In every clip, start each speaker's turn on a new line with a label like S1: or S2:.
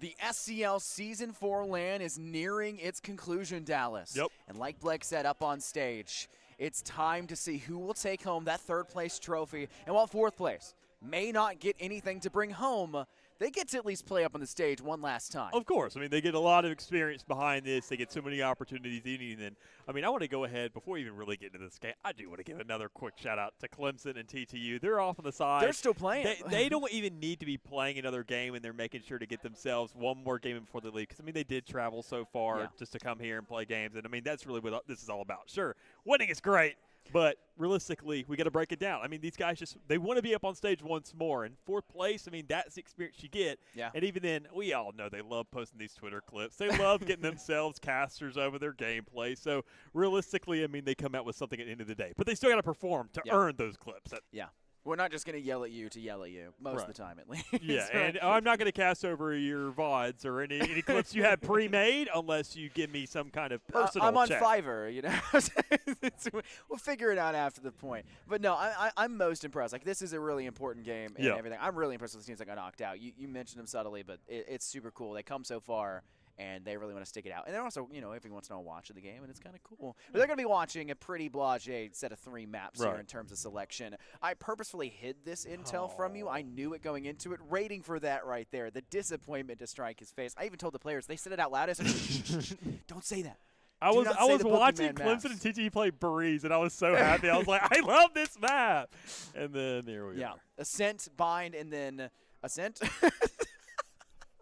S1: The SCL Season 4 LAN is nearing its conclusion, Dallas.
S2: Yep.
S1: And like Blake said up on stage, it's time to see who will take home that third-place trophy. And while fourth place may not get anything to bring home, they get to at least play up on the stage one last time.
S2: Of course. I mean, they get a lot of experience behind this. They get so many opportunities. And I mean, I want to go ahead, before we even really get into this game, I do want to give another quick shout-out to Clemson and TTU. They're off on the side.
S1: They're still playing.
S2: They don't even need to be playing another game, and they're making sure to get themselves one more game before they leave. Because, I mean, they did travel so far just to come here and play games. And, I mean, that's really what this is all about. Sure, winning is great. But realistically, we got to break it down. I mean, these guys they want to be up on stage once more. And fourth place, I mean, that's the experience you get.
S1: Yeah.
S2: And even then, we all know they love posting these Twitter clips. They love getting themselves casters over their gameplay. So realistically, I mean, they come out with something at the end of the day. But they still got to perform to earn those clips.
S1: Yeah. We're not just going to yell at you to yell at you, most of the time at least.
S2: Yeah, and I'm not going to cast over your VODs or any clips you have pre-made unless you give me some kind of personal
S1: I'm on
S2: check.
S1: Fiverr, you know. We'll figure it out after the point. But no, I'm most impressed. Like, this is a really important game and everything. I'm really impressed with the teams that got knocked out. You mentioned them subtly, but it's super cool. They come so far, and they really want to stick it out. And they're also, you know, every once in a while watching the game, and it's kind of cool. But they're going to be watching a pretty blasé set of 3 maps here in terms of selection. I purposefully hid this intel from you. I knew it going into it, waiting for that right there. The disappointment to strike his face. I even told the players, they said it out loud. I said, shh, don't say that.
S2: I was watching Clemson and TTE play Breeze, and I was so happy. I was like, I love this map. And then there we are.
S1: Ascent, Bind, and then Ascent.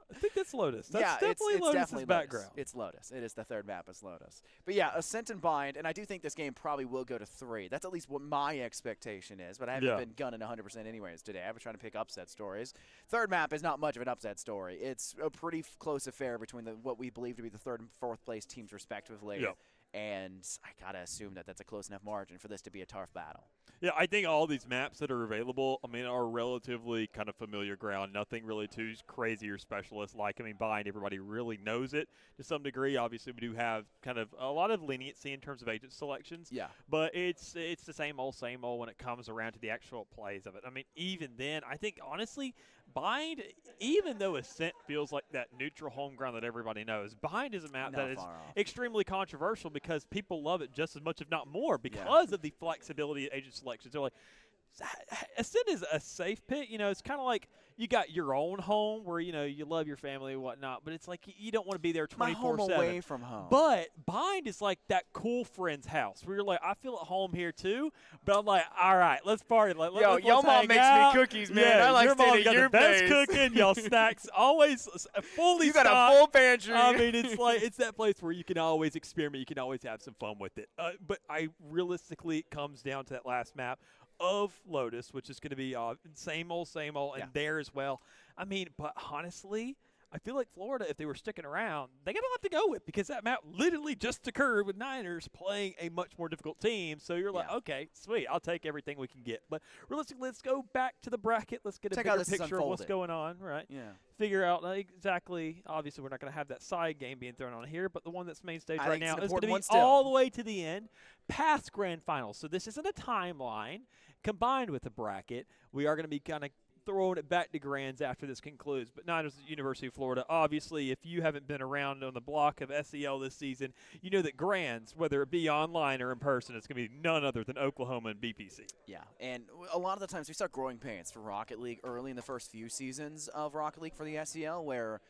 S2: I think that's Lotus. That's definitely Lotus's background.
S1: It's Lotus. It is the third map. It's Lotus. But yeah, Ascent and Bind, and I do think this game probably will go to 3. That's at least what my expectation is, but I haven't been gunning 100% anyways today. I've been trying to pick upset stories. Third map is not much of an upset story. It's a pretty close affair between what we believe to be the third and fourth place teams respectively. Yeah. And I got to assume that that's a close enough margin for this to be a tough battle.
S2: Yeah, I think all these maps that are available, I mean, are relatively kind of familiar ground. Nothing really too crazy or specialist-like. I mean, Bind, everybody really knows it to some degree. Obviously, we do have kind of a lot of leniency in terms of agent selections.
S1: Yeah.
S2: But it's the same old when it comes around to the actual plays of it. I mean, even then, I think, honestly, Bind, even though Ascent feels like that neutral home ground that everybody knows, Bind is a map that is extremely controversial because people love it just as much, if not more, because of the flexibility of agent selections. They're like, Ascent is a safe pick. You know, it's kind of like you got your own home where, you know, you love your family and whatnot, but it's like you don't want to be there 24/7.
S1: My home away from home.
S2: But Bind is like that cool friend's house where you're like, I feel at home here too, but I'm like, all right, let's party. Like,
S1: your mom makes me cookies, man.
S2: Yeah,
S1: I like
S2: your mom got
S1: your
S2: the best cooking. Y'all snacks always fully
S1: You got
S2: stocked.
S1: a full pantry.
S2: I mean, it's like it's that place where you can always experiment. You can always have some fun with it. But realistically, it comes down to that last map of Lotus, which is going to be same old, and there as well. I mean, but honestly, I feel like Florida, if they were sticking around, they got a lot to go with because that map literally just occurred with Niners playing a much more difficult team. So you're like, okay, sweet, I'll take everything we can get. But realistically, let's go back to the bracket. Let's get a bigger picture of what's going on, right?
S1: Yeah.
S2: Figure out exactly. Obviously, we're not going to have that side game being thrown on here, but the one that's main stage right now is going to be all the way to the end, past grand finals. So this isn't a timeline combined with the bracket. We are going to be kind of throwing it back to grands after this concludes. But Niners at University of Florida, obviously, if you haven't been around on the block of SEL this season, you know that grands, whether it be online or in person, it's going to be none other than Oklahoma and BPC.
S1: Yeah, and a lot of the times we saw growing pains for Rocket League early in the first few seasons of Rocket League for the SEL, where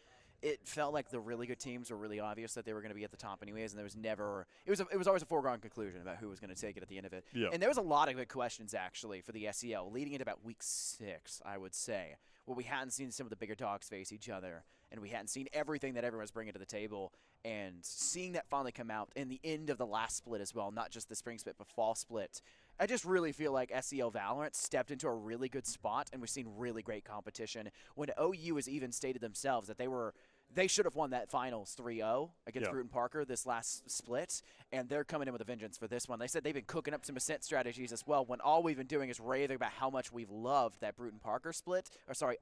S1: it felt like the really good teams were really obvious that they were going to be at the top anyways, and there was never – it was always a foregone conclusion about who was going to take it at the end of it.
S2: Yeah.
S1: And there was a lot of good questions, actually, for the SEL leading into about week 6, I would say, where we hadn't seen some of the bigger dogs face each other, and we hadn't seen everything that everyone was bringing to the table. And seeing that finally come out in the end of the last split as well, not just the spring split but fall split, I just really feel like SEL Valorant stepped into a really good spot, and we've seen really great competition. When OU has even stated themselves that they should have won that finals 3-0 against Bruton Parker this last split, and they're coming in with a vengeance for this one. They said they've been cooking up some Ascent strategies as well, when all we've been doing is raving about how much we've loved that Bruton Parker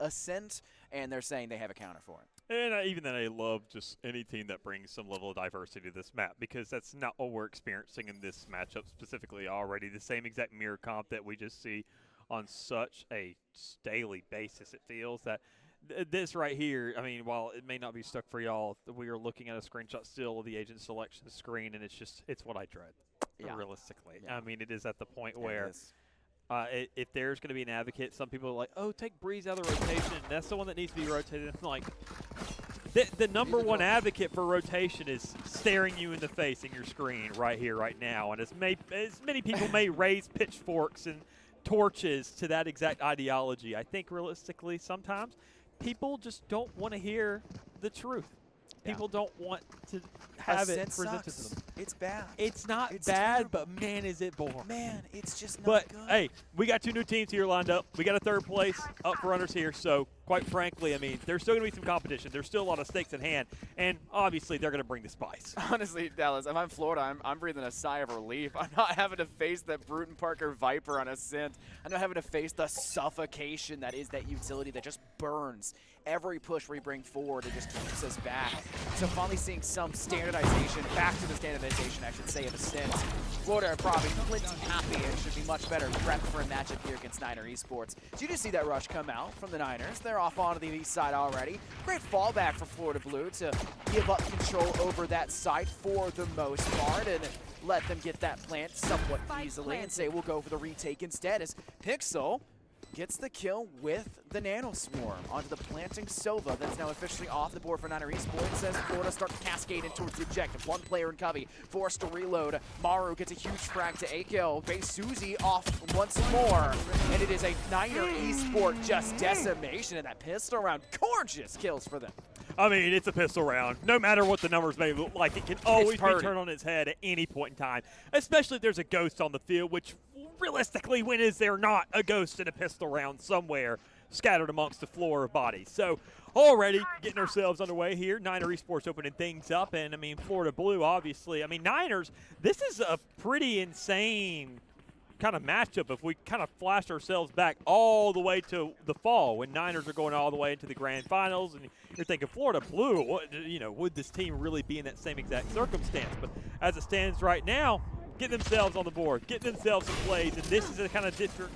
S1: Ascent, and they're saying they have a counter for it.
S2: And even then, I love just any team that brings some level of diversity to this map, because that's not what we're experiencing in this matchup specifically already. The same exact mirror comp that we just see on such a daily basis, it feels that This right here, I mean, while it may not be stuck for y'all, we are looking at a screenshot still of the agent selection screen, and it's what I dread, realistically.
S1: Yeah.
S2: I mean, it is at the point where if there's going to be an advocate, some people are like, oh, take Breeze out of the rotation. That's the one that needs to be rotated. I'm like, the number one advocate for rotation is staring you in the face in your screen right here, right now. And as many people may raise pitchforks and torches to that exact ideology, I think realistically sometimes people just don't want to hear the truth. People don't want to have it presented to them.
S1: It's bad.
S2: It's not
S1: It's
S2: bad,
S1: terrible.
S2: but man, is it boring.
S1: Man, it's just not
S2: But,
S1: good.
S2: hey, we got 2 new teams here lined up. We got a 3rd place up for runners here. So, quite frankly, I mean, there's still going to be some competition. There's still a lot of stakes at hand. And, obviously, they're going to bring the spice.
S1: Honestly, Dallas, if I'm Florida, I'm breathing a sigh of relief. I'm not having to face that Bruton Parker Viper on Ascent. I'm not having to face the suffocation that is that utility that just burns every push we bring forward. It just keeps us back. So finally seeing some standardization, back to the standardization, I should say, of Ascent. Florida are probably plenty happy and should be much better prepped for a matchup here against Niner Esports. So you just see that rush come out from the Niners. They're off onto the east side already. Great fallback for Florida Blue to give up control over that site for the most part and let them get that plant somewhat easily and say we'll go for the retake instead as Pixel gets the kill with the Nano Swarm onto the planting Sova. That's now officially off the board for Niner Esports as Florida starts cascading towards the objective. One player in Covey, forced to reload. Maru gets a huge frag to A-kill. Suzy off once more. And it is a Niner Esports just decimation, and that pistol round, gorgeous kills for them.
S2: I mean, it's a pistol round. No matter what the numbers may look like, it can always be turned on its head at any point in time, especially if there's a ghost on the field, which realistically, when is there not a ghost in a pistol round somewhere scattered amongst the floor of bodies? So already getting ourselves underway here. Niner Esports opening things up, and I mean, Florida Blue, obviously. I mean, Niners, this is a pretty insane kind of matchup if we kind of flash ourselves back all the way to the fall when Niners are going all the way into the grand finals, and you're thinking Florida Blue, what, you know, would this team really be in that same exact circumstance? But as it stands right now, getting themselves on the board, getting themselves some plays, and this is a kind of different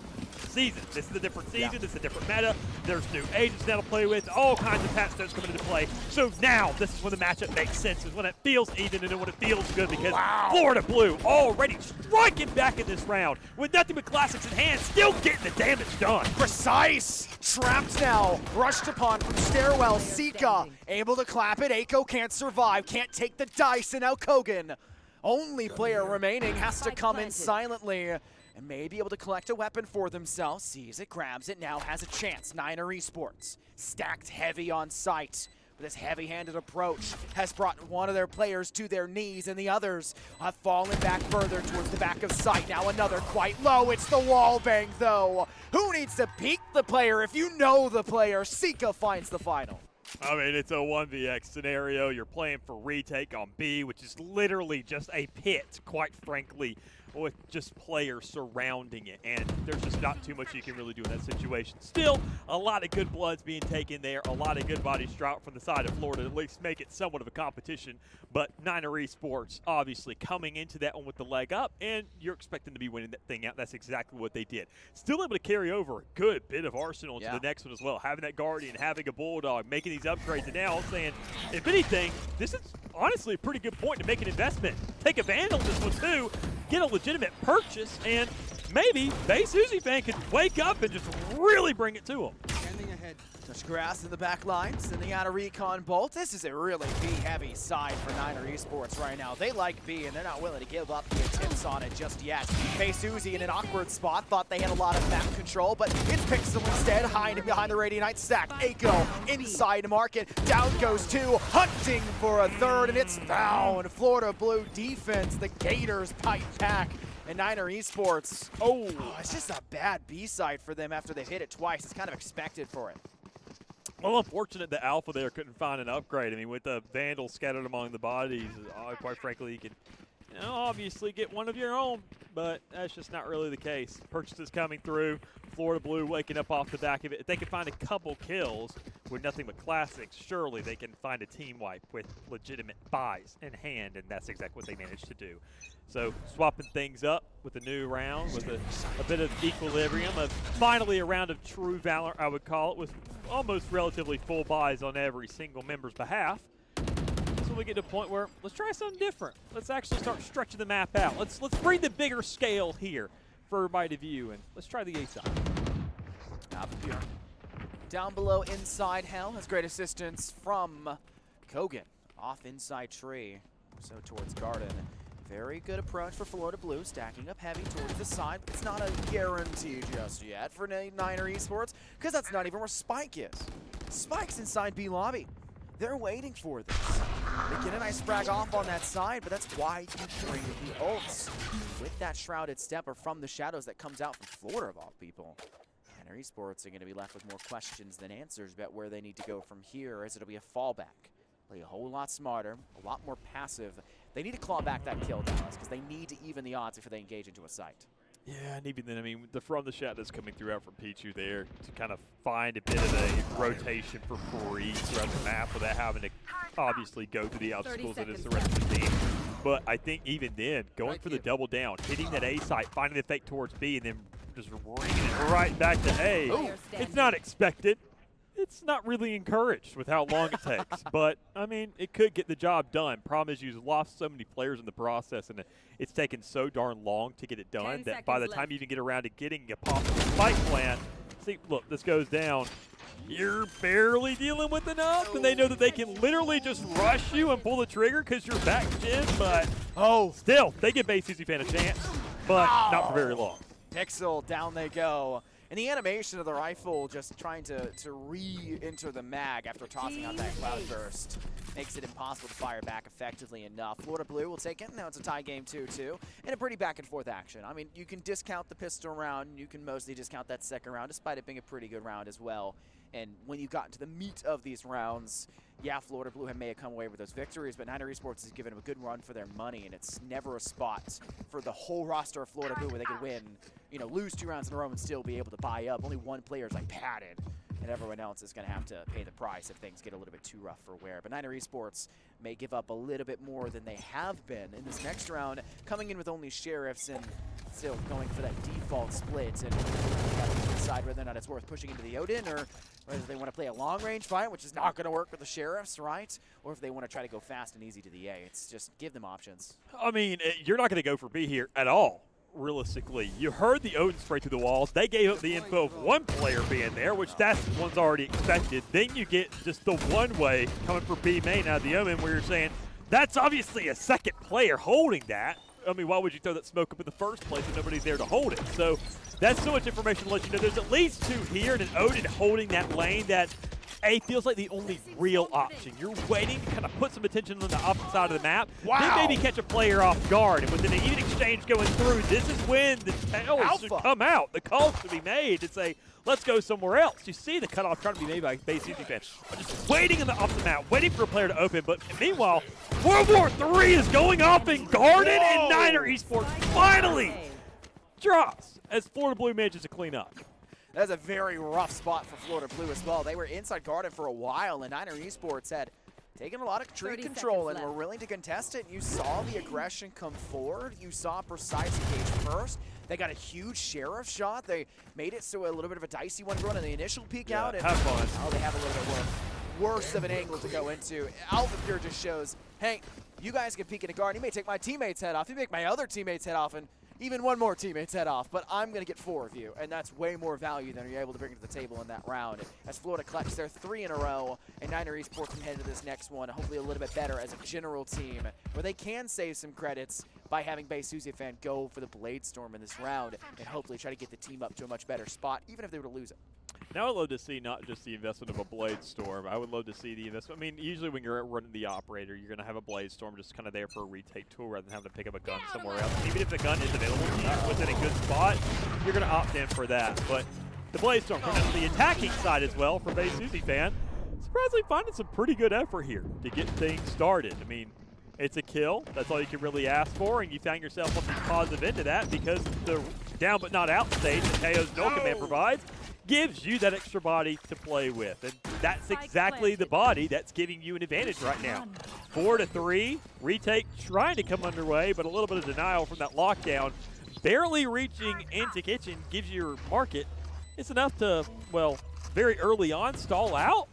S2: season. This is a different season. This is a different meta. There's new agents now to play with. All kinds of patch notes coming into play. So now this is when the matchup makes sense. Is when it feels even and when it feels good because Florida Blue already striking back in this round with nothing but classics in hand, still getting the damage done.
S1: Precise! Trapped now. Rushed upon from Stairwell. Sika able to clap it. Aiko can't survive. Can't take the dice. And now Kogan, only player remaining, has to come in silently and may be able to collect a weapon for themselves. Sees it, grabs it, now has a chance. Niner Esports stacked heavy on site. But this heavy-handed approach has brought one of their players to their knees, and the others have fallen back further towards the back of site. Now another quite low. It's the wall bang, though. Who needs to peek the player if you know the player? Sika finds the final.
S2: I mean, it's a 1vx scenario. You're playing for retake on B, which is literally just a pit, quite frankly, with just players surrounding it, and there's just not too much you can really do in that situation. Still, a lot of good blood's being taken there, a lot of good bodies dropped from the side of Florida to at least make it somewhat of a competition, but Niner Esports obviously coming into that one with the leg up, and you're expecting to be winning that thing out. That's exactly what they did. Still able to carry over a good bit of arsenal to the next one as well, having that Guardian, having a Bulldog, making these upgrades, and now saying, if anything, this is honestly a pretty good point to make an investment. Take advantage of this one too, get a legitimate purchase, and maybe Suzy fan could wake up and just really bring it to him.
S3: Standing ahead.
S1: Touch grass in the back line, sending out a recon bolt. This is a really B-heavy side for Niner Esports right now. They like B, and they're not willing to give up the attempts on it just yet. Suzy in an awkward spot, thought they had a lot of map control, but it's Pixel instead, hiding behind the Radiant stack. Aiko inside market, down goes 2, hunting for a third, and it's found. Florida Blue defense, the Gators pipe pack. And Niner Esports, it's just a bad B-side for them after they've hit it twice. It's kind of expected for it.
S2: Well, unfortunate the Alpha there couldn't find an upgrade. I mean, with the Vandal scattered among the bodies, quite frankly, you can obviously get one of your own, but that's just not really the case. Purchases coming through Florida Blue waking up off the back of it. If they can find a couple kills with nothing but classics, surely they can find a team wipe with legitimate buys in hand, and that's exactly what they managed to do. So swapping things up with a new round, with a bit of equilibrium, finally a round of true valor, I would call it, with almost relatively full buys on every single member's behalf. So we get to a point where let's try something different. Let's actually start stretching the map out. Let's bring the bigger scale here for everybody to view, and let's try the A side.
S1: Down below inside Hell has great assistance from Kogan. Off inside tree, so towards Garden. Very good approach for Florida Blue, stacking up heavy towards the side. It's not a guarantee just yet for Niner Esports, because that's not even where Spike is. Spike's inside B lobby. They're waiting for this. They get a nice frag off on that side, but that's why you bring the ults. With that shrouded stepper from the shadows that comes out from Florida of all people. Niner Esports are going to be left with more questions than answers about where they need to go from here, as it'll be a fallback. Play a whole lot smarter, a lot more passive. They need to claw back that kill, Dallas, because they need to even the odds before they engage into a site.
S2: Yeah, and even then, I mean, from the shadows coming through out from Pichu there to kind of find a bit of a rotation for free throughout the map without having to obviously go through the obstacles that is the rest of the team. But I think even then, going for the double down, hitting that A site, finding the fake towards B, and then just ringing it right back to A. Ooh. It's not expected. It's not really encouraged with how long it takes. But, I mean, it could get the job done. Problem is you've lost so many players in the process, and it's taken so darn long to get it done that by the time you even get around to getting a possible spike plan, see, look, this goes down. You're barely dealing with enough, and they know that they can literally just rush you and pull the trigger because you're back gen, but still, they give Base Easy Fan a chance, but not for very long.
S1: Pixel, down they go. And the animation of the rifle just trying to re-enter the mag after tossing out that cloudburst makes it impossible to fire back effectively enough. Florida Blue will take it. Now it's a tie game 2-2 and a pretty back-and-forth action. I mean, you can discount the pistol round. You can mostly discount that second round, despite it being a pretty good round as well. And when you got into the meat of these rounds, yeah, Florida Blue may have come away with those victories, but Niner Esports has given them a good run for their money, and it's never a spot for the whole roster of Florida Blue where they could win, you know, lose 2 rounds in a row and still be able to buy up. Only one player is like padded, and everyone else is going to have to pay the price if things get a little bit too rough for wear. But Niner Esports may give up a little bit more than they have been in this next round, coming in with only Sheriffs and still going for that default split, and got to decide whether or not it's worth pushing into the Odin or whether they want to play a long-range fight, which is not going to work with the Sheriffs, right? Or if they want to try to go fast and easy to the A. It's just give them options.
S2: I mean, you're not going to go for B here at all, realistically. You heard the Odin spray through the walls. They gave up the info of one player being there, which that's one's already expected. Then you get just the one way coming for B main out of the Omen where you're saying, that's obviously a second player holding that. I mean, why would you throw that smoke up in the first place if nobody's there to hold it? So that's so much information to let you know there's at least 2 here, and an Odin holding that lane that A feels like the only real option. You're waiting to kind of put some attention on the opposite side of the map. Wow. Then maybe catch a player off guard, and with an even exchange going through, this is when the tails should come out. The call should be made to say, let's go somewhere else. You see the cutoff trying to be made by Base Easy Fan. Just waiting on the opposite map, waiting for a player to open, but meanwhile, World War III is going off in Garden, and Niner Esports finally drops as Florida Blue manages to clean up.
S1: That's a very rough spot for Florida Blue as well. They were inside Garden for a while, and Niner Esports had taken a lot of tree control and were willing to contest it. You saw the aggression come forward. You saw Precise engage first. They got a huge Sheriff shot. They made it so a little bit of a dicey one run in the initial peek out. And
S2: have fun.
S1: Oh, they have a little bit worse of an angle to go into. Alpha Pure just shows, hey, you guys can peek into Garden. You may take my teammate's head off. You make my other teammate's head off, and even one more teammate's head off, but I'm going to get 4 of you, and that's way more value than you're able to bring to the table in that round. As Florida collects their 3 in a row, and Niner Esports can head to this next one, hopefully a little bit better as a general team, where they can save some credits by having Base Easy Fan go for the Blade Storm in this round, and hopefully try to get the team up to a much better spot, even if they were to lose it.
S2: Now I would love to see not just the investment of a Blade Storm. I would love to see the investment. I mean, usually when you're running the operator, you're going to have a Blade Storm just kind of there for a retake tool rather than having to pick up a gun somewhere else. Even if the gun is available to you within a good spot, you're going to opt in for that. But the Blade Storm coming to the attacking side as well for Base Easy Fan. Surprisingly finding some pretty good effort here to get things started. I mean, it's a kill. That's all you can really ask for, and you found yourself looking positive into that because the down but not out stage that KO's null command provides gives you that extra body to play with. And that's exactly the body that's giving you an advantage right now. 4-3, retake trying to come underway, but a little bit of denial from that lockdown. Barely reaching into kitchen gives you your market. It's enough to, well, very early on stall out,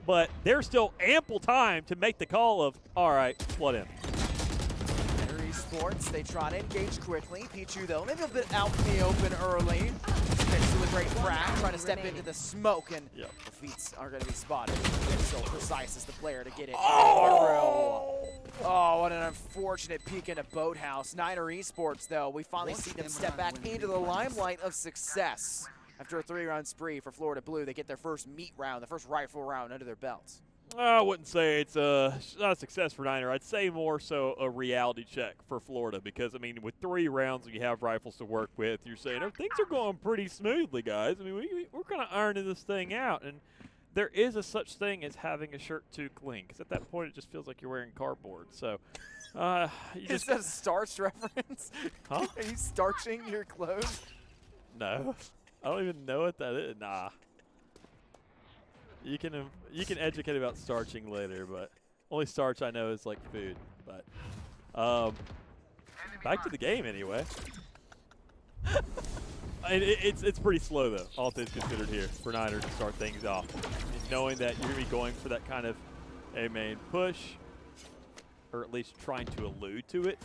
S2: but there's still ample time to make the call of, all right, flood in.
S1: Esports, they try to engage quickly. Pichu, though, maybe a bit out in the open early. Pixel, a great frag, trying to step into the smoke, and the feats are going to be spotted. Pixel, precise as the player to get it. Oh, what an unfortunate peek into Boathouse. Niner Esports, though, we finally see them step back into the limelight of success. After a 3-round spree for Florida Blue, they get their first meat round, the first rifle round under their belts.
S2: I wouldn't say it's not a success for Niner. I'd say more so a reality check for Florida because, I mean, with 3 rounds and you have rifles to work with, you're saying, oh, things are going pretty smoothly, guys. I mean, we're kind of ironing this thing out. And there is a such thing as having a shirt too clean because at that point it just feels like you're wearing cardboard. So,
S1: is that a starch reference?
S2: Huh?
S1: Are you starching your clothes?
S2: No. I don't even know what that is. Nah. You can educate about starching later, but only starch I know is like food. But back to the game anyway. It's pretty slow though, all things considered here for Niners to start things off. And knowing that you're gonna be going for that kind of A main push, or at least trying to allude to it.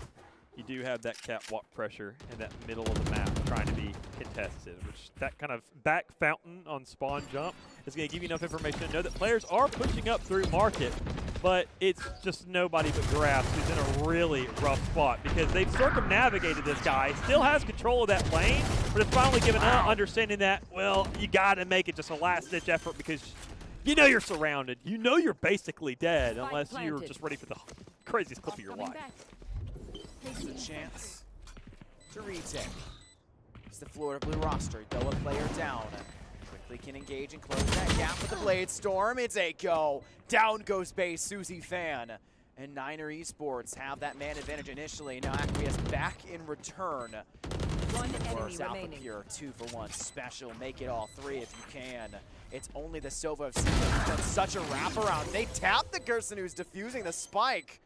S2: You do have that catwalk pressure in that middle of the map trying to be contested, which that kind of back fountain on spawn jump is going to give you enough information to know that players are pushing up through market, but it's just nobody but Grass who's in a really rough spot because they've circumnavigated this guy, still has control of that lane, but it's finally given up, understanding that, well, you got to make it just a last-ditch effort because you know you're surrounded. You know you're basically dead unless you're just ready for the craziest clip of your life.
S1: There's a chance to retake. It's the Florida Blue roster, though a player down. Quickly can engage and close that gap with the Blade Storm. It's a go. Down goes base, Susie Fan. And Niner Esports have that man advantage initially. Now Acquiesce back in return.
S3: One enemy remaining.
S1: Here, 2-for-1 special. Make it all 3 if you can. It's only the Sova of Sika who's done such a wraparound. They tap the Gerson who's defusing the spike,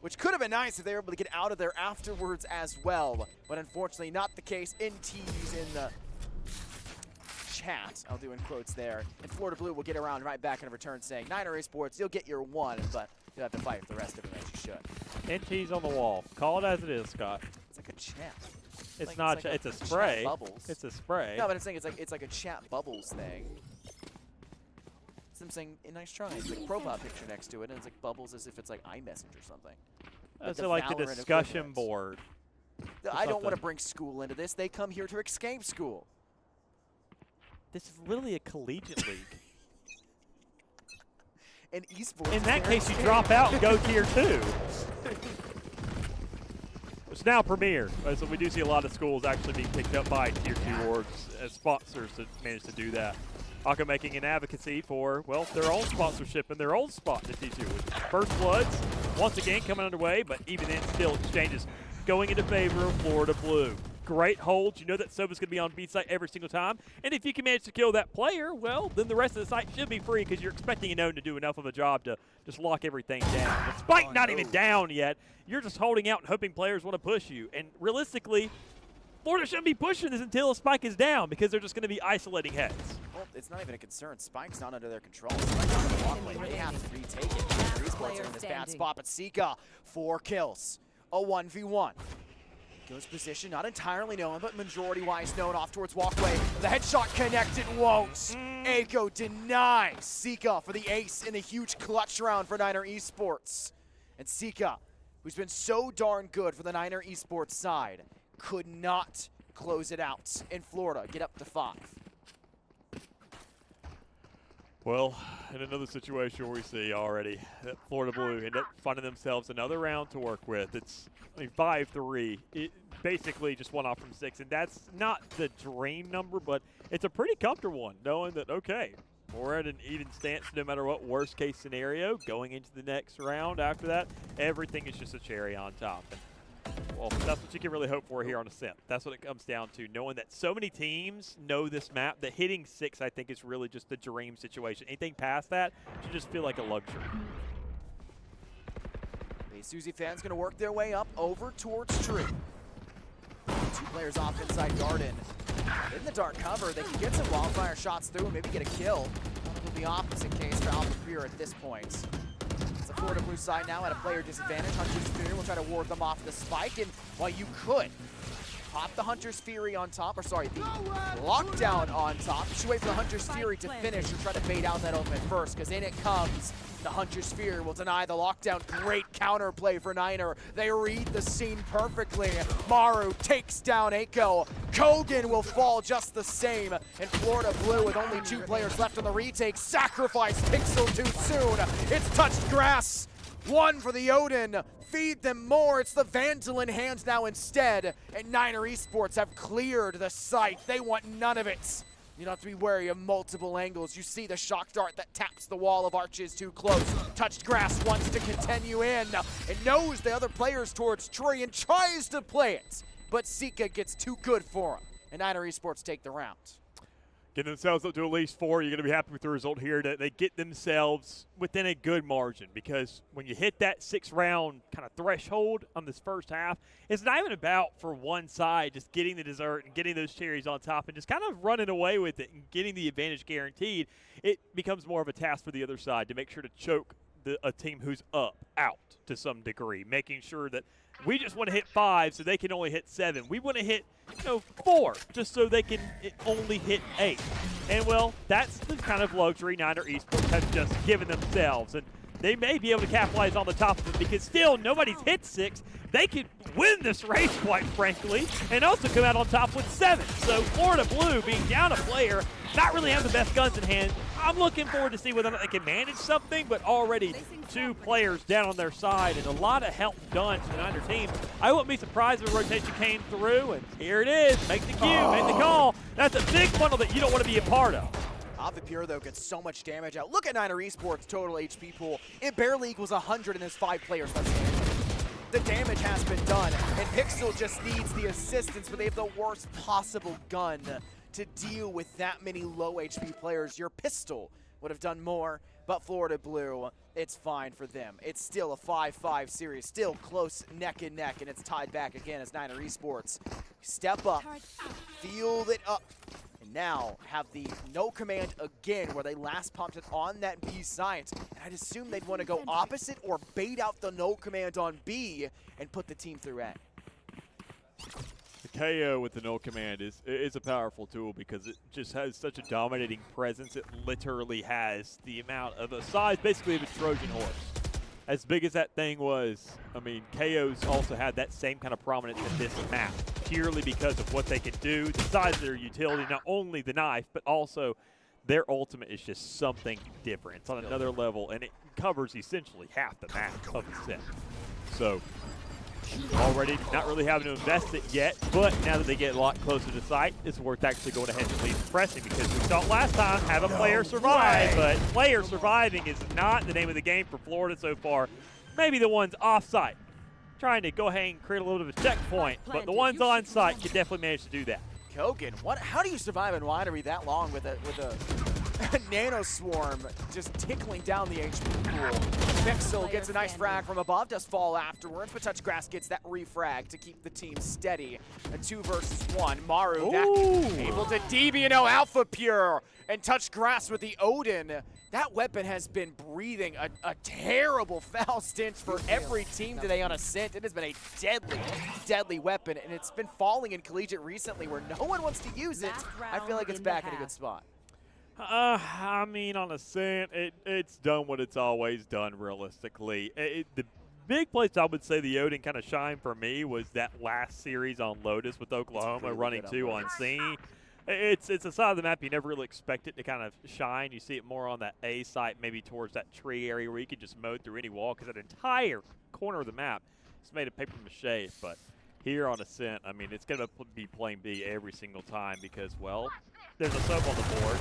S1: which could have been nice if they were able to get out of there afterwards as well. But unfortunately not the case. NT's in the chat, I'll do in quotes there. And Florida Blue will get around right back in return saying, Niner Esports, you'll get your 1, but you'll have to fight for the rest of them as you should.
S2: NT's on the wall. Call it as it is, Scott.
S1: It's like a chat.
S2: It's
S1: like,
S2: not,
S1: it's
S2: a spray.
S1: Bubbles.
S2: It's a spray.
S1: No, but I'm saying it's like a chat bubbles thing. It's them saying, nice try. It's like a profile picture next to it, and it's like bubbles as if it's like iMessage or something.
S2: So like the discussion board.
S1: I don't want to bring school into this. They come here to escape school.
S2: This is literally a collegiate league.
S1: And esports.
S2: In that case, you drop out and go tier 2. It's now Premier. So we do see a lot of schools actually being picked up by tier 2 orgs as sponsors that manage to do that. Aka making an advocacy for, well, their own sponsorship and their own spot in T2. First Bloods, once again coming underway, but even then still exchanges going into favor of Florida Blue. Great holds. You know that Sova's going to be on B site every single time. And if you can manage to kill that player, well, then the rest of the site should be free because you're expecting a known to do enough of a job to just lock everything down. But Spike not even down yet. You're just holding out and hoping players want to push you. And realistically, Florida shouldn't be pushing this until Spike is down because they're just going to be isolating heads.
S1: Well, it's not even a concern. Spike's not under their control. Spike's on the walkway. They have to retake it. Esports are in this bad spot, but Sika, 4 kills. A 1v1. Goes position, not entirely known, but majority-wise known off towards walkway. The headshot connected won't. Echo denies Sika for the ace in the huge clutch round for Niner Esports. And Sika, who's been so darn good for the Niner Esports side, could not close it out in Florida. Get up to 5.
S2: Well, in another situation where we see already that Florida Blue end up finding themselves another round to work with. It's 5-3. It basically just 1 off from 6, and that's not the dream number, but it's a pretty comfortable one, knowing that, okay, we're at an even stance no matter what worst case scenario. Going into the next round after that, everything is just a cherry on top. And Well, that's what you can really hope for here on Ascent. That's what it comes down to, knowing that so many teams know this map, that hitting 6, I think, is really just the dream situation. Anything past that should just feel like a luxury.
S1: The Susie fans going to work their way up over towards Tree. 2 players off inside Garden. In the dark cover, they can get some wildfire shots through and maybe get a kill. Probably the opposite case for Alpha Pure at this point. It's a Florida Blue side now at a player disadvantage. Hunter's Fury will try to ward them off the spike, and while you could pop the Hunter's Fury on top, or sorry, the lockdown on top, you should wait for the Hunter's Fury to finish or try to bait out that ultimate first, because in it comes. The Hunter's Spear will deny the lockdown. Great counterplay for Niner. They read the scene perfectly. Maru takes down Aiko. Kogan will fall just the same. And Florida Blue, with only 2 players left on the retake, sacrifice Pixel too soon. It's touched grass. 1 for the Odin. Feed them more. It's the Vandal in hands now instead. And Niner Esports have cleared the site. They want none of it. You don't have to be wary of multiple angles. You see the shock dart that taps the wall of arches too close. Touched grass wants to continue in. It knows the other players towards Tree and tries to play it. But Sika gets too good for him. And Niner Esports take the round.
S2: Getting themselves up to at least 4, you're going to be happy with the result here. That they get themselves within a good margin, because when you hit that 6-round kind of threshold on this first half, it's not even about for one side just getting the dessert and getting those cherries on top and just kind of running away with it and getting the advantage guaranteed. It becomes more of a task for the other side to make sure to choke a team who's up out to some degree, making sure that we just want to hit 5 so they can only hit 7. We want to hit 4 just so they can only hit 8. And, well, that's the kind of luxury Niner Esports has just given themselves. And they may be able to capitalize on the top of it, because still nobody's hit 6. They could win this race, quite frankly, and also come out on top with 7. So Florida Blue, being down a player, not really have the best guns in hand. I'm looking forward to see whether or not they can manage something, but already 2 players down on their side and a lot of help done to the Niner team. I wouldn't be surprised if a rotation came through, and here it is. Make the cue, make the call. That's a big funnel that you don't want to be a part of.
S1: Alpha Pure, though, gets so much damage out. Look at Niner Esports' total HP pool. It barely equals 100, and there's 5 players left standing. The damage has been done, and Pixel just needs the assistance, but they have the worst possible gun to deal with that many low HP players. Your pistol would have done more, but Florida Blue, it's fine for them. It's still a 5-5 series, still close neck and neck, and it's tied back again as Niner Esports step up, field it up, and now have the no command again, where they last pumped it on that B site. And I'd assume they'd want to go opposite or bait out the no command on B and put the team through A.
S2: The KO with the no command is a powerful tool, because it just has such a dominating presence. It literally has the amount of a size, basically, of a Trojan horse. As big as that thing was, I mean, KO's also had that same kind of prominence in this map, purely because of what they can do, the size of their utility, not only the knife, but also their ultimate is just something different. It's on another level, and it covers essentially half the map of the set. So, already not really having to invest it yet, but now that they get a lot closer to sight, it's worth actually going ahead and at least pressing, because we saw last time have a player survive, but player surviving is not the name of the game for Florida so far. Maybe the ones off site, trying to go ahead and create a little bit of a checkpoint, but the ones on site can definitely manage to do that.
S1: Kogan, how do you survive in winery that long with a nano swarm just tickling down the HP pool? Pixel gets a nice frag from above, does fall afterwards, but Touch Grass gets that refrag to keep the team steady. A 2 versus 1. Maru back, able to DBNO Alpha Pure, and Touch Grass with the Odin. That weapon has been breathing a terrible foul stench for every team today on Ascent. It has been a deadly, deadly weapon, and it's been falling in Collegiate recently where no one wants to use it. I feel like it's back in a good spot.
S2: I mean, on Ascent, it's done what it's always done, realistically. The big place I would say the Odin kind of shined for me was that last series on Lotus with Oklahoma running 2 on C. It's a side of the map you never really expect it to kind of shine. You see it more on that A site, maybe towards that tree area where you can just mow through any wall, because that entire corner of the map is made of paper mache. But here on Ascent, I mean, it's going to be playing B every single time, because, well, there's a sub on the board.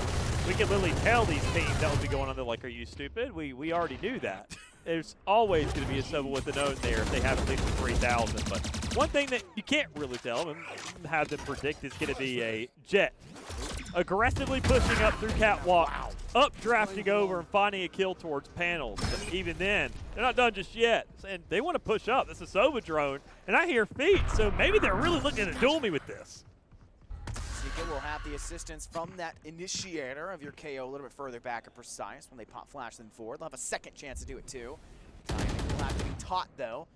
S2: We can literally tell these teams that would be going on. They're like, are you stupid? We already knew that. there's always going to be a Sova with an own there if they have at least 3,000. But one thing that you can't really tell them and have them predict is going to be a Jet aggressively pushing up through catwalk, up drafting over and finding a kill towards panels. But even then, they're not done just yet. And they want to push up. This is a Sova drone, and I hear feet, so maybe they're really looking to duel me with this.
S1: Zika will have the assistance from that initiator of your KO a little bit further back at Precise. When they pop flash them forward, they'll have a second chance to do it too. Timing will have to be taught though.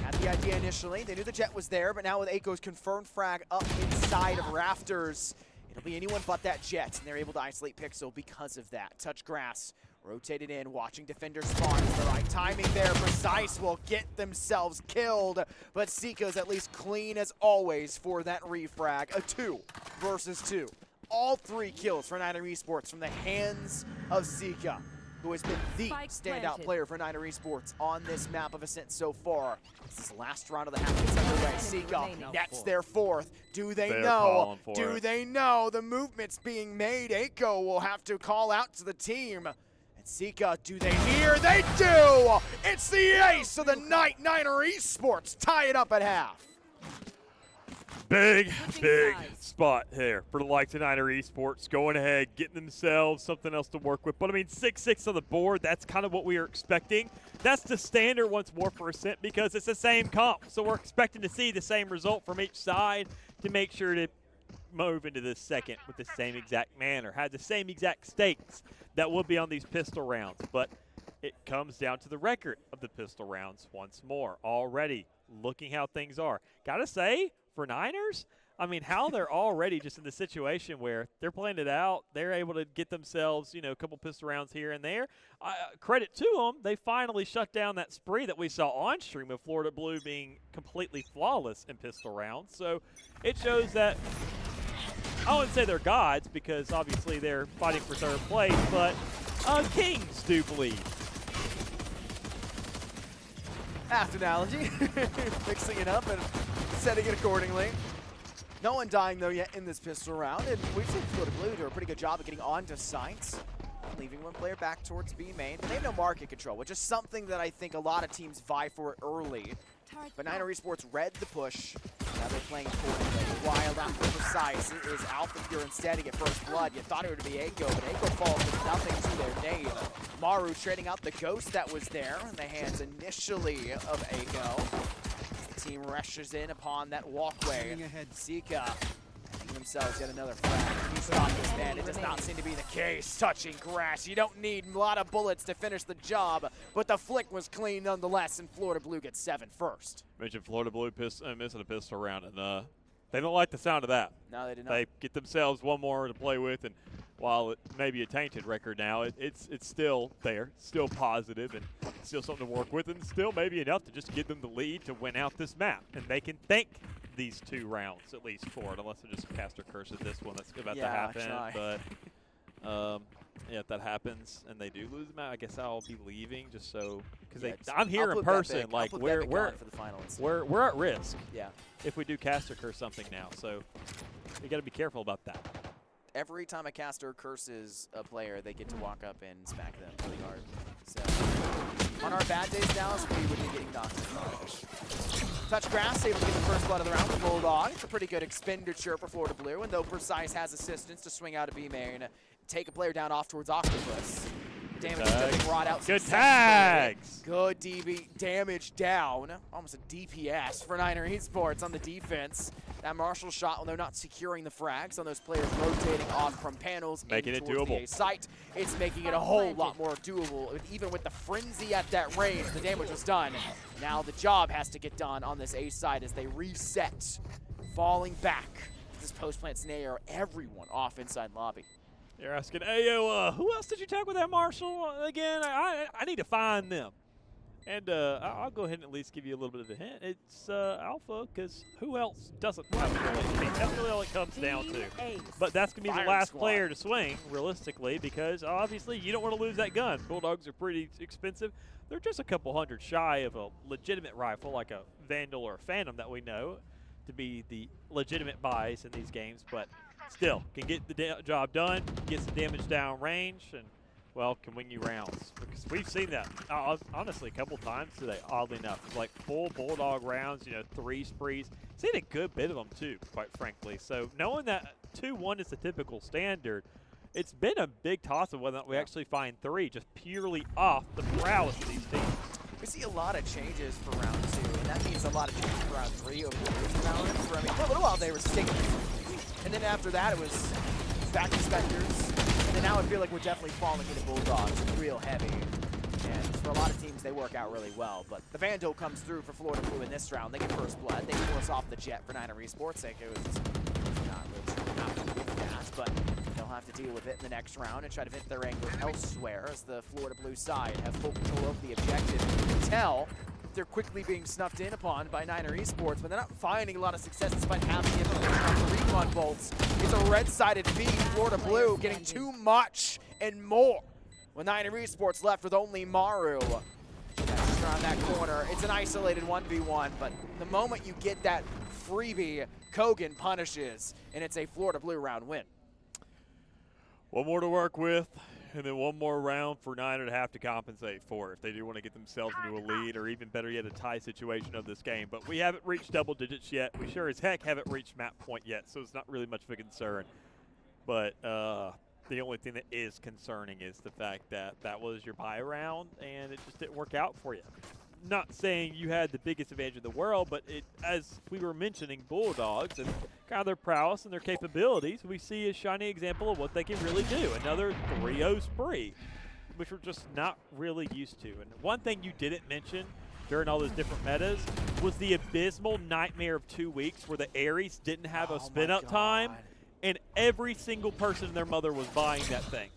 S1: Had the idea initially, they knew the Jet was there, but now with Aiko's confirmed frag up inside of Rafters, it'll be anyone but that Jet, and they're able to isolate Pixel because of that. Touch grass, rotated in, watching defenders spawn. The right timing there. Precise will get themselves killed, but Sika's at least clean as always for that refrag. A 2 versus 2. All 3 kills for Niner Esports from the hands of Sika, who has been the standout player for Niner Esports on this map of Ascent so far. This is the last round of the half gets underway. Sika nets their 4th. Do they know? Do they know the movement's being made? Aiko will have to call out to the team. And Sika, do they hear? They do! It's the ace of the night. Niner Esports tie it up at half.
S2: Big spot here for the likes of Niner Esports, going ahead, getting themselves something else to work with. But I mean, 6-6 on the board, that's kind of what we are expecting. That's the standard once more for Ascent because it's the same comp. So we're expecting to see the same result from each side to make sure to move into the second with the same exact manner, have the same exact stakes that will be on these pistol rounds. But it comes down to the record of the pistol rounds once more. Already looking how things are. Gotta say, for Niners, I mean, how they're already just in the situation where they're playing it out. They're able to get themselves, you know, a couple pistol rounds here and there. Credit to them. They finally shut down that spree that we saw on stream of Florida Blue being completely flawless in pistol rounds. So it shows that, I wouldn't say they're gods because obviously they're fighting for third place, but kings do bleed.
S1: Apt analogy. Mixing it up and setting it accordingly. No one dying though yet in this pistol round, and we've seen Florida Blue do a pretty good job of getting onto sites, leaving one player back towards B main. But they have no market control, which is something that I think a lot of teams vie for early. But Niner Esports read the push. Now they're playing accordingly. Wild out for Precise. It is Alpha here instead to get first blood. You thought it would be Aiko, but Aiko falls with nothing to their name. Maru trading out the ghost that was there in the hands initially of Aiko. The team rushes in upon that walkway. Sika themselves yet another frag. He stopped this man. It does not seem to be the case. Touching grass. You don't need a lot of bullets to finish the job, but the flick was clean nonetheless, and Florida Blue gets 7 first.
S2: Mentioned Florida Blue missing a pistol round, and they don't like the sound of that.
S1: No, they did not.
S2: They get themselves one more to play with, and while it may be a tainted record now, it's still there, still positive, and still something to work with, and still maybe enough to just give them the lead to win out this map. And they can thank these 2 rounds at least for it, unless they just cast or curse at this one. That's about to happen. But yeah, if that happens and they do lose the map, I guess I'll be leaving just so because I'm here in person. Like we're at risk.
S1: Yeah.
S2: If we do cast or curse something now, so you got to be careful about that.
S1: Every time a caster curses a player, they get to walk up and smack them really hard. So, on our bad days, Dallas, we would be getting knocked. Touch grass, able to get the first blood of the round with Bulldog. It's a pretty good expenditure for Florida Blue, and though Precise has assistance to swing out of B main, take a player down off towards Octopus. Damage is brought out.
S2: Good tags.
S1: Good DB damage down. Almost a DPS for Niner Esports on the defense. That Marshall shot, when they're not securing the frags on those players rotating off from panels,
S2: making it doable.
S1: The A site, it's making it a whole lot more doable. Even with the frenzy at that range, the damage was done. Now the job has to get done on this A side as they reset, falling back. This post-plant scenario, everyone off inside lobby.
S2: You're asking, Ayo, who else did you tag with that Marshall again? I need to find them. And I'll go ahead and at least give you a little bit of a hint. It's Alpha, because who else doesn't have a That's really all it comes down to. But that's going to be the last player to swing, realistically, because obviously you don't want to lose that gun. Bulldogs are pretty expensive. They're just a couple hundred shy of a legitimate rifle, like a Vandal or a Phantom that we know to be the legitimate buys in these games. But still, can get the job done, gets the damage down range, and well, can win you rounds. Because we've seen that, honestly, a couple times today, oddly enough. Like full Bulldog rounds, 3 sprees. Seen a good bit of them, too, quite frankly. So knowing that 2-1 is the typical standard, it's been a big toss of whether or not we actually find 3, just purely off the prowess of these teams.
S1: We see a lot of changes for round 2, and that means a lot of changes for round 3 over the previous round. For, for a little while, they were sticking. And then after that, it was back to Spectres. And then now I feel like we're definitely falling into Bulldogs real heavy. And for a lot of teams, they work out really well. But the Vandal comes through for Florida Blue in this round. They get first blood. They force off the Jet for Niner Esports. It was not really happy with that, but they'll have to deal with it in the next round and try to vent their anger elsewhere as the Florida Blue side have full control over the objective. You can tell they're quickly being snuffed in upon by Niner Esports, but they're not finding a lot of success despite having the information the recon bolts. It's a red-sided feed. Florida Blue getting too much and more. With Niner Esports left with only Maru. That's around that corner. It's an isolated 1v1, but the moment you get that freebie, Kogan punishes, and it's a Florida Blue round win.
S2: One more to work with, and then one more round for Niner to have to compensate for if they do want to get themselves into a lead, or even better yet, a tie situation of this game. But we haven't reached double digits yet. We sure as heck haven't reached map point yet, so it's not really much of a concern. But the only thing that is concerning is the fact that that was your bye round, and it just didn't work out for you. Not saying you had the biggest advantage in the world, but as we were mentioning Bulldogs and kind of their prowess and their capabilities, we see a shining example of what they can really do. Another 3-0 spree, which we're just not really used to. And one thing you didn't mention during all those different metas was the abysmal nightmare of 2 weeks where the Ares didn't have a spin-up time, and every single person and their mother was buying that thing.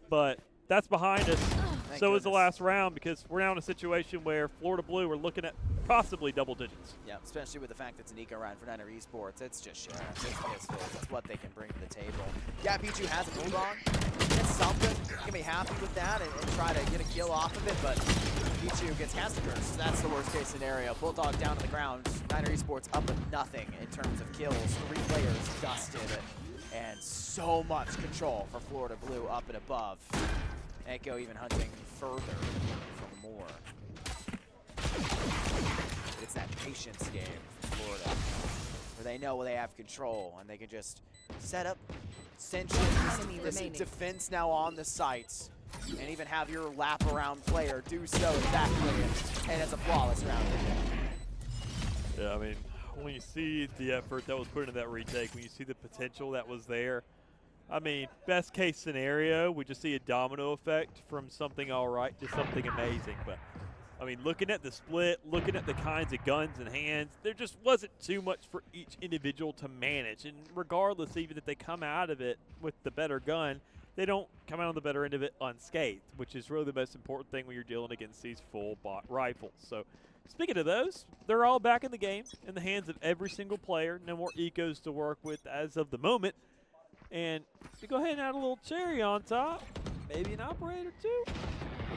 S2: But that's behind us. So is the last round, because we're now in a situation where Florida Blue are looking at possibly double digits. Yeah, especially with the fact that it's an eco round for Niner Esports. It's just shit. It's pistols. It's what they can bring to the table. Yeah, Pichu has a Bulldog. It's something. You can be happy with that and try to get a kill off of it, but Pichu gets Castigers. So that's the worst case scenario. Bulldog down to the ground. Niner Esports up with nothing in terms of kills. 3 players dusted. And so much control for Florida Blue up and above. Echo even hunting further for more. It's that patience game for Florida, where they know they have control and they can just set up this defense now on the sites, and even have your lap-around player do so exactly, and it's a flawless round. Yeah, I mean, when you see the effort that was put into that retake, when you see the potential that was there, I mean, best case scenario, we just see a domino effect from something all right to something amazing. But, I mean, looking at the split, looking at the kinds of guns and hands, there just wasn't too much for each individual to manage. And regardless, even if they come out of it with the better gun, they don't come out on the better end of it unscathed, which is really the most important thing when you're dealing against these full bot rifles. So, speaking of those, they're all back in the game, in the hands of every single player. No more ecos to work with as of the moment. And to go ahead and add a little cherry on top, maybe an operator too.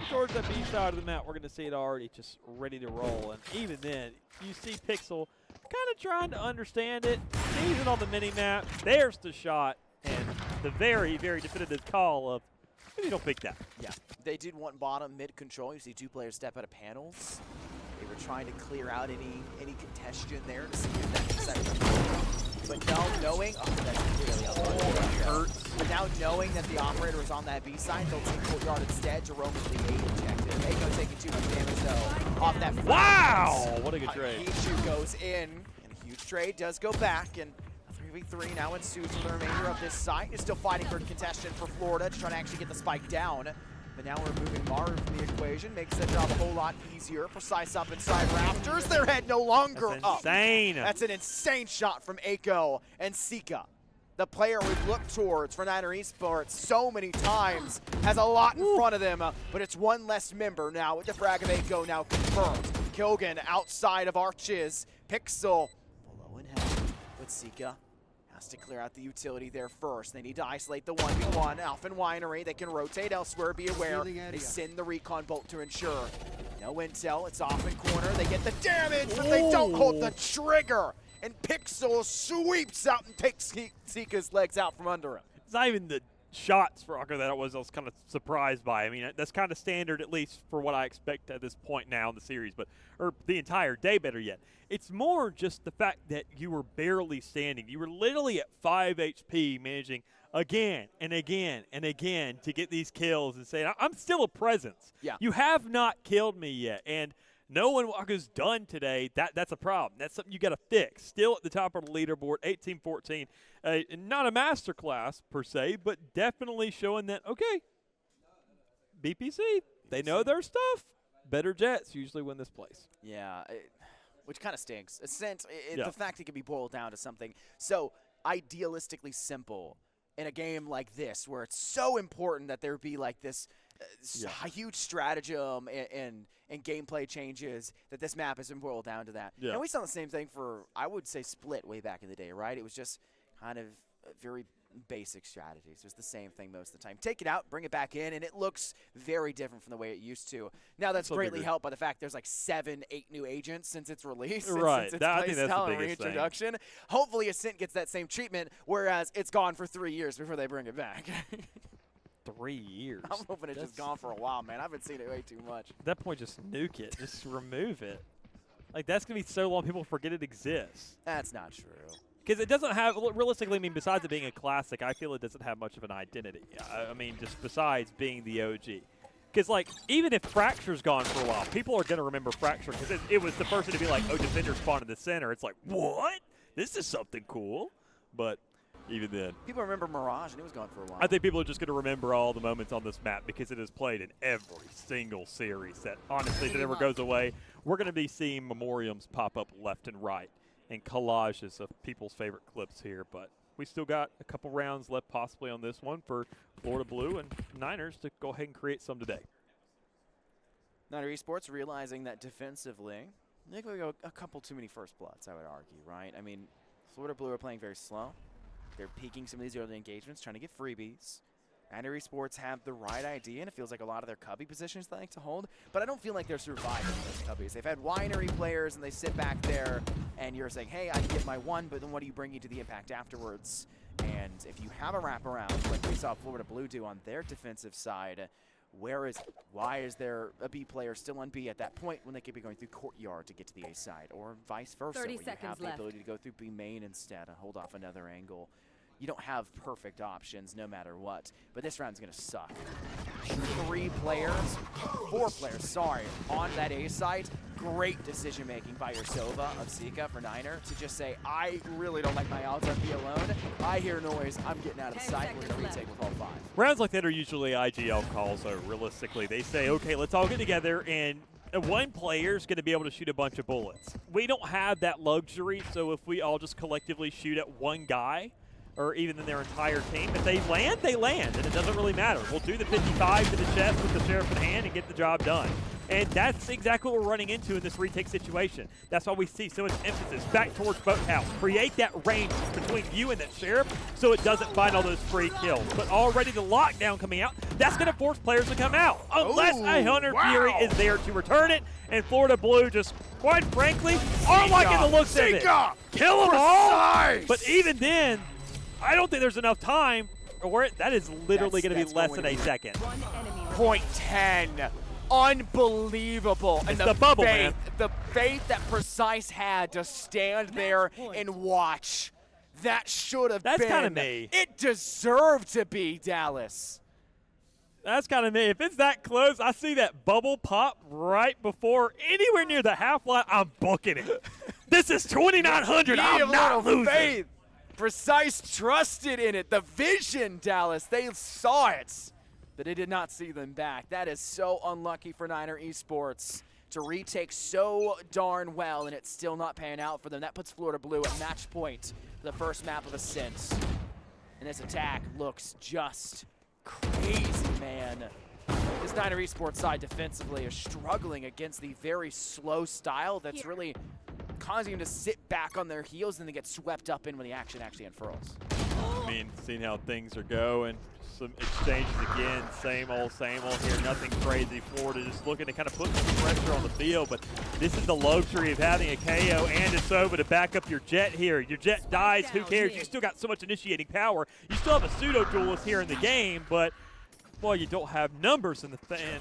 S2: Towards the B side of the map, we're going to see it already just ready to roll. And even then, you see Pixel kind of trying to understand it. Sees it on the mini-map. There's the shot. And the very, very definitive call of, maybe don't pick that.
S1: Yeah, they did want bottom mid control. You see 2 players step out of panels. They were trying to clear out any congestion there to see if that second. But now knowing, that's clearly up. That hurts. But now knowing that the operator is on that B side, they'll take courtyard instead. Jerome is the A objective. Echo taking too much damage though off that.
S2: Wow! What a good trade.
S1: Pichu goes in, and a huge trade does go back, and 3v3 now ensues for the remainder of this site. Is still fighting for contention for Florida to try to actually get the spike down. But now we're moving Maru from the equation, makes that job a whole lot easier. Precise up inside Raptors. Their head no longer up.
S2: Insane.
S1: That's an insane shot from Eiko and Sika. The player we've looked towards for Niner Esports so many times has a lot in front of them, but it's one less member now with the frag of Eiko now confirmed. Kogan outside of Arches. Pixel below in health with Sika. Has to clear out the utility there first. They need to isolate the 1v1. Alphen Winery, they can rotate elsewhere, be aware. They send the recon bolt to ensure. No intel, it's off in corner. They get the damage, but they don't hold the trigger. And Pixel sweeps out and takes Sika's legs out from under him.
S2: It's not even the shots for Rocco that I was kind of surprised by. I mean, that's kind of standard, at least for what I expect at this point now in the series, or the entire day, better yet. It's more just the fact that you were barely standing. You were literally at 5 HP, managing again and again and again to get these kills and saying, I'm still a presence.
S1: Yeah.
S2: You have not killed me yet. And knowing Waka's done today, that's a problem. That's something you got to fix. Still at the top of the leaderboard, 18-14. Not a masterclass per se, but definitely showing that, okay, BPC, they know their stuff. Better Jets usually win this place.
S1: Yeah, which kind of stinks. Since
S2: Yeah.
S1: the fact it can be boiled down to something so idealistically simple in a game like this, where it's so important that there be like this huge stratagem and gameplay changes, that this map has been boiled down to that.
S2: Yeah.
S1: And we saw the same thing for, I would say, Split way back in the day, right? It was just kind of very basic strategies. It was the same thing most of the time. Take it out, bring it back in, and it looks very different from the way it used to. Now that's greatly helped by the fact there's like 7, 8 new agents since its release.
S2: Right.
S1: Since its
S2: I think that's the
S1: playstyle and
S2: biggest
S1: reintroduction. Hopefully Ascent gets that same treatment, whereas it's gone for 3 years before they bring it back.
S2: 3 years.
S1: I'm hoping it's just gone for a while, man. I've been seeing it way too much.
S2: At that point, just nuke it. Just remove it. Like, that's going to be so long people forget it exists.
S1: That's not true.
S2: Because it doesn't have, realistically, I mean, besides it being a classic, I feel it doesn't have much of an identity. I mean, just besides being the OG. Because, like, even if Fracture's gone for a while, people are going to remember Fracture because it was the person to be like, oh, Defender spawned in the center. It's like, what? This is something cool. But even then.
S1: People remember Mirage, and it was gone for a while.
S2: I think people are just going to remember all the moments on this map because it is played in every single series that, honestly, if it ever goes away, we're going to be seeing memoriams pop up left and right and collages of people's favorite clips here. But we still got a couple rounds left possibly on this one for Florida Blue and Niners to go ahead and create some today.
S1: Niner Esports realizing that defensively, they could go a couple too many first bloods, I would argue, right? I mean, Florida Blue are playing very slow. They're peaking some of these early engagements, trying to get freebies. Niner Esports have the right idea, and it feels like a lot of their cubby positions they like to hold, but I don't feel like they're surviving those cubbies. They've had winery players, and they sit back there, and you're saying, hey, I can get my one, but then what do you bring to the impact afterwards? And if you have a wraparound, like we saw Florida Blue do on their defensive side, why is there a B player still on B at that point when they could be going through Courtyard to get to the A side, or vice versa,
S3: 30
S1: where you have
S3: seconds
S1: the
S3: left.
S1: ability to go through B main instead and hold off another angle. You don't have perfect options no matter what, but this round's going to suck. 4 players, sorry, on that A side. Great decision-making by Ursova of Sika for Niner to just say, I really don't like my odds on B alone. I hear noise. I'm getting out of the
S3: 10
S1: site. We're going to
S3: seconds
S1: retake with all 5.
S2: Rounds like that are usually IGL calls, so realistically, they say, okay, let's all get together, and one player's going to be able to shoot a bunch of bullets. We don't have that luxury, so if we all just collectively shoot at one guy, or even in their entire team, if they land, and it doesn't really matter. We'll do the 55 to the chest with the Sheriff in hand and get the job done. And that's exactly what we're running into in this retake situation. That's why we see so much emphasis back towards Boathouse. Create that range between you and that Sheriff so it doesn't find all those free kills. But already the lockdown coming out, that's going to force players to come out. Unless a Hunter Fury is there to return it. And Florida Blue just, quite frankly, are liking the looks of it. Kill them all! But even then, I don't think there's enough time. Or that is literally going to be less than a second.
S3: One enemy
S1: Point 10. Unbelievable.
S2: It's
S1: and
S2: the bubble, man.
S1: The faith that Precise had to stand there and watch. That should have been.
S2: That's kind of me.
S1: It deserved to be, Dallas.
S2: That's kind of me. If it's that close, I see that bubble pop right before anywhere near the half line, I'm booking it. This is 2,900. I'm not losing.
S1: Faith. Precise trusted in it. The vision, Dallas. They saw it, but they did not see them back. That is so unlucky for Niner Esports to retake so darn well, and it's still not paying out for them. That puts Florida Blue at match point for the first map of Ascent. And this attack looks just crazy, man. This Niner Esports side defensively is struggling against the very slow style that's really causing them to sit back on their heels and then get swept up in when the action actually unfurls.
S2: I mean, seeing how things are going, some exchanges again. Same old here. Nothing crazy. Florida just looking to kind of put some pressure on the field, but this is the luxury of having a KO and a Sova to back up your Jet here. Your Jet dies, who cares? You still got so much initiating power. You still have a pseudo-duelist here in the game, but, well, you don't have numbers in the fan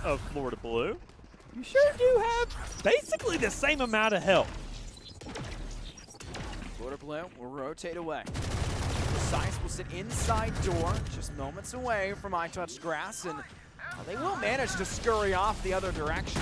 S2: of Florida Blue. You sure do have basically the same amount of health.
S1: Florida Blue will rotate away. Precise will sit inside door, just moments away from untouched grass, and they will manage to scurry off the other direction.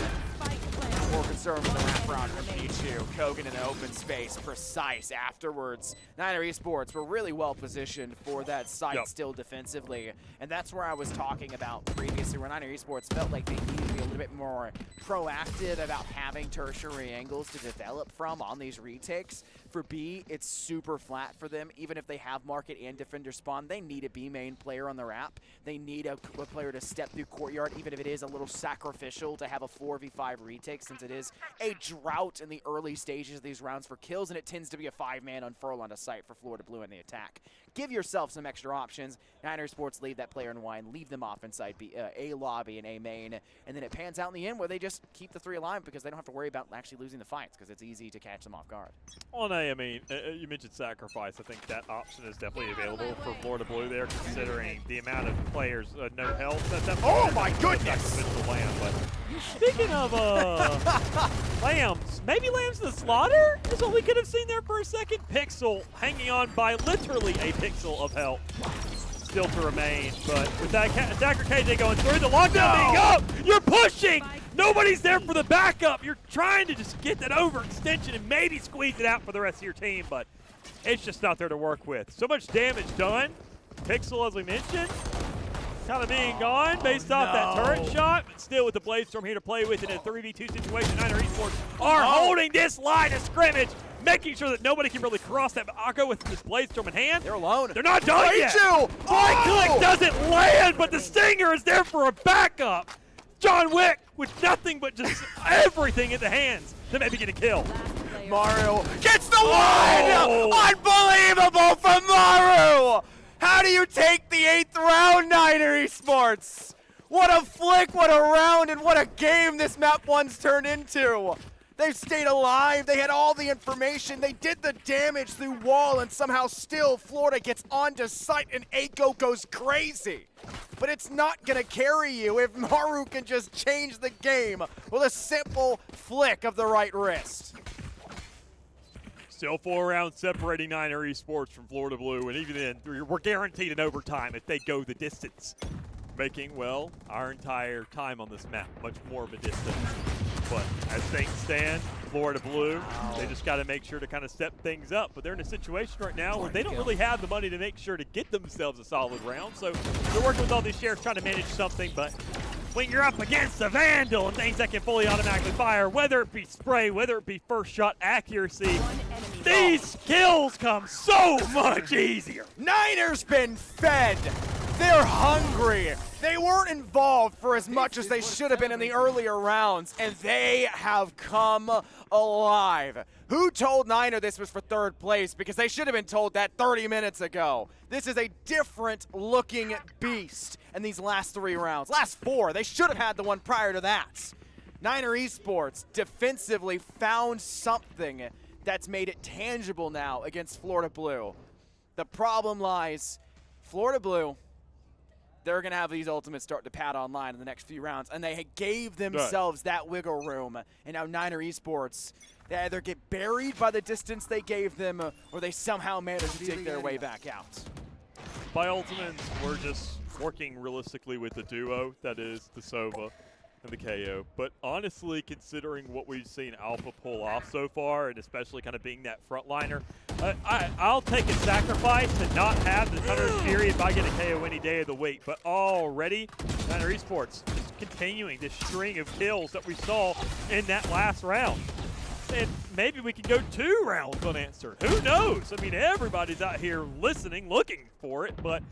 S1: More concerned with the wraparound from Pichu. Kogan in open space, Precise afterwards. Niner Esports were really well positioned for that site still defensively, and that's where I was talking about previously, where Niner Esports felt like they needed to be a little bit more proactive about having tertiary angles to develop from on these retakes. For B, it's super flat for them. Even if they have market and defender spawn, they need a B main player on their app. They need a player to step through courtyard, even if it is a little sacrificial to have a 4v5 retake, since it is a drought in the early stages of these rounds for kills, and it tends to be a 5-man unfurl on a site for Florida Blue in the attack. Give yourself some extra options. Niner Sports leave that player in wine, leave them off inside B, A lobby and A main, and then it pans out in the end where they just keep the 3 alive because they don't have to worry about actually losing the fights because it's easy to catch them off guard.
S2: Well, no, I mean, you mentioned sacrifice. I think that option is definitely available for Florida Blue there, considering the amount of players no health.
S1: Oh my goodness!
S2: Lamb, but speaking of lambs, maybe lambs to the slaughter is what we could have seen there for a second. Pixel hanging on by literally a pixel of health still to remain, but with that attacker KJ going through, the lockdown being up, you're pushing! Nobody's there for the backup. You're trying to just get that overextension and maybe squeeze it out for the rest of your team, but it's just not there to work with. So much damage done. Pixel, as we mentioned, kind of being gone based off that turret shot, but still with the Blade Storm here to play with in a 3v2 situation. Niner Esports are holding this line of scrimmage, making sure that nobody can really cross that. But I'll go with this Blade Storm in hand.
S1: They're alone.
S2: They're not done yet. Fly click doesn't land, but the Stinger is there for a backup. John Wick with nothing but just everything in the hands to maybe get a kill.
S1: Maru gets the one! Unbelievable from Maru! How do you take the 8th round, Niner Esports? What a flick, what a round, and what a game this map 1's turned into. They've stayed alive, they had all the information, they did the damage through wall, and somehow still Florida gets onto site and Aiko goes crazy. But it's not gonna carry you if Maru can just change the game with a simple flick of the right wrist.
S2: Still 4 rounds separating Niner Esports from Florida Blue, and even then, we're guaranteed an overtime if they go the distance, making, well, our entire time on this map much more of a distance. But as things stand, Florida Blue, they just got to make sure to kind of step things up. But they're in a situation right now where they don't really have the money to make sure to get themselves a solid round. So they're working with all these sheriffs trying to manage something, but when you're up against a Vandal and things that can fully automatically fire, whether it be spray, whether it be first shot accuracy, these kills come so much easier.
S1: Niners been fed. They're hungry. They weren't involved for as much as they should have been in the earlier rounds, and they have come alive. Who told Niner this was for 3rd place? Because they should have been told that 30 minutes ago. This is a different looking beast in these last 3 rounds. Last 4, they should have had the one prior to that. Niner Esports defensively found something that's made it tangible now against Florida Blue. The problem lies, Florida Blue, they're going to have these ultimates start to pad online in the next few rounds, and they gave themselves that wiggle room. And now Niner Esports, they either get buried by the distance they gave them, or they somehow manage to take their way back out.
S2: By ultimates, we're just working realistically with the duo, that is the Sova and the KO. But honestly, considering what we've seen Alpha pull off so far, and especially kind of being that frontliner, I'll take a sacrifice to not have the Hunter's Fury if I get a KO any day of the week. But already, Niner Esports just continuing this string of kills that we saw in that last round. And maybe we can go 2 rounds unanswered. Who knows? I mean, everybody's out here listening, looking for it, but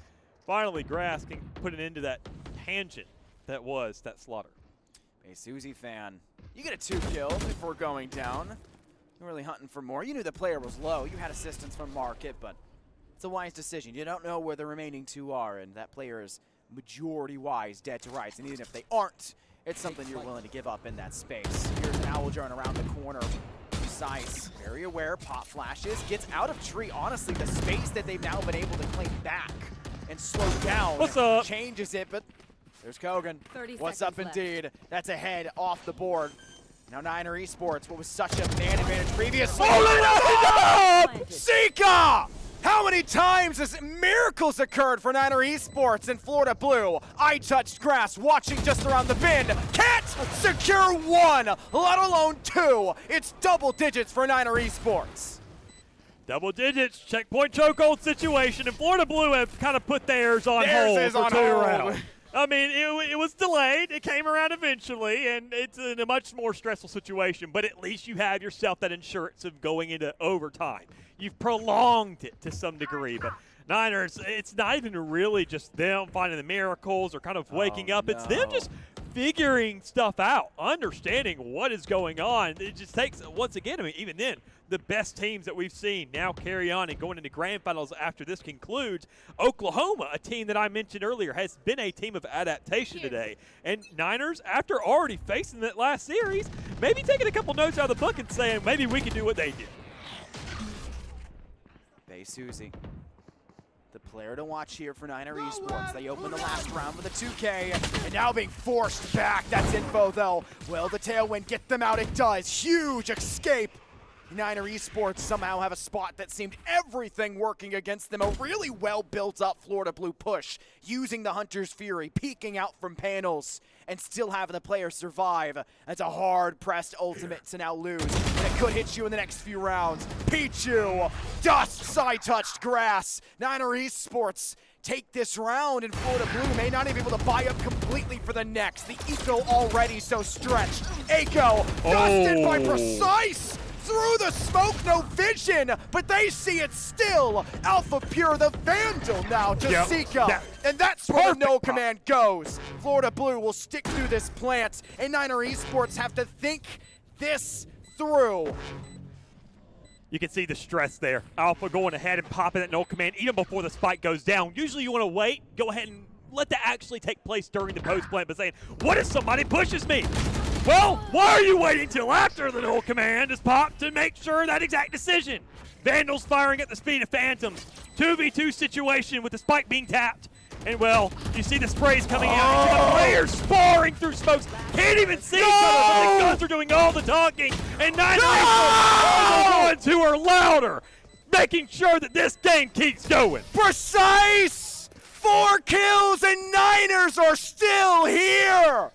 S2: finally Grass can put an end to that tangent that was that slaughter.
S1: Hey, Susie fan, you get a 2 kill before going down. You're really hunting for more. You knew the player was low. You had assistance from Market, but It's a wise decision. You don't know where the remaining two are, and that player is majority-wise dead to rights. And even if they aren't, it's something you're willing to give up in that space. Here's an Owl drone around the corner. Precise, very aware, pop flashes, gets out of tree. Honestly, the space that they've now been able to claim back and slow down
S2: What's up?
S1: Changes it, but there's Kogan.
S3: 30
S1: What's up
S3: seconds left.
S1: indeed? That's a head off the board. Now Niner Esports, what was such a man advantage previously.
S2: Oh,
S3: Planted.
S1: Sika! How many times has miracles occurred for Niner Esports in Florida Blue? I touched grass, watching just around the bend. Can't secure one, let alone two. It's double digits for Niner Esports.
S2: Double digits, checkpoint chokehold situation, and Florida Blue have kind of put theirs on
S1: Theirs
S2: hold
S1: is
S2: for
S1: on
S2: 2
S1: hold.
S2: rounds. I mean, it was delayed. It came around eventually, and it's in a much more stressful situation, but at least you have yourself that insurance of going into overtime. You've prolonged it to some degree, but Niners, it's not even really just them finding the miracles or kind of waking up. It's them just figuring stuff out, understanding what is going on. It just takes, once again, I mean, even then, the best teams that we've seen now carry on and going into grand finals after this concludes. Oklahoma, a team that I mentioned earlier, has been a team of adaptation today. And Niners, after already facing that last series, maybe taking a couple notes out of the book and saying maybe we can do what they did.
S1: Bay Susie, the player to watch here for Niner Esports. They open the last round with a 2K, and now being forced back. That's info, though. Will the tailwind get them out? It does. Huge escape. Niner Esports somehow have a spot that seemed everything working against them. A really well built up Florida Blue push, using the Hunter's Fury, peeking out from panels, and still having the player survive. That's a hard pressed ultimate to now lose, and it could hit you in the next few rounds. Pichu, dust, side touched grass. Niner Esports take this round, and Florida Blue may not even be able to buy up completely for the next. The eco already so stretched. Eiko, dusted by Precise! Through the smoke, no vision, but they see it still. Alpha Pure, the Vandal now to Sika. And that's where the no command goes. Florida Blue will stick through this plant, and Niner Esports have to think this through.
S2: You can see the stress there. Alpha going ahead and popping that no command even before the spike goes down. Usually you want to wait, go ahead and let that actually take place during the post plant, but saying, what if somebody pushes me? Well, why are you waiting till after the null command is popped to make sure that exact decision? Vandals firing at the speed of Phantoms. 2v2 situation with the spike being tapped. And, well, you see the sprays coming out. You see the players sparring through smokes. Can't even see each other, but the guns are doing all the talking. And Niner are the ones who are louder, making sure that this game keeps going.
S1: Precise! 4 kills, and Niners are still here!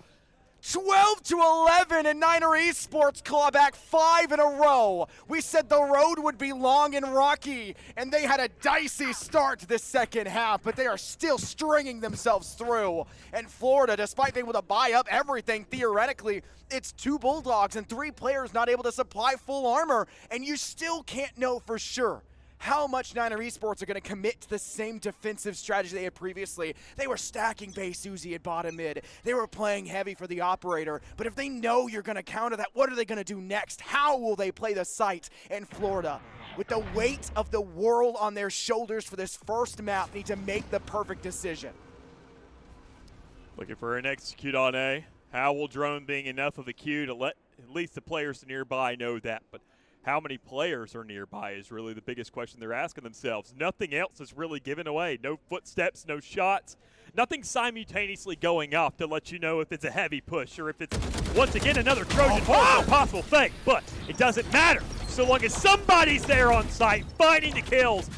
S1: 12-11, and Niner Esports claw back 5 in a row. We said the road would be long and rocky, and they had a dicey start to this second half, but they are still stringing themselves through. And Florida, despite being able to buy up everything theoretically, it's 2 Bulldogs and 3 players not able to supply full armor, and you still can't know for sure how much Niner Esports are going to commit to the same defensive strategy they had previously. They were stacking Bay Susie at bottom mid. They were playing heavy for the operator. But if they know you're going to counter that, what are they going to do next? How will they play the site? And Florida, with the weight of the world on their shoulders for this first map, need to make the perfect decision.
S2: Looking for an execute on A. Owl drone being enough of a cue to let at least the players nearby know that. But how many players are nearby is really the biggest question they're asking themselves. Nothing else is really given away. No footsteps, no shots. Nothing simultaneously going off to let you know if it's a heavy push or if it's, once again, another Trojan horse, a possible fake. But it doesn't matter. So long as somebody's there on site finding the kills,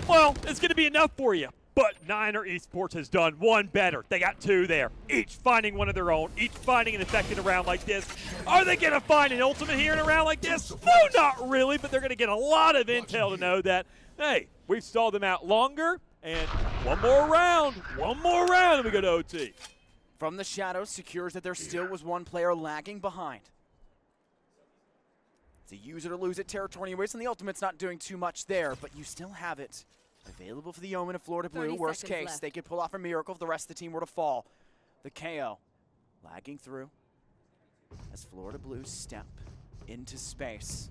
S2: well, it's going to be enough for you. But Niner Esports has done one better. They got 2 there, each finding one of their own, each finding an effect in a round like this. Are they going to find an ultimate here in a round like this? No, not really, but they're going to get a lot of intel to know that, hey, we've stalled them out longer, and one more round, and we go to OT.
S1: From the shadows, secures that there still was 1 player lagging behind. It's a use it or lose it territory anyways, and the ultimate's not doing too much there, but you still have it available for the Omen of Florida Blue. Worst case,
S3: left.
S1: they could pull off a miracle if the rest of the team were to fall. The KO lagging through as Florida Blue step into space.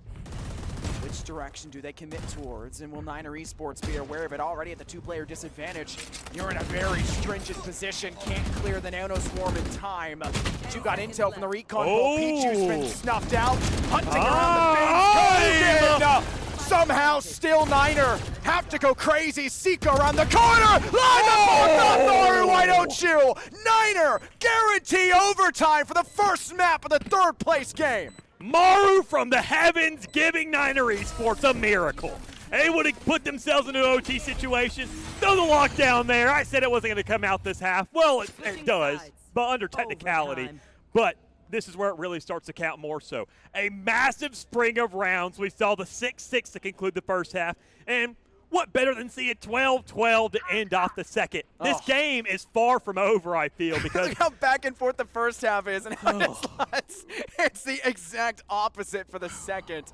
S1: Which direction do they commit towards? And will Niner Esports be aware of it already at the two-player disadvantage? You're in a very stringent position. Can't clear the Nano Swarm in time. But you got intel from the recon. Pichu's been snuffed out. Hunting around the base. Somehow still Niner have to go crazy. Sika around the corner. Line the ball up, Maru, why don't you? Niner guarantee overtime for the first map of the third place game.
S2: Maru from the heavens giving Niner Esports a miracle. Able to put themselves into an OT situation. Throw the lockdown there. I said it wasn't going to come out this half. Well, it does, but under technicality.
S3: Overtime.
S2: But this is where it really starts to count more so. A massive spring of rounds. We saw the 6-6 to conclude the first half. And what better than seeing 12-12 to end off the second? This game is far from over, I feel, because
S1: look how back and forth the first half is, and how it's the exact opposite for the second.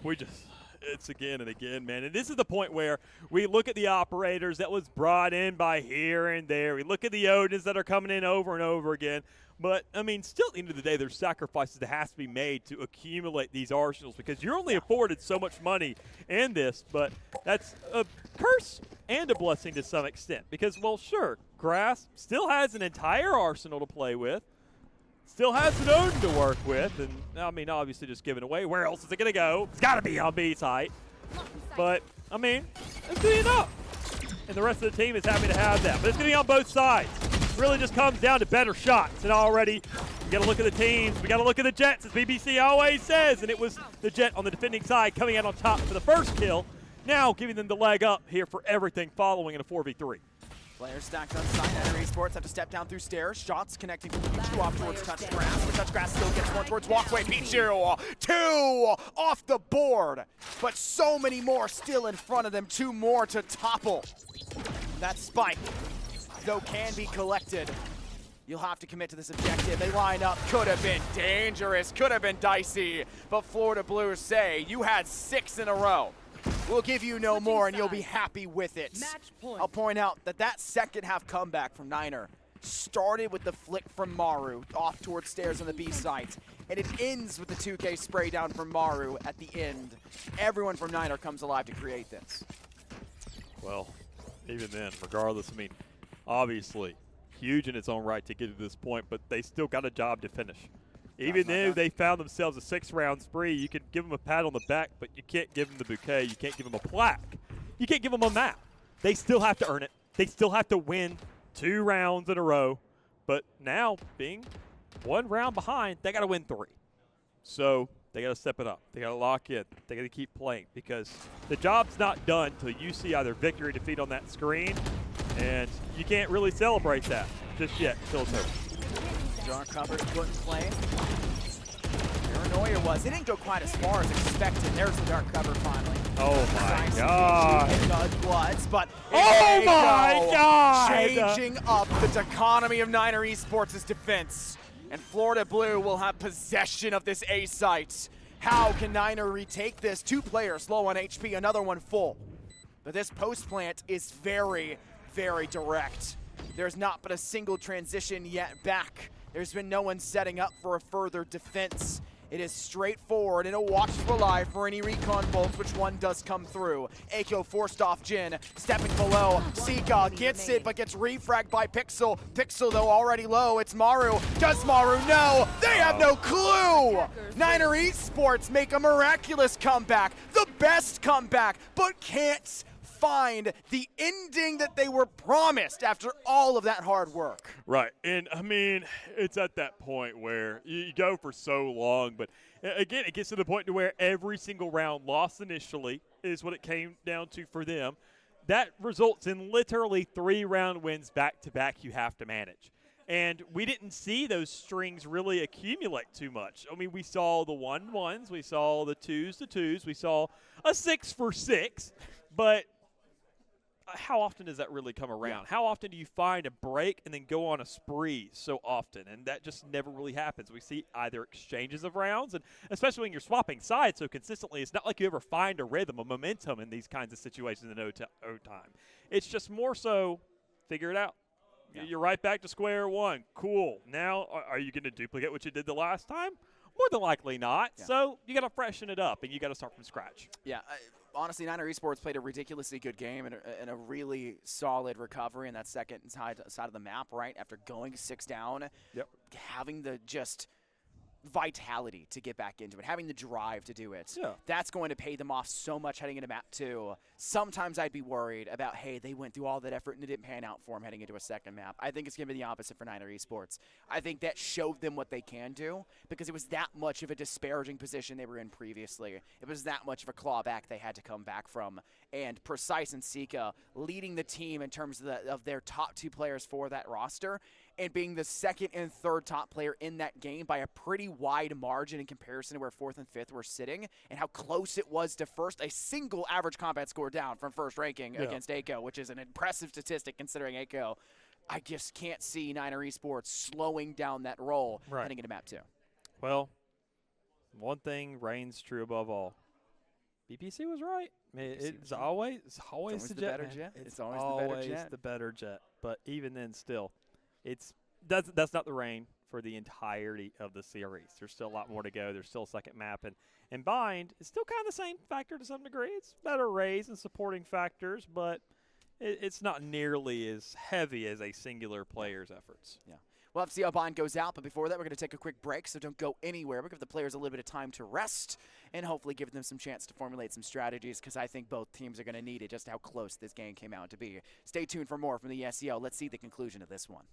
S2: It's again and again, man. And this is the point where we look at the operators that was brought in by here and there. We look at the Odins that are coming in over and over again. But, I mean, still at the end of the day, there's sacrifices that has to be made to accumulate these arsenals because you're only afforded so much money in this. But that's a curse and a blessing to some extent because, well, sure, Grass still has an entire arsenal to play with, still has an Odin to work with, and, I mean, obviously just giving away. Where else is it going to go? It's got to be on B site. But, I mean, it's good enough. And the rest of the team is happy to have that. But it's going to be on both sides. It really just comes down to better shots. And already, we got to look at the teams. We got to look at the Jets, as BBC always says. And it was the Jet on the defending side coming out on top for the first kill. Now giving them the leg up here for everything following in a 4v3.
S1: Players stacked on side. Niner Esports have to step down through stairs. Shots connecting from Pichu off towards Touch Grass. But Touch Grass still gets one towards Walkway. Pichu, 2 off the board. But so many more still in front of them. 2 more to topple. That spike, though, can be collected. You'll have to commit to this objective. They line up. Could have been dangerous. Could have been dicey. But Florida Blues say, you had 6 in a row. We'll give you no more, and you'll be happy with it. I'll point out that that second half comeback from Niner started with the flick from Maru off towards stairs on the B site, and it ends with the 2K spray down from Maru at the end. Everyone from Niner comes alive to create this.
S2: Well, even then, regardless, I mean, obviously, huge in its own right to get to this point, but they still got a job to finish. Even though they found themselves a 6-round spree, you can give them a pat on the back, but you can't give them the bouquet. You can't give them a plaque. You can't give them a map. They still have to earn it. They still have to win 2 rounds in a row. But now, being 1 round behind, they got to win 3. So they got to step it up. They got to lock in. They got to keep playing because the job's not done until you see either victory or defeat on that screen, and you can't really celebrate that just yet until it's over.
S1: Dark cover put in play. Paranoia was. It didn't go quite as far as expected. There's the dark cover finally.
S2: Oh my God.
S1: Bloods, but
S2: oh my God.
S1: Changing up the economy of Niner Esports' defense. And Florida Blue will have possession of this A site. How can Niner retake this? 2 players low on HP, another one full. But this post plant is very, very direct. There's not been a single transition yet back. There's been no one setting up for a further defense. It is straightforward and a watchful eye for any recon bolts, which one does come through. Akio forced off Jin, stepping below. Sika gets it, but gets refragged by Pixel. Pixel, though, already low. It's Maru. Does Maru know? They have no clue! Niner Esports make a miraculous comeback, the best comeback, but can't find the ending that they were promised after all of that hard work.
S2: Right, and I mean, it's at that point where you go for so long, but again, it gets to the point to where every single round lost initially is what it came down to for them. That results in literally 3-round wins back-to-back you have to manage. And we didn't see those strings really accumulate too much. I mean, we saw the 1-1s, we saw the 2s, we saw a 6 for 6, but how often does that really come around? How often do you find a break and then go on a spree so often? And that just never really happens. We see either exchanges of rounds, and especially when you're swapping sides so consistently, it's not like you ever find a rhythm, a momentum in these kinds of situations in O-time. It's just more so figure it out. Yeah. You're right back to square one. Cool. Now, are you going to duplicate what you did the last time? More than likely not. Yeah. So you got to freshen it up, and you got to start from scratch.
S1: Yeah. honestly, Niner Esports played a ridiculously good game and a really solid recovery in that second side of the map, right? After going 6 down, having the just vitality to get back into it, having the drive to do it.
S2: Yeah.
S1: That's going to pay them off so much heading into map 2. Sometimes I'd be worried about, hey, they went through all that effort and it didn't pan out for them heading into a second map. I think it's going to be the opposite for Niner Esports. I think that showed them what they can do because it was that much of a disparaging position they were in previously. It was that much of a clawback they had to come back from. And Precise and Sika leading the team in terms of their top 2 players for that roster and being the second and third top player in that game by a pretty wide margin in comparison to where 4th and 5th were sitting and how close it was to first, a single average combat score down from first ranking against Aiko, which is an impressive statistic considering Aiko. I just can't see Niner Esports slowing down that roll heading into map 2.
S2: Well, one thing reigns true above all. BPC was right. I mean, it's always the
S1: better jet.
S2: It's always the better jet. But even then, still, that's not the reign for the entirety of the series. There's still a lot more to go. There's still a second map, and Bind is still kind of the same factor to some degree. It's better raise and supporting factors, but it's not nearly as heavy as a singular player's efforts.
S1: Yeah. We'll have to see how Bind goes out, but before that, we're going to take a quick break, so don't go anywhere. We'll give the players a little bit of time to rest and hopefully give them some chance to formulate some strategies because I think both teams are going to need it, just how close this game came out to be. Stay tuned for more from the SEO. Let's see the conclusion of this one.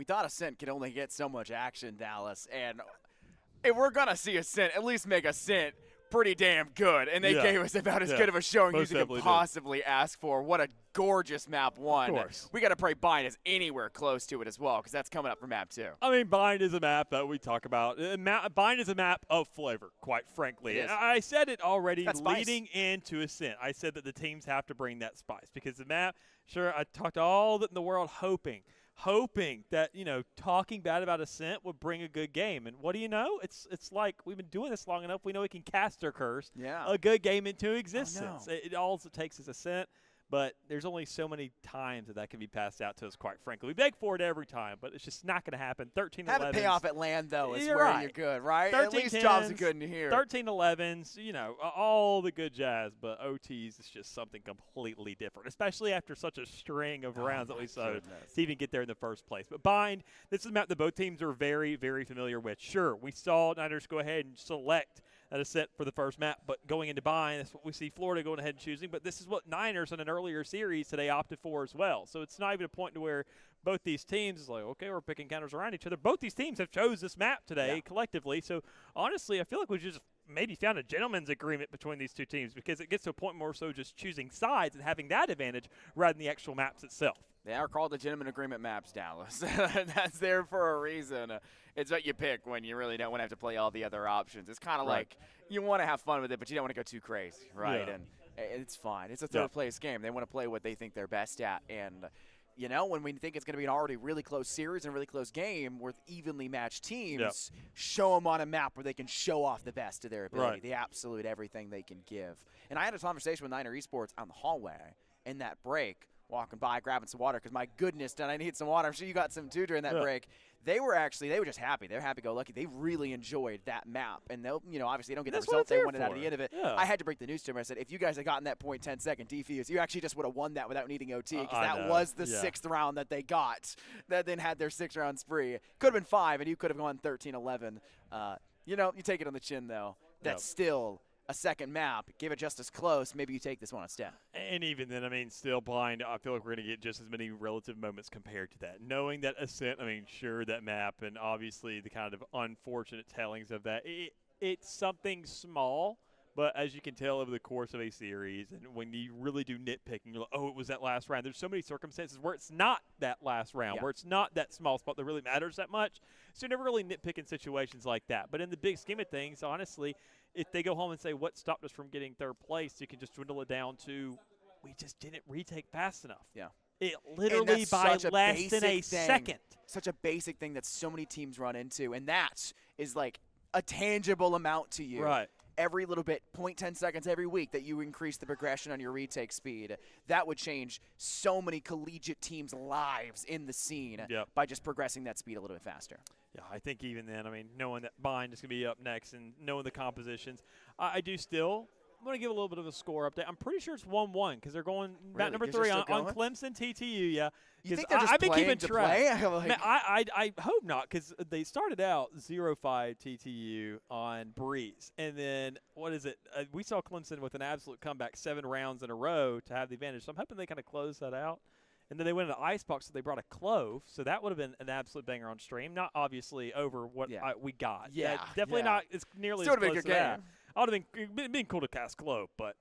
S1: thought Ascent could only get so much action, Dallas, and if we're going to see Ascent, at least make Ascent pretty damn good, and they gave us about as good of a showing as you could possibly ask for. What a gorgeous map 1.
S2: Of course.
S1: We got to pray Bind is anywhere close to it as well, because that's coming up for map 2.
S2: I mean, Bind is a map that we talk about. Bind is a map of flavor, quite frankly. And I said it already leading into Ascent. I said that the teams have to bring that spice, because the map, sure, I talked all that in the world hoping that, talking bad about Ascent would bring a good game. And what do you know? It's like we've been doing this long enough. We know we can cast our curse a good game into existence. All it takes is Ascent. But there's only so many times that can be passed out to us, quite frankly. We beg for it every time, but it's just not going to happen. 13-11s.
S1: Have it pay off at LAN, though, is where you're good, right? At least jobs are good in here.
S2: 13-11s, all the good jazz, but OTs is just something completely different, especially after such a string of rounds that we saw to even get there in the first place. But Bind, this is a map that both teams are very, very familiar with. Sure, we saw Niners go ahead and select that is set for the first map, but going into Bind, that's what we see Florida going ahead and choosing. But this is what Niners in an earlier series today opted for as well. So it's not even a point to where both these teams is like, okay, we're picking counters around each other. Both these teams have chose this map today collectively. So honestly, I feel like we just maybe found a gentleman's agreement between these two teams, because it gets to a point more so just choosing sides and having that advantage rather than the actual maps itself.
S1: They are called the gentleman agreement maps, Dallas. That's there for a reason. It's what you pick when you really don't want to have to play all the other options. It's kind of like you want to have fun with it, but you don't want to go too crazy, right?
S2: Yeah.
S1: And it's fine. It's a third-place game. They want to play what they think they're best at. And, when we think it's going to be an already really close series and a really close game with evenly matched teams, show them on a map where they can show off the best of their ability, the absolute everything they can give. And I had a conversation with Niner Esports on the hallway in that break, walking by, grabbing some water, because my goodness, did I need some water. I'm sure you got some too during that break. They were just happy. They're happy-go-lucky. They really enjoyed that map. And they'll, obviously they don't get the result they wanted out of the end of it. Yeah. I had to break the news to them. I said, if you guys had gotten that 0.10-second defuse, you actually just would have won that without needing OT, because that was the 6th round that they got, that then had their 6-round spree. Could have been 5, and you could have gone 13-11. You take it on the chin, though. That's still a second map, give it just as close, maybe you take this one a step.
S2: And even then, still Blind, I feel like we're going to get just as many relative moments compared to that. Knowing that Ascent, sure, that map, and obviously the kind of unfortunate tellings of that, it's something small, but as you can tell over the course of a series, and when you really do nitpicking, you're like, oh, it was that last round. There's so many circumstances where it's not that last round, where it's not that small spot that really matters that much. So you're never really nitpicking situations like that. But in the big scheme of things, honestly, if they go home and say, what stopped us from getting third place, you can just dwindle it down to, we just didn't retake fast enough.
S1: Yeah.
S2: It literally by less than a second.
S1: Such a basic thing that so many teams run into, and that is like a tangible amount to you.
S2: Right.
S1: Every little bit, 0.10 seconds every week that you increase the progression on your retake speed. That would change so many collegiate teams' lives in the scene by just progressing that speed a little bit faster.
S2: Yeah, I think even then, knowing that Bind is going to be up next and knowing the compositions, I do still want to give a little bit of a score update. I'm pretty sure it's 1-1 because they're going map number 3 on Clemson TTU. Yeah,
S1: you think they're just I've been keeping track.
S2: Man, I hope not, because they started out 0-5 TTU on Breeze, and then what is it? We saw Clemson with an absolute comeback 7 rounds in a row to have the advantage. So I'm hoping they kind of close that out. And then they went into Icebox, so they brought a Clove. So that would have been an absolute banger on stream. Not obviously over what we got.
S1: Yeah.
S2: Definitely not as nearly
S1: Still
S2: as close
S1: a big
S2: to
S1: game.
S2: that. I would have been cool to cast Clove, but,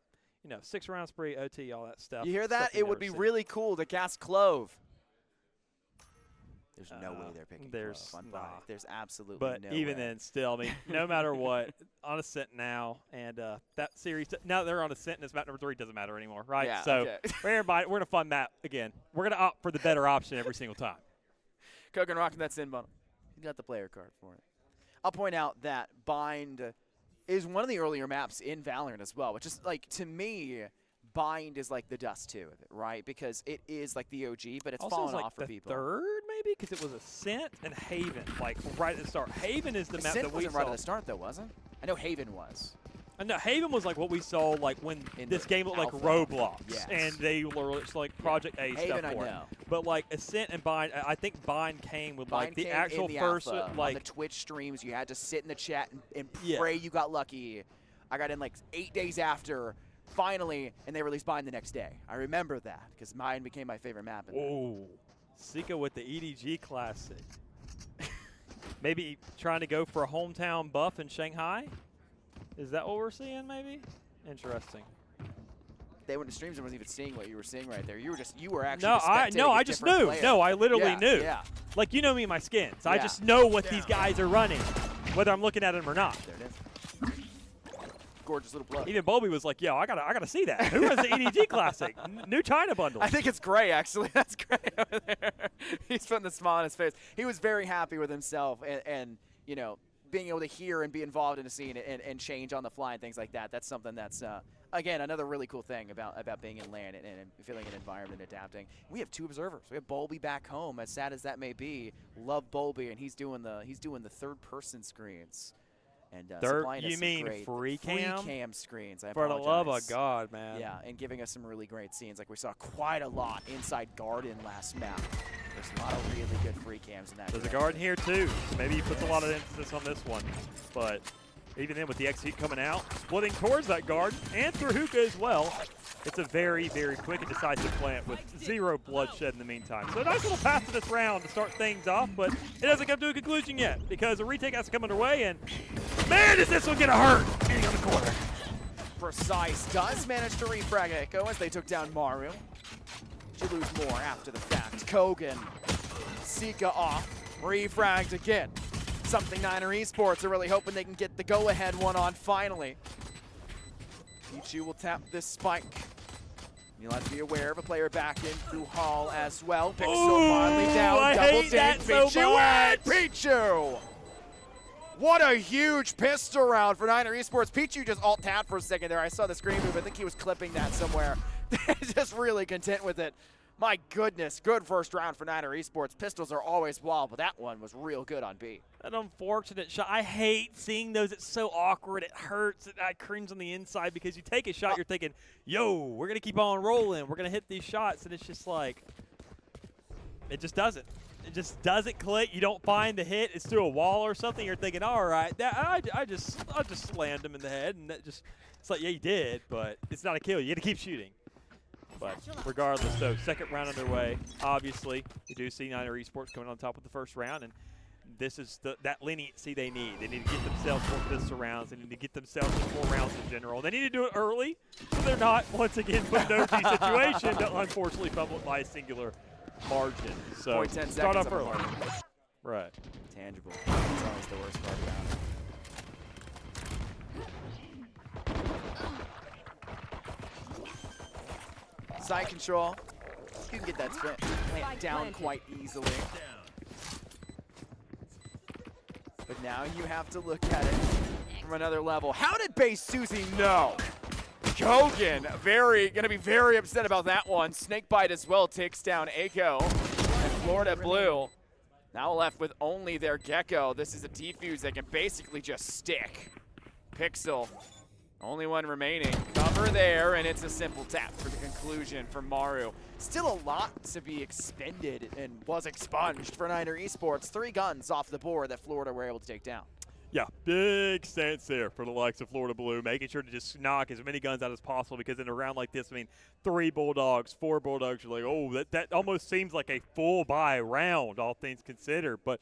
S2: 6-round spree, OT, all that stuff.
S1: You hear that? It would be really cool to cast Clove. There's no way they're picking Clove on Bind. There's absolutely no way.
S2: But even then, still, no matter what, on Ascent now, and that series, now that they're on Ascent and it's map number 3, doesn't matter anymore, right?
S1: Yeah,
S2: so we're in a fun map again. We're going to opt for the better option every single time.
S1: Kogan rocking that sin bundle. You got the player card for it. I'll point out that Bind is one of the earlier maps in Valorant as well, which is, to me, Bind is like the Dust 2 of it, right? Because it is like the OG, but it's fallen off for people.
S2: Third, maybe, because it was Ascent and Haven, right at the start. Haven is the map that we saw.
S1: Wasn't right at the start, though, wasn't? I know Haven was.
S2: No, Haven was like what we saw when this game looked like Roblox, and they were like Project A
S1: Haven,
S2: stuff for it.
S1: I know.
S2: But Ascent and Bind, I think Bind came with the actual first
S1: on the Twitch streams. You had to sit in the chat and pray you got lucky. I got in 8 days after. Finally, and they released Bind the next day. I remember that because Bind became my favorite map.
S2: Oh, Sika with the EDG Classic. Maybe trying to go for a hometown buff in Shanghai? Is that what we're seeing, maybe? Interesting.
S1: They went to streams and wasn't even seeing what you were seeing right there. You were actually
S2: I just knew.
S1: player.
S2: No, I literally knew.
S1: Yeah.
S2: Like, you know me and my skins.
S1: Yeah.
S2: I just know what these guys are running, whether I'm looking at them or not.
S1: There it is. Gorgeous little blood.
S2: Even Bobby was like, yo, I gotta see that. Who has the EDG Classic? New China bundle.
S1: I think it's Gray, actually. That's Gray over there. He's putting the smile on his face. He was very happy with himself and you know, being able to hear and be involved in a scene and change on the fly and things like that. That's something that's, again, another really cool thing about being in LAN and feeling an environment and adapting. We have 2 observers. We have Bolby back home, as sad as that may be. Love Bolby, and he's doing the third-person screens. And supplying us
S2: you
S1: some
S2: mean
S1: great
S2: free cam?
S1: free cam screens. I
S2: For the
S1: apologize.
S2: love of God, man.
S1: Yeah, and giving us some really great scenes. Like we saw quite a lot inside Garden last map. There's a lot of really good free cams in that.
S2: There's a Garden here too. So maybe he puts a lot of emphasis on this one. But even then with the execute coming out, splitting towards that Garden and through hookah as well, it's a very, very quick and decisive plant with 0 bloodshed in the meantime. So a nice little pass to this round to start things off, but it hasn't come to a conclusion yet because a retake has to come underway, and man, is this one gonna hurt getting on the corner.
S1: Precise does manage to refrag Echo as they took down Maru. She lose more after the fact. Kogan, Sika off, refragged again. Something Niner Esports are really hoping they can get the go-ahead one on finally. Pichu will tap this spike. You'll have to be aware of a player back in through Hall as well. Pixel finally down,
S2: I
S1: double
S2: hate that
S1: ding.
S2: so
S1: Pichu
S2: much.
S1: and Pichu! What a huge pistol round for Niner Esports. Pichu just alt-tabbed for a second there. I saw the screen move. I think he was clipping that somewhere. Just really content with it. My goodness, good first round for Niner Esports. Pistols are always wild, but that one was real good on B.
S2: An unfortunate shot. I hate seeing those. It's so awkward. It hurts. I cringe on the inside because you take a shot, you're thinking, yo, we're going to keep on rolling. We're going to hit these shots. And it's just like, it just doesn't. It just doesn't click. You don't find the hit. It's through a wall or something. You're thinking, all right, I just slammed him in the head. And that just, it's like, yeah, you did, but it's not a kill. You got to keep shooting. But regardless, though, second round underway. Obviously, we do see Niner Esports coming on top with the first round, and this is that leniency they need. They need to get themselves more pistol rounds. They need to get themselves more rounds in general. They need to do it early, so they're not, once again, put in an OG situation to unfortunately fumble it by a singular margin. So
S1: 0.10
S2: start off
S1: seconds
S2: early.
S1: of a margin.
S2: Right.
S1: Tangible. That's always the worst part about it. Side control. You can get that plant down quite easily. But now you have to look at it from another level. How did Base Susie know? Kogan, gonna be very upset about that one. Snakebite as well takes down Echo. And Florida Blue now left with only their Gecko. This is a defuse that can basically just stick. Pixel, only one remaining. Cover there, and it's a simple tap for the conclusion for Maru. Still a lot to be expended and was expunged for Niner Esports. 3 guns off the board that Florida were able to take down.
S2: Yeah, big stance there for the likes of Florida Blue, making sure to just knock as many guns out as possible because in a round like this, I mean, 3 Bulldogs, 4 Bulldogs, you're like, oh, that almost seems like a full buy round, all things considered. But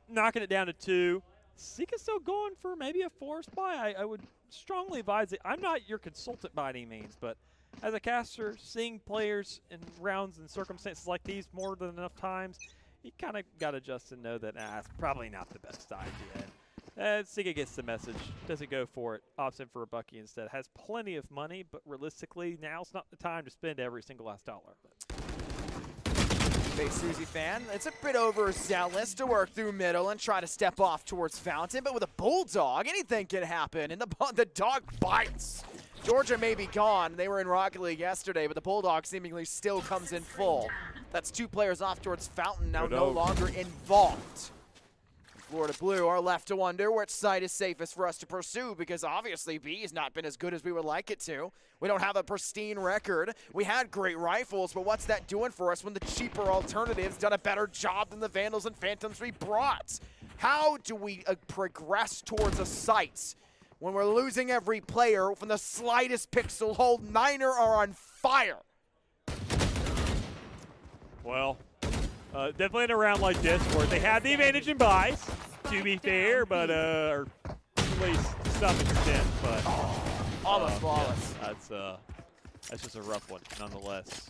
S2: knocking it down to 2. Sika's still going for maybe a forced buy. I would strongly advise it. I'm not your consultant by any means, but as a caster, seeing players in rounds and circumstances like these more than enough times, you kind of got to just know that it's probably not the best idea. Sika gets the message, doesn't go for it, opts in for a Bucky instead. Has plenty of money, but realistically, now's not the time to spend every single last dollar.
S1: Big Susie fan, it's a bit overzealous to work through middle and try to step off towards Fountain, but with a Bulldog, anything can happen, and the dog bites. Georgia may be gone. They were in Rocket League yesterday, but the Bulldog seemingly still comes in full. That's 2 players off towards Fountain, now no longer involved. Florida Blue are left to wonder which side is safest for us to pursue because obviously B has not been as good as we would like it to. We don't have a pristine record. We had great rifles, but what's that doing for us when the cheaper alternatives done a better job than the Vandals and Phantoms we brought? How do we progress towards a sight when we're losing every player from the slightest pixel hold? Niner are on fire.
S2: Well, Definitely in a round like this where they have the advantage in buys, to be fair, but or at least to some extent. But
S1: almost flawless.
S2: Yeah, that's just a rough one, nonetheless.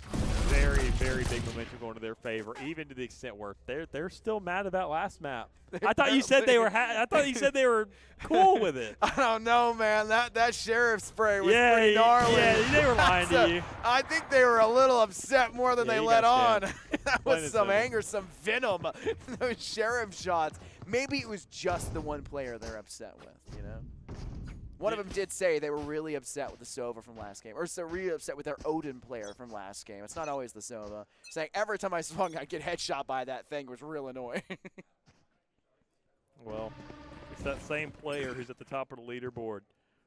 S2: Very, very big momentum going to their favor, even to the extent where they're still mad about last map. I thought you said they were. I thought you said they were cool with it.
S1: I don't know, man. That sheriff spray was pretty gnarly.
S2: Yeah, they were lying to you.
S1: I think they were a little upset more than they let on. That was some anger, some venom. Those sheriff shots. Maybe it was just the one player they're upset with, you know? One of them did say they were really upset with the Sova from last game, or so really upset with their Odin player from last game. It's not always the Sova. Saying every time I swung, I'd get headshot by that thing. It was real annoying.
S2: Well, it's that same player who's at the top of the leaderboard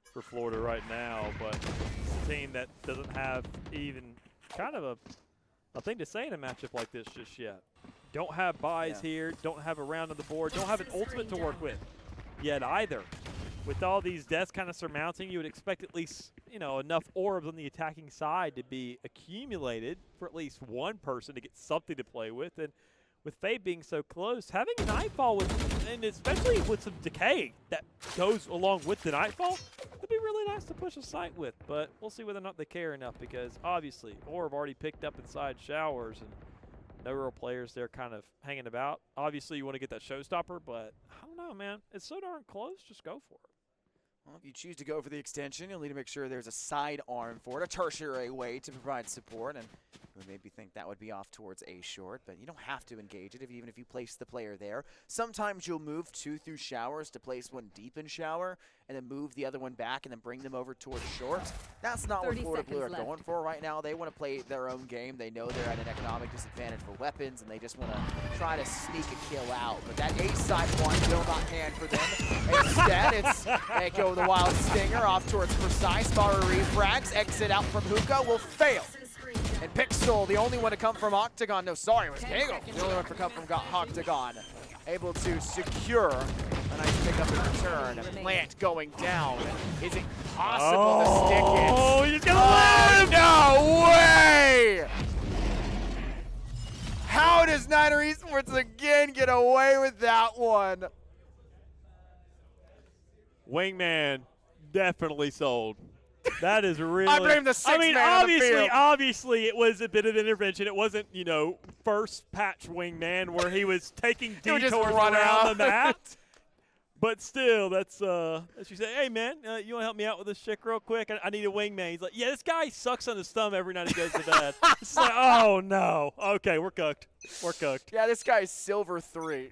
S2: for Florida right now, but it's a team that doesn't have even kind of a thing to say in a matchup like this just yet. Don't have buys here, don't have a round on the board, don't have an ultimate to work with yet either. With all these deaths kind of surmounting, you would expect at least, you know, enough orbs on the attacking side to be accumulated for at least one person to get something to play with. And with Fade being so close, having a Nightfall, and especially with some decay that goes along with the Nightfall, would be really nice to push a site with. But we'll see whether or not they care enough, because obviously Orb already picked up inside showers and no real players there kind of hanging about. Obviously you want to get that showstopper, but I don't know, man. It's so darn close. Just go for it.
S1: Well, if you choose to go for the extension, you'll need to make sure there's a sidearm for it, a tertiary way to provide support, and you would maybe think that would be off towards A short, but you don't have to engage it even if you place the player there. Sometimes you'll move two through showers to place one deep in shower, and then move the other one back and then bring them over towards short. That's not what Florida Blue are going for right now. They want to play their own game. They know they're at an economic disadvantage for weapons, and they just want to try to sneak a kill out. But that A side one will not pan for them. Instead, it's they go with the Wild Stinger off towards Precise. Barra refrags, exit out from Hookah will fail. And Pixel, the only one to come from Octagon. No, sorry, it was Hagel, the only one to come from Octagon. Able to secure a nice pickup in return. Plant going down. Is it possible to stick it?
S2: Oh, he's gonna live!
S1: No way! How does Niner Esports again get away with that one?
S2: Wingman definitely sold. That is really.
S1: I blame the six man on the field.
S2: Obviously, it was a bit of intervention. It wasn't, you know, first patch Wingman where he was taking detours around the map. But still, that's as you say, hey man, you want to help me out with this chick real quick? I need a Wingman. He's like, yeah, this guy sucks on his thumb every night he goes to bed. It's like, oh no. Okay, we're cooked. We're cooked.
S1: Yeah, this guy's silver 3.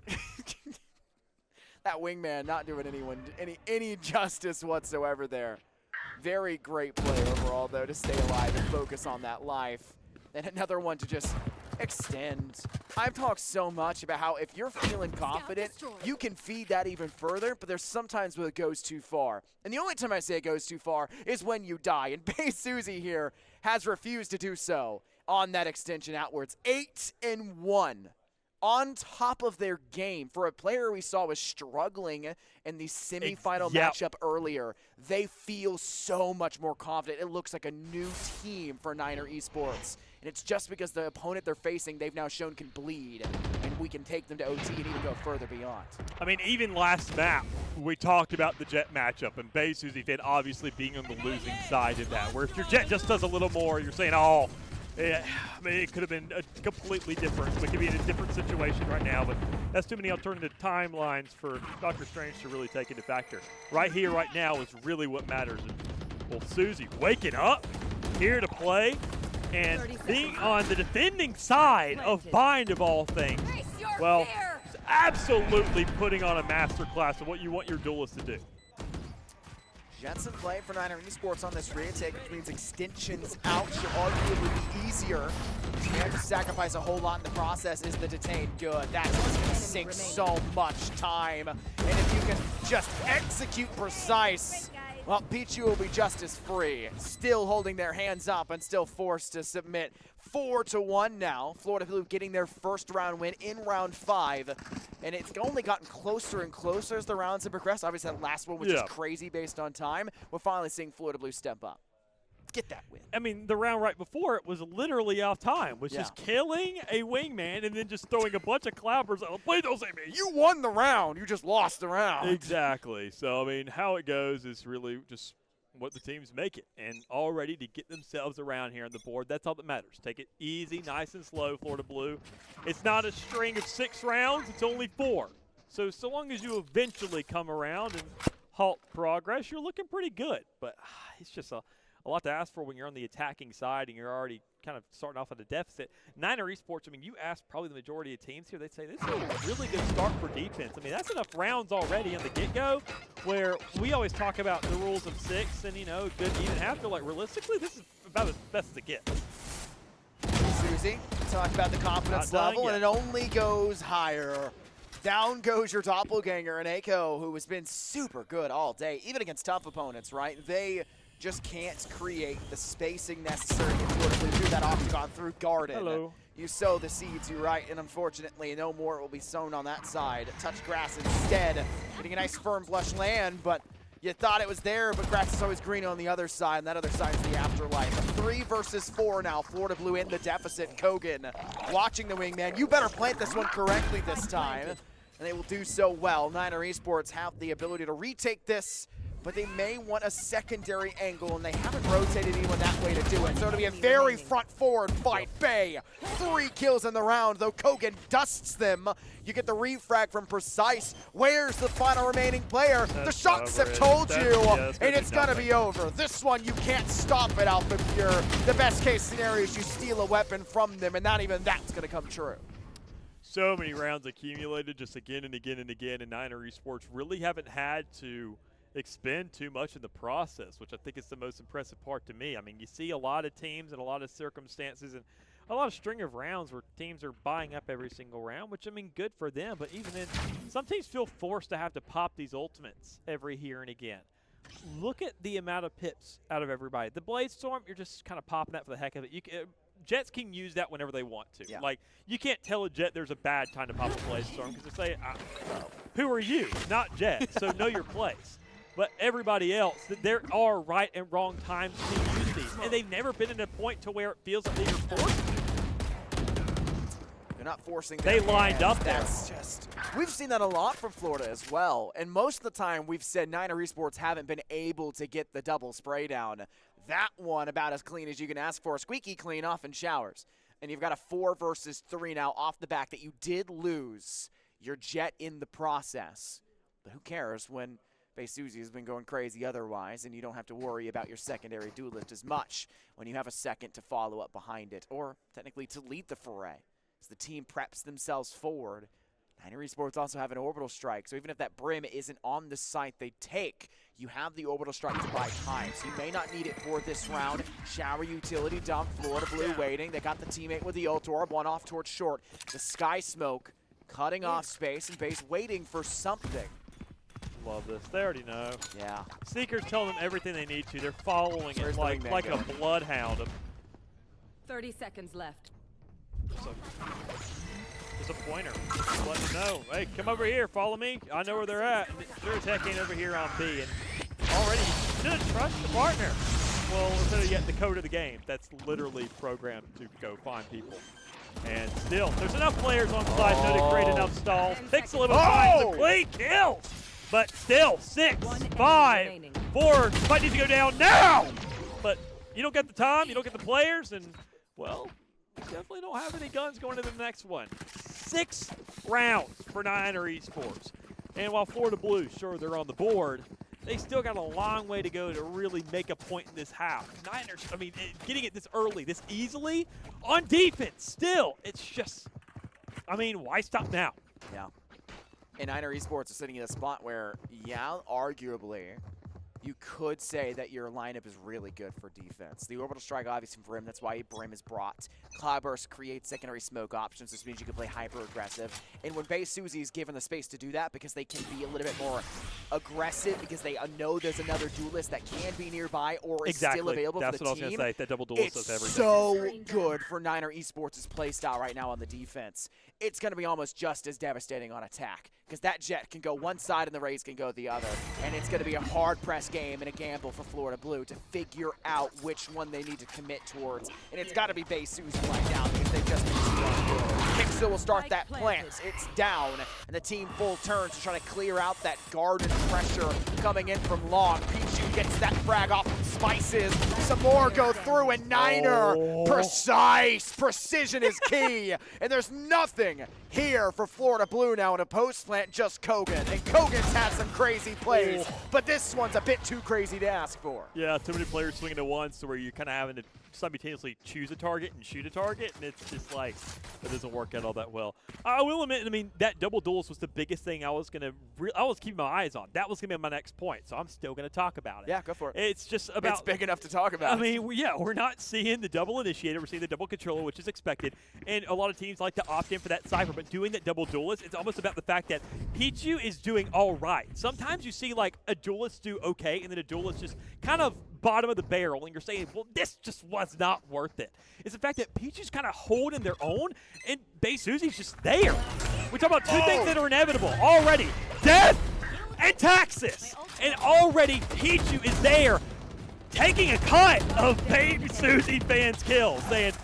S1: That Wingman not doing anyone any justice whatsoever there. Very great play overall, though, to stay alive and focus on that life. And another one to just extend. I've talked so much about how if you're feeling confident, you can feed that even further, but there's sometimes when it goes too far. And the only time I say it goes too far is when you die. And Bay Susie here has refused to do so on that extension outwards. 8-1. On top of their game, for a player we saw was struggling in the semifinal matchup earlier, they feel so much more confident. It looks like a new team for Niner Esports. And it's just because the opponent they're facing, they've now shown can bleed, and we can take them to OT and even go further beyond.
S2: I mean, even last map, we talked about the Jet matchup, and Bay Susie Fan obviously being on the losing side of that, where if your Jet just does a little more, you're saying, oh, yeah, I mean, it could have been a completely different. We could be in a different situation right now, but that's too many alternative timelines for Dr. Strange to really take into factor. Right here, right now is really what matters. And, well, Susie waking up, here to play, and being on the defending side of Bind of all things. Well, absolutely putting on a masterclass of what you want your duelist to do.
S1: Jensen playing for Niner Esports on this retake, which means extensions out should arguably be easier. You have to sacrifice a whole lot in the process. Is the detain good? That's just going to sink so much time. And if you can just execute Precise, well, Pichu will be just as free. Still holding their hands up and still forced to submit. 4-1 now. Florida Blue getting their first round win in round 5. And it's only gotten closer and closer as the rounds have progressed. Obviously, that last one was just crazy based on time. We're finally seeing Florida Blue step up. get that win.
S2: I mean, the round right before it was literally off time, was just killing a wingman and then just throwing a bunch of clappers out. Please don't say me.
S1: You won the round. You just lost the round.
S2: Exactly. So, I mean, how it goes is really just what the teams make it. And all ready to get themselves around here on the board. That's all that matters. Take it easy, nice and slow, Florida Blue. It's not a string of 6 rounds. It's only 4. So long as you eventually come around and halt progress, you're looking pretty good. But it's just a lot to ask for when you're on the attacking side and you're already kind of starting off at a deficit. Niner Esports, I mean, you ask probably the majority of teams here, they'd say this is a really good start for defense. I mean, that's enough rounds already in the get-go where we always talk about the rules of 6 and, you know, good even half. Like, realistically, this is about as best as it gets.
S1: Susie, talk about the confidence level, and it only goes higher. Down goes your doppelganger, and Aiko, who has been super good all day, even against tough opponents, right? They just can't create the spacing necessary in order to do that octagon through Garden.
S2: Hello.
S1: You sow the seeds, you're right, and unfortunately, no more will be sown on that side. Touch grass instead, getting a nice firm flush land, but you thought it was there, but grass is always green on the other side, and that other side is the afterlife. 3 versus 4 now. Florida Blue in the deficit. Kogan watching the wingman. You better plant this one correctly this time, and they will do so well. Niner Esports have the ability to retake this, but they may want a secondary angle, and they haven't rotated anyone that way to do it. So it'll be a very front-forward fight. Bay, 3 kills in the round, though Kogan dusts them. You get the refrag from Precise. Where's the final remaining player? The shots have told you, and it's gonna be over. This one, you can't stop it, Alpha Pure. The best case scenario is you steal a weapon from them, and not even that's gonna come true.
S2: So many rounds accumulated just again and again and again, and Niner Esports really haven't had to expend too much in the process, which I think is the most impressive part to me. I mean, you see a lot of teams and a lot of circumstances and a lot of string of rounds where teams are buying up every single round, which, I mean, good for them. But even then, some teams feel forced to have to pop these ultimates every here and again. Look at the amount of pips out of everybody. The Blade Storm, you're just kind of popping that for the heck of it. Jets can use that whenever they want to.
S1: Yeah.
S2: Like, you can't tell a Jet there's a bad time to pop a Blade Storm because they say, who are you? Not Jet, so know your place. But everybody else, there are right and wrong times to use these, and they've never been at a point to where it feels like they're forced to.
S1: They're not forcing.
S2: They lined up there.
S1: That's just. We've seen that a lot from Florida as well, and most of the time we've said Niner Esports haven't been able to get the double spray down. That one about as clean as you can ask for, squeaky clean off in showers, and you've got a 4 versus 3 now off the back that you did lose your Jet in the process, but who cares when Susie has been going crazy otherwise, and you don't have to worry about your secondary duelist as much when you have a second to follow up behind it, or technically to lead the foray. As the team preps themselves forward, Niner Esports also have an orbital strike, so even if that brim isn't on the site they take, you have the orbital strike to buy time, so you may not need it for this round. Shower utility dump, Florida Blue waiting. They got the teammate with the ult orb, one off towards short. The Sky Smoke cutting off space, and Base waiting for something.
S2: Love this. They already know.
S1: Yeah.
S2: Seeker's telling them everything they need to. They're following
S1: Where's
S2: it like a bloodhound.
S3: 30 seconds left.
S2: There's a pointer. Just letting you know. Hey, come over here. Follow me. I know where they're at. And they're attacking over here on B. And already, you shouldn't trust the partner. Well, instead of yet the code of the game, that's literally programmed to go find people. And still, there's enough players on the side to create enough stalls. Pixel finds the clean kill. But still, 6, 5, 4. Fight needs to go down now. But you don't get the time, you don't get the players, and, well, you definitely don't have any guns going into the next one. 6 rounds for Niner Esports. And while Florida Blue, sure, they're on the board, they still got a long way to go to really make a point in this half. Niners, I mean, getting it this early, this easily, on defense, still, it's just, I mean, why stop now?
S1: Yeah. And Niner Esports is sitting in a spot where, yeah, arguably, you could say that your lineup is really good for defense. The orbital strike, obviously, from Brim, that's why Brim is brought. Cloudburst creates secondary smoke options, which means you can play hyper-aggressive. And when Base Susie is given the space to do that, because they can be a little bit more aggressive, because they know there's another duelist that can be nearby or is still available for the team.
S2: That's what I was going to say. That double duelist does everything.
S1: It's so good for Niner Esports' playstyle right now on the defense. It's going to be almost just as devastating on attack, because that Jet can go one side and the Rays can go the other. And it's going to be a hard press game and a gamble for Florida Blue to figure out which one they need to commit towards. And it's got to be Bay Susie right now because they've just been too good. Pixel will start that plant. It's down, and the team full turns to try to clear out that garden pressure coming in from long. Pichu gets that frag off from Spices. Some more go through, and Niner, precise. Precision is key, and there's nothing here for Florida Blue now in a post plant, just Kogan. And Kogan's had some crazy plays, but this one's a bit too crazy to ask for.
S2: Yeah, too many players swinging at once to where you're kind of having to simultaneously choose a target and shoot a target, and it's just like, it doesn't work out all that well. I will admit, I mean, that double duels was the biggest thing I was keeping my eyes on. That was going to be my next point, so I'm still going to talk about it.
S1: Yeah, go for it.
S2: It's just about...
S1: It's big enough to talk about.
S2: I mean, we're not seeing the double initiator. We're seeing the double controller, which is expected, and a lot of teams like to opt in for that Cypher, but doing that double duelist, it's almost about the fact that Pichu is doing all right. Sometimes you see, like, a duelist do okay, and then a duelist just kind of bottom of the barrel, and you're saying, well, this just was not worth it. It's the fact that Pichu's kind of holding their own, and Bay Susie's just there. We talk about two things that are inevitable already: death and taxes. And already Pichu is there, taking a cut of Bay Susie fans' kills, saying,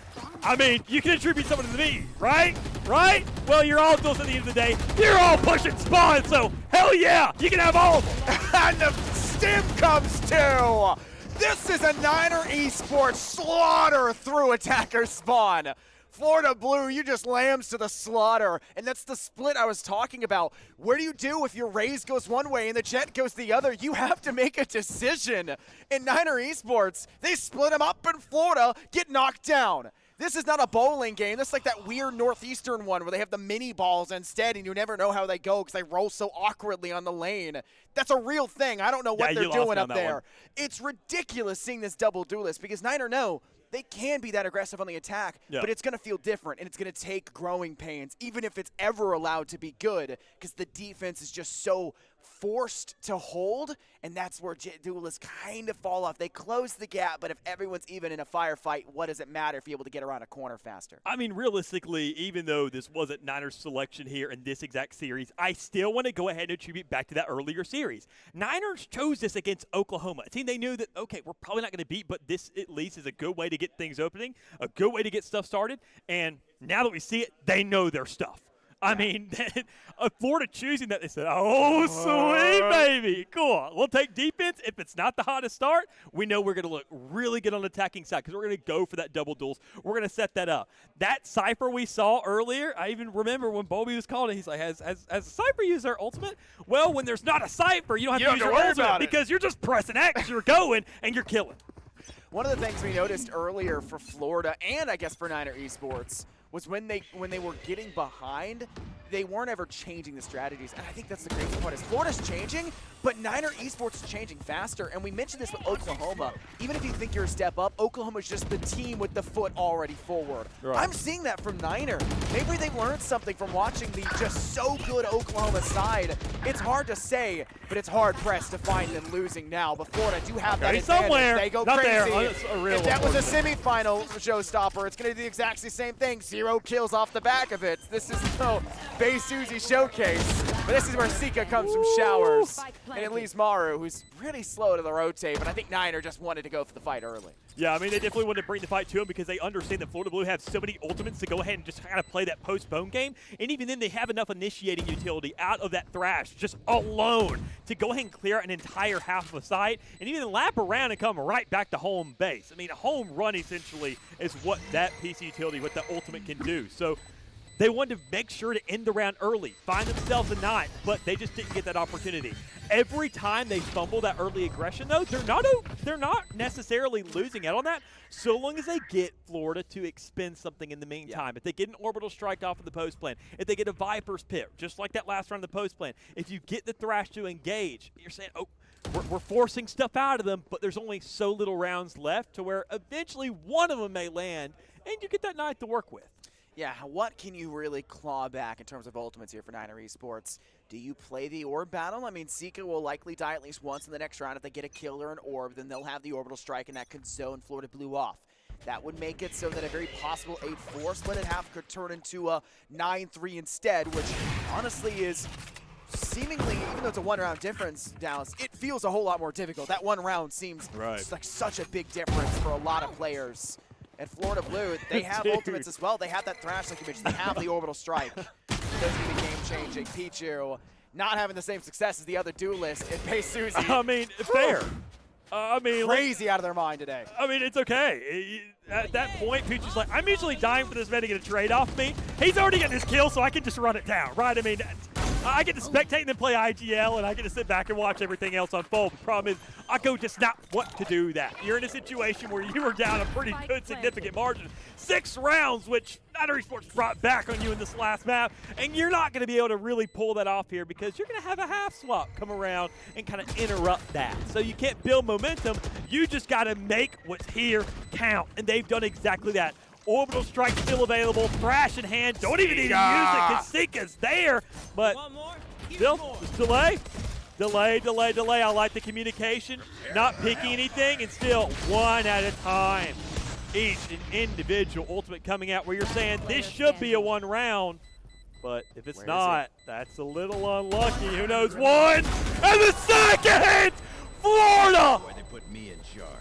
S2: I mean, you can attribute someone to me, right? Right? Well, you're all duels at the end of the day. You're all pushing spawn, so hell yeah, you can have all of them.
S1: And the stim comes too. This is a Niner Esports slaughter through attacker spawn. Florida Blue, you just lambs to the slaughter, and that's the split I was talking about. What do you do if your Raze goes one way and the Jet goes the other? You have to make a decision. In Niner Esports, they split them up, and Florida get knocked down. This is not a bowling game. This is like that weird Northeastern one where they have the mini balls instead, and you never know how they go because they roll so awkwardly on the lane. That's a real thing. I don't know what they're doing up there. It's ridiculous seeing this double duelist because Niner know they can be that aggressive on the attack, but it's going to feel different, and it's going to take growing pains, even if it's ever allowed to be good, because the defense is just so forced to hold, and that's where duelists kind of fall off. They close the gap, but if everyone's even in a firefight, what does it matter if you're able to get around a corner faster?
S2: I mean, realistically, even though this wasn't Niners' selection here in this exact series, I still want to go ahead and attribute back to that earlier series. Niners chose this against Oklahoma, a team they knew that, okay, we're probably not going to beat, but this at least is a good way to get things opening, a good way to get stuff started, and now that we see it, they know their stuff. I mean, Florida choosing that, they said, oh, sweet baby, cool. We'll take defense. If it's not the hottest start, we know we're going to look really good on the attacking side because we're going to go for that double duels. We're going to set that up. That Cypher we saw earlier, I even remember when Bobby was calling it, he's like, has a Cypher used their ultimate? Well, when there's not a Cypher, you don't have to use your ultimate because you're just pressing X, you're going, and you're killing.
S1: One of the things we noticed earlier for Florida, and I guess for Niner Esports, was when they were getting behind, they weren't ever changing the strategies. And I think that's the crazy part is Florida's changing, but Niner Esports is changing faster. And we mentioned this with Oklahoma. Even if you think you're a step up, Oklahoma's just the team with the foot already forward. Right. I'm seeing that from Niner. Maybe they've learned something from watching the just so good Oklahoma side. It's hard to say, but it's hard pressed to find them losing now. But Florida do have that advantage.
S2: Somewhere.
S1: They go
S2: not
S1: crazy.
S2: There. If
S1: that was a semifinal showstopper, it's going to be the exact same thing. 0 kills off the back of it. This is no Bay Susie showcase, but this is where Sika comes from showers. And it leaves Maru, who's really slow to the rotate, but I think Niner just wanted to go for the fight early.
S2: Yeah, I mean, they definitely wanted to bring the fight to him because they understand that Florida Blue have so many ultimates to go ahead and just kind of play that postpone game. And even then, they have enough initiating utility out of that Thrash just alone to go ahead and clear an entire half of a site and even lap around and come right back to home base. I mean, a home run essentially is what that PC utility, what the ultimate can do. So they wanted to make sure to end the round early, find themselves a 9, but they just didn't get that opportunity. Every time they fumble that early aggression, though, they're not necessarily losing out on that so long as they get Florida to expend something in the meantime. If they get an orbital strike off of the post plan, if they get a Viper's Pit, just like that last round of the post plan, if you get the Thrash to engage, you're saying, oh, we're forcing stuff out of them, but there's only so little rounds left to where eventually one of them may land, and you get that 9th to work with.
S1: Yeah, what can you really claw back in terms of ultimates here for Niner Esports? Do you play the orb battle? I mean, Sika will likely die at least once in the next round. If they get a kill or an orb, then they'll have the orbital strike, and that could zone Florida Blue off. That would make it so that a very possible 8-4 split at half could turn into a 9-3 instead, which honestly is seemingly, even though it's a one-round difference, Dallas, it feels a whole lot more difficult. That one round seems like such a big difference for a lot of players. And Florida Blue, they have ultimates as well. They have that Thrash, like you mentioned. They have the Orbital Strike. Those can be game-changing. Pichu not having the same success as the other duelists in Bay Susie.
S2: I mean, fair. I mean,
S1: crazy out of their mind today.
S2: I mean, it's okay. At that point, Pichu's like, I'm usually dying for this man to get a trade off me. He's already getting his kill, so I can just run it down, right? I mean, I get to spectate and then play IGL, and I get to sit back and watch everything else unfold. The problem is, Akko just not want to do that. You're in a situation where you were down a pretty good, significant margin. 6 rounds, which Niner Esports brought back on you in this last map, and you're not going to be able to really pull that off here because you're going to have a half swap come around and kind of interrupt that. So you can't build momentum. You just got to make what's here count, and they've done exactly that. Orbital Strike still available, Thrash in hand, don't even need to use it because Sika's there, but still, just delay. I like the communication, not picking anything, and still one at a time. Each an individual ultimate coming out where you're saying this should be a 1 round, but if it's not, that's a little unlucky. Who knows? 1 and the second! Florida!
S4: They put me in charge.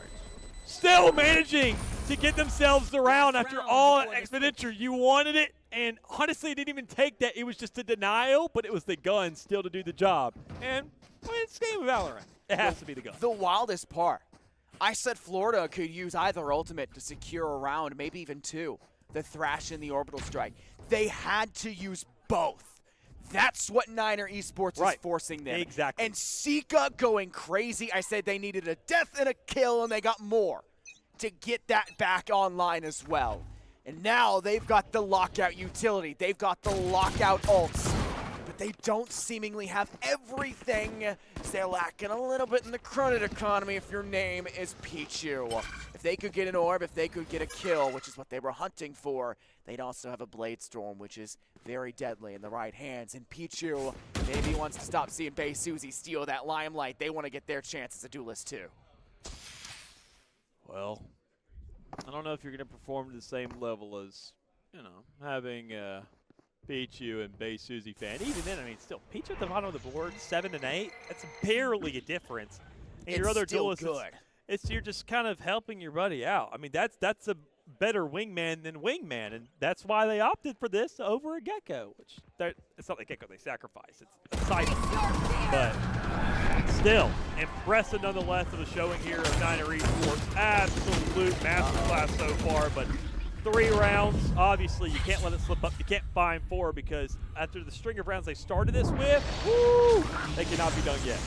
S2: Still managing to get themselves the round after all that expenditure. You wanted it, and honestly, it didn't even take that. It was just a denial, but it was the gun still to do the job. And I mean, it's a game of Valorant. It has to be the gun.
S1: The wildest part, I said Florida could use either ultimate to secure a round, maybe even 2. The Thrash and the Orbital Strike. They had to use both. That's what Niner Esports is forcing them.
S2: Exactly.
S1: And Sika going crazy. I said they needed a death and a kill, and they got more to get that back online as well. And now they've got the lockout utility. They've got the lockout ults. But they don't seemingly have everything. So they're lacking a little bit in the credit economy if your name is Pichu. If they could get an orb, if they could get a kill, which is what they were hunting for, they'd also have a Blade Storm, which is very deadly in the right hands. And Pichu maybe wants to stop seeing Bay Susie steal that limelight. They want to get their chance as a duelist too.
S2: Well, I don't know if you're going to perform to the same level as, you know, having Pichu and Bay Susie fan. Even then, I mean, still, Pichu at the bottom of the board, 7 and 8. That's barely a difference. And your other
S1: still
S2: duelist,
S1: good.
S2: It's you're just kind of helping your buddy out. I mean, that's a better wingman than wingman, and that's why they opted for this over a Gecko, which it's not like Gecko they sacrifice. It's a side. But still, impressive nonetheless of the showing here of Niner Esports. Absolute masterclass so far, but 3 rounds, obviously you can't let it slip up. You can't find 4 because after the string of rounds they started this with, woo, they cannot be done yet.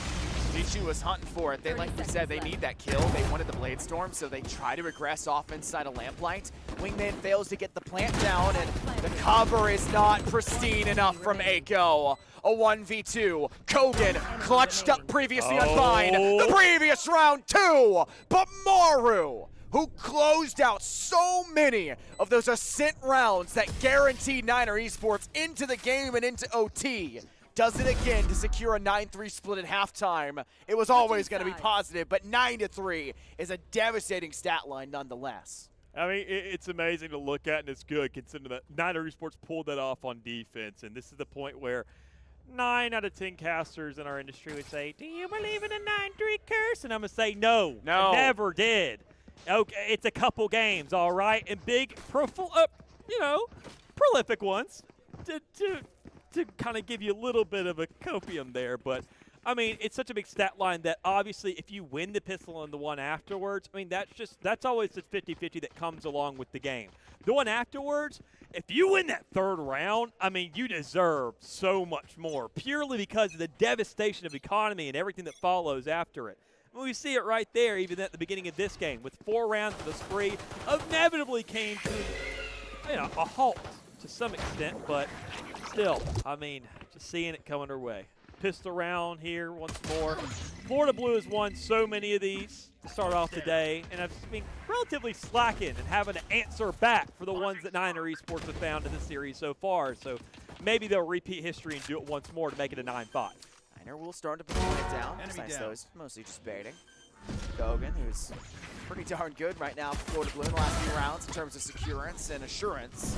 S1: Pichu was hunting for it. They, like we said, they need that kill. They wanted the Blade Storm, so they try to regress off inside a Lamplight. Wingman fails to get the plant down, and the cover is not pristine enough from Akko. A 1v2. Kogan clutched up previously on Vine. The previous round 2, but Maru, who closed out so many of those Ascent rounds that guaranteed Niner Esports into the game and into OT, does it again to secure a 9-3 split at halftime. It was always going to be positive, but 9-3 is a devastating stat line nonetheless.
S2: I mean, it's amazing to look at, and it's good considering that Niner Esports pulled that off on defense, and this is the point where 9 out of 10 casters in our industry would say, do you believe in a 9-3 curse? And I'm going to say no, I never did. Okay, it's a couple games, all right, and big, prolific ones to kind of give you a little bit of a copium there. But, I mean, it's such a big stat line that obviously if you win the pistol and the one afterwards, I mean, that's always the 50-50 that comes along with the game. The one afterwards, if you win that 3rd round, I mean, you deserve so much more purely because of the devastation of economy and everything that follows after it. We see it right there even at the beginning of this game with 4 rounds of the spree inevitably came to a halt to some extent, but still, I mean, just seeing it coming our way. Pistol round here once more. Florida Blue has won so many of these to start off the day, and I've been relatively slacking and having to answer back for the ones that Niner Esports have found in this series so far. So maybe they'll repeat history and do it once more to make it a 9-5.
S1: Niner will start to put the point down. Nice though, he's mostly just baiting. Kogan, who's pretty darn good right now for Florida Blue in the last few rounds in terms of securance and assurance.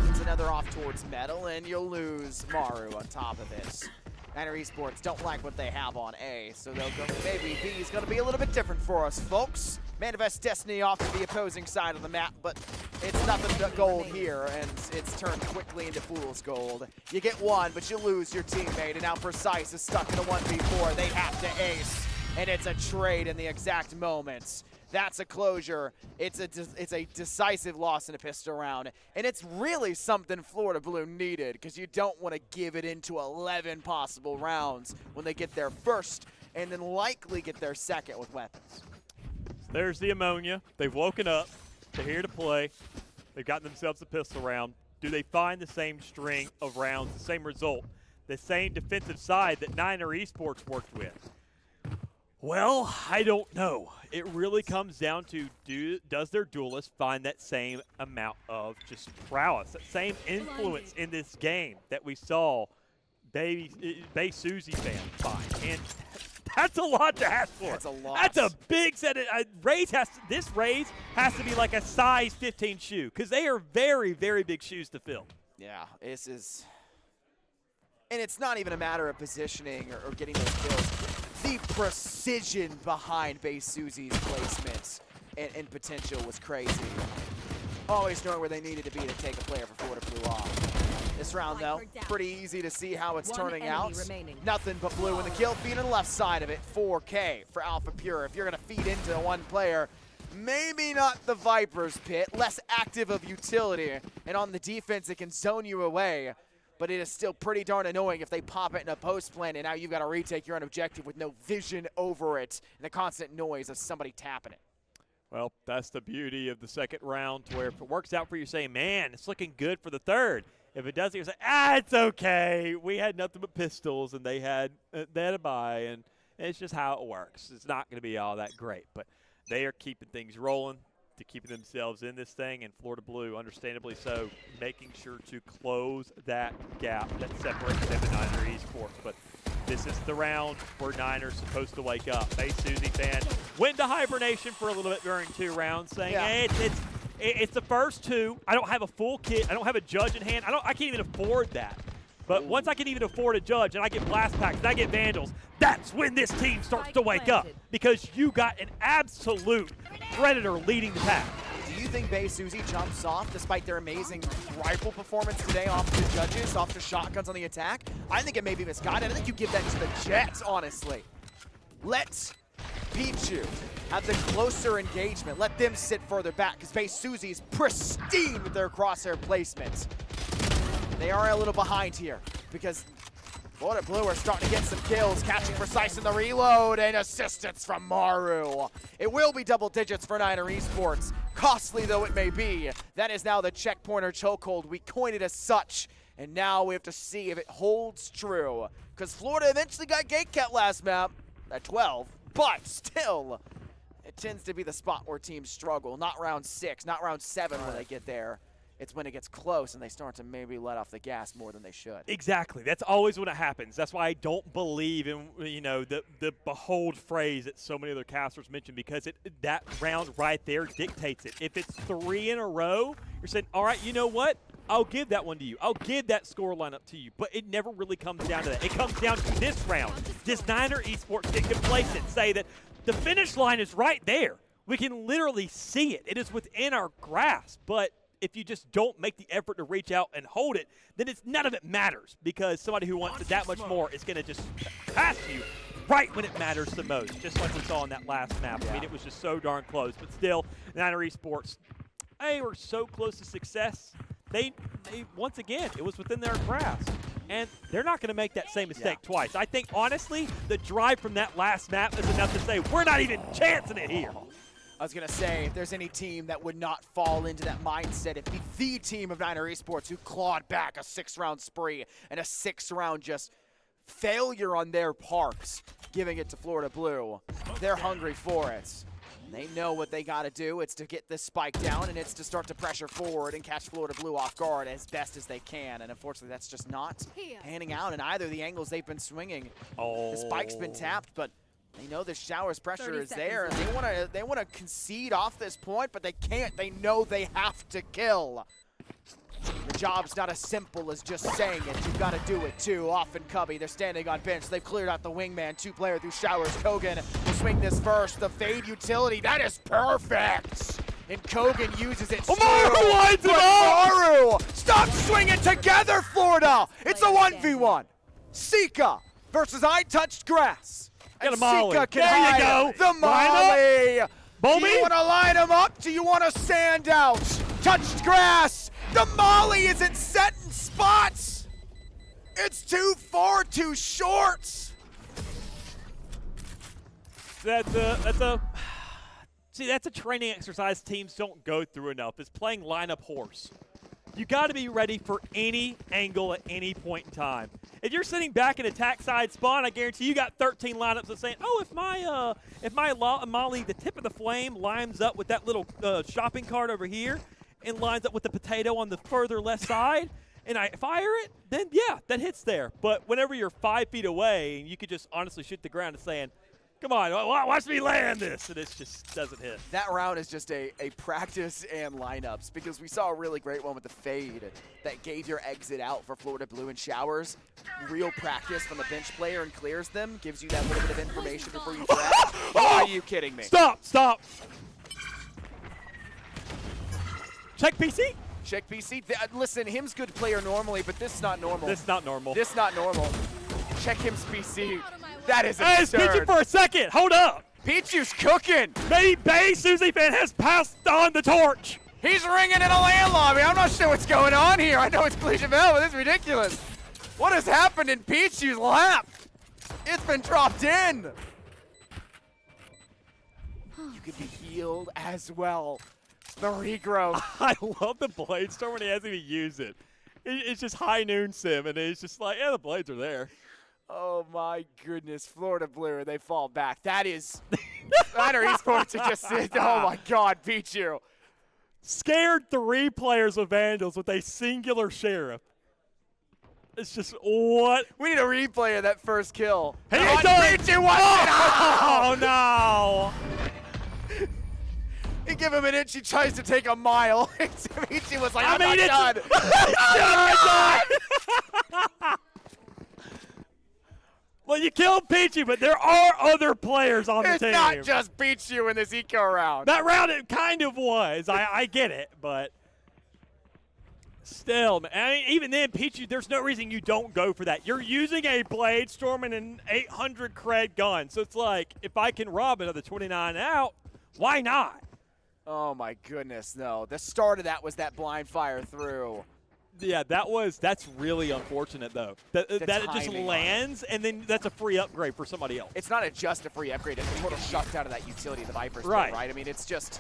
S1: It's another off towards metal, and you'll lose Maru on top of this. Niner Esports don't like what they have on A, so they'll go, maybe B is going to be a little bit different for us, folks. Manifest Destiny off to the opposing side of the map, but it's nothing but gold here, and it's turned quickly into fool's gold. You get one, but you lose your teammate, and now Precise is stuck in a 1v4. They have to ace, and it's a trade in the exact moments. That's a closure. It's a decisive loss in a pistol round, and it's really something Florida Blue needed, because you don't want to give it into 11 possible rounds when they get their first, and then likely get their second with weapons.
S2: There's the ammonia. They've woken up. They're here to play. They've gotten themselves a pistol round. Do they find the same string of rounds, the same result, the same defensive side that Niner Esports worked with? Well, I don't know. It really comes down to does their duelist find that same amount of just prowess, that same influence in this game that we saw Bay Susie fan find. And that's a lot to ask for.
S1: That's a lot.
S2: That's a big set. This Raze has to be like a size 15 shoe, because they are very, very big shoes to fill.
S1: Yeah, this is, and it's not even a matter of positioning or getting those kills. The precision behind Bay Susie's placements and potential was crazy. Always knowing where they needed to be to take a player for Florida Blue off. This round, though, pretty easy to see how it's turning out. Nothing but blue in the kill feed on the left side of it. 4K for Alpha Pure. If you're going to feed into one player, maybe not the Viper's pit, less active of utility. And on the defense, it can zone you away. But it is still pretty darn annoying if they pop it in a post plan and now you've got to retake your own objective with no vision over it and the constant noise of somebody tapping it.
S2: Well, that's the beauty of the second round, where if it works out for you, say, man, it's looking good for the third. If it doesn't, you say, it's okay. We had nothing but pistols, and they had a buy, and it's just how it works. It's not going to be all that great, but they are keeping things rolling, to keeping themselves in this thing, and Florida Blue, understandably so, making sure to close that gap that separates them and Niner Esports. But this is the round where Niner's supposed to wake up. Hey, Susie fan, went to hibernation for a little bit during 2 rounds, saying, hey, it's the first 2. I don't have a full kit. I don't have a judge in hand. I can't even afford that. But once I can even afford a judge and I get blast packs and I get vandals, that's when this team starts to wake up, because you got an absolute predator leading the pack.
S1: Do you think Bay Susie jumps off despite their amazing rifle performance today off the judges, off the shotguns on the attack? I think it may be misguided. I think you give that to the Jets, honestly. Let Pichu have the closer engagement. Let them sit further back, because Bay Susie's pristine with their crosshair placements. They are a little behind here, because Florida Blue are starting to get some kills, catching Precise in the reload, and assistance from Maru. It will be double digits for Niner Esports. Costly though it may be, that is now the checkpoint or chokehold. We coined it as such, and now we have to see if it holds true, because Florida eventually got gate kept last map at 12, but still, it tends to be the spot where teams struggle. Not round 6, not round 7 when they get there. It's when it gets close and they start to maybe let off the gas more than they should.
S2: Exactly. That's always when it happens. That's why I don't believe in, the behold phrase that so many other casters mention, because that round right there dictates it. If it's 3 in a row, you're saying, all right, you know what? I'll give that one to you. I'll give that score lineup to you. But it never really comes down to that. It comes down to this round. Does Niner Esports get complacent, say that the finish line is right there? We can literally see it. It is within our grasp. But if you just don't make the effort to reach out and hold it, then none of it matters, because somebody who wants it that much more is going to just pass you right when it matters the most, just like we saw in that last map. Yeah. I mean, it was just so darn close. But still, Niner Esports, they were so close to success. They once again, it was within their grasp. And they're not going to make that same mistake twice. I think, honestly, the drive from that last map is enough to say, we're not even chancing it here.
S1: I was going to say, if there's any team that would not fall into that mindset, it'd be the team of Niner Esports, who clawed back a 6-round spree and a 6-round just failure on their parts, giving it to Florida Blue. They're hungry for it. They know what they got to do. It's to get this spike down, and it's to start to pressure forward and catch Florida Blue off guard as best as they can. And unfortunately, that's just not panning out in either of the angles they've been swinging. The spike's been tapped, but they know the shower's pressure is there, and they want to concede off this point, but they can't. They know they have to kill. Your job's not as simple as just saying it. You've got to do it too. Off and Cubby, they're standing on bench. They've cleared out the wingman. 2-player through showers. Kogan will swing this first. The fade utility, that is perfect. And Kogan uses it.
S2: Amaru lines it up!
S1: Amaru! Stop swinging together, Florida! It's a 1v1. Sika versus I Touched Grass.
S2: Get
S1: And
S2: a molly.
S1: Sika can
S2: There you
S1: hide
S2: go.
S1: the molly.
S2: Bowman?
S1: Do you want to line them up? Do you want to stand out? Touched Grass. The molly isn't set in spots. It's too far, too short.
S2: That's a training exercise teams don't go through enough. Is playing lineup horse. You got to be ready for any angle at any point in time. If you're sitting back in attack side spawn, I guarantee you got 13 lineups of saying, "Oh, if my molly, the tip of the flame, lines up with that little shopping cart over here, and lines up with the potato on the further left side, and I fire it, then yeah, that hits there." But whenever you're 5 feet away, and you could just honestly shoot the ground and saying, "Come on, watch me land this," and it just doesn't hit.
S1: That round is just a practice and lineups, because we saw a really great one with the fade that gave your exit out for Florida Blue in showers. Real practice from the bench player and clears them, gives you that little bit of information before you draft. Are you kidding me?
S2: Stop. Check PC?
S1: Check PC. Listen, him's good player normally, but this is not normal.
S2: This is not normal.
S1: This not normal. Check him's PC. That is
S2: Hey, it's
S1: absurd.
S2: Pichu for a second. Hold up.
S1: Pichu's cooking.
S2: Maybe Bay Susie fan has passed on the torch.
S1: He's ringing in a LAN lobby. I'm not sure what's going on here. I know it's Collegiate Bell, but this is ridiculous. What has happened in Pichu's lap? It's been dropped in. You could be healed as well. The regrowth.
S2: I love the blade storm when he hasn't even used it. It's just high noon sim, and it's just like, yeah, the blades are there.
S1: Oh my goodness, Florida Blue, they fall back. That is, Southeastern Esports are just, oh my God, Pichu.
S2: Scared 3 players with Vandals with a singular sheriff. It's just what?
S1: We need a replay of that first kill.
S2: Hey,
S1: Pichu wants it.
S2: Oh no!
S1: You give him an inch, he tries to take a mile. Pichu was like, I'm not done.
S2: Well, you killed Pichu, but there are other players on the team.
S1: It's not just Pichu in this eco round.
S2: That round it kind of was. I get it, but still, man, I mean, even then, Pichu, there's no reason you don't go for that. You're using a blade storm and an 800 cred gun, so it's like, if I can rob another 29 out, why not?
S1: Oh my goodness, no. The start of that was that blind fire through.
S2: Yeah, that's really unfortunate, though. That it just lands, and then that's a free upgrade for somebody else.
S1: It's not just a free upgrade. It's a total shutdown of that utility, the Viper's
S2: right.
S1: Thing, right? I mean, it's just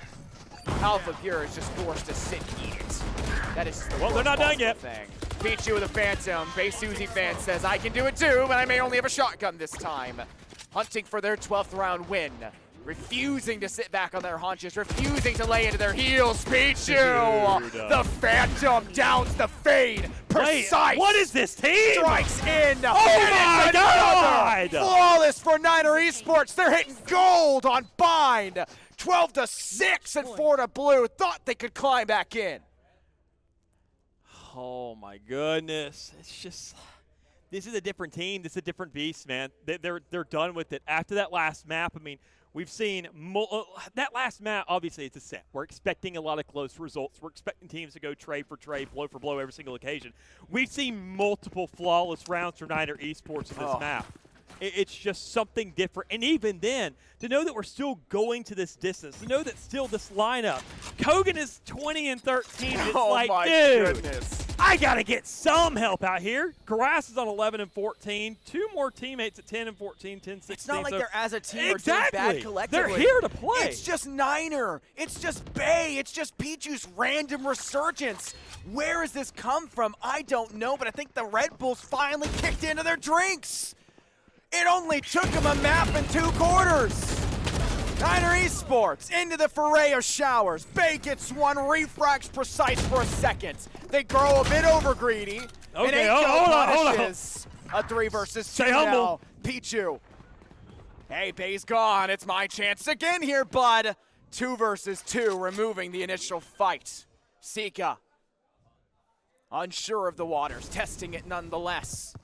S1: Alpha Pure is just forced to sit and eat it. That is the
S2: well, they're not done yet.
S1: Thing. Pichu with a Phantom. Bay Susie fan says, I can do it too, but I may only have a shotgun this time. Hunting for their 12th round win. Refusing to sit back on their haunches, refusing to lay into their heels. Pichu! The Phantom downs the fade. Precise!
S2: Wait, what is this team?
S1: Strikes in!
S2: Oh my God!
S1: Flawless for Niner Esports. They're hitting gold on Bind. 12-6 and Florida Blue thought they could climb back in.
S2: Oh my goodness. It's just, this is a different team. This is a different beast, man. They're done with it. After that last map, I mean, we've seen that last map, obviously it's a set. We're expecting a lot of close results. We're expecting teams to go trade for trade, blow for blow every single occasion. We've seen multiple flawless rounds from Niner Esports in this map. It's just something different. And even then, to know that we're still going to this distance, to know that still this lineup, Kogan is 20 and 13. It's like,
S1: my
S2: dude,
S1: goodness.
S2: I got to get some help out here. Grass is on 11 and 14. 2 more teammates at 10 and 14, 10, 16.
S1: It's not like they're as a team
S2: exactly.
S1: or doing bad collectively.
S2: They're here to play.
S1: It's just Niner. It's just Bay. It's just Pichu's random resurgence. Where has this come from? I don't know, but I think the Red Bulls finally kicked into their drinks. It only took them a map and 2 quarters. Niner Esports into the foray of showers. Bay gets one, refracts precise for a second. They grow a bit over greedy.
S2: Okay,
S1: and
S2: hold on.
S1: punishes a 3 versus 2
S2: Stay humble.
S1: now. Pichu. Hey, Bay's gone. It's my chance again here, bud. 2 versus 2, removing the initial fight. Sika Unsure of the waters, testing it nonetheless.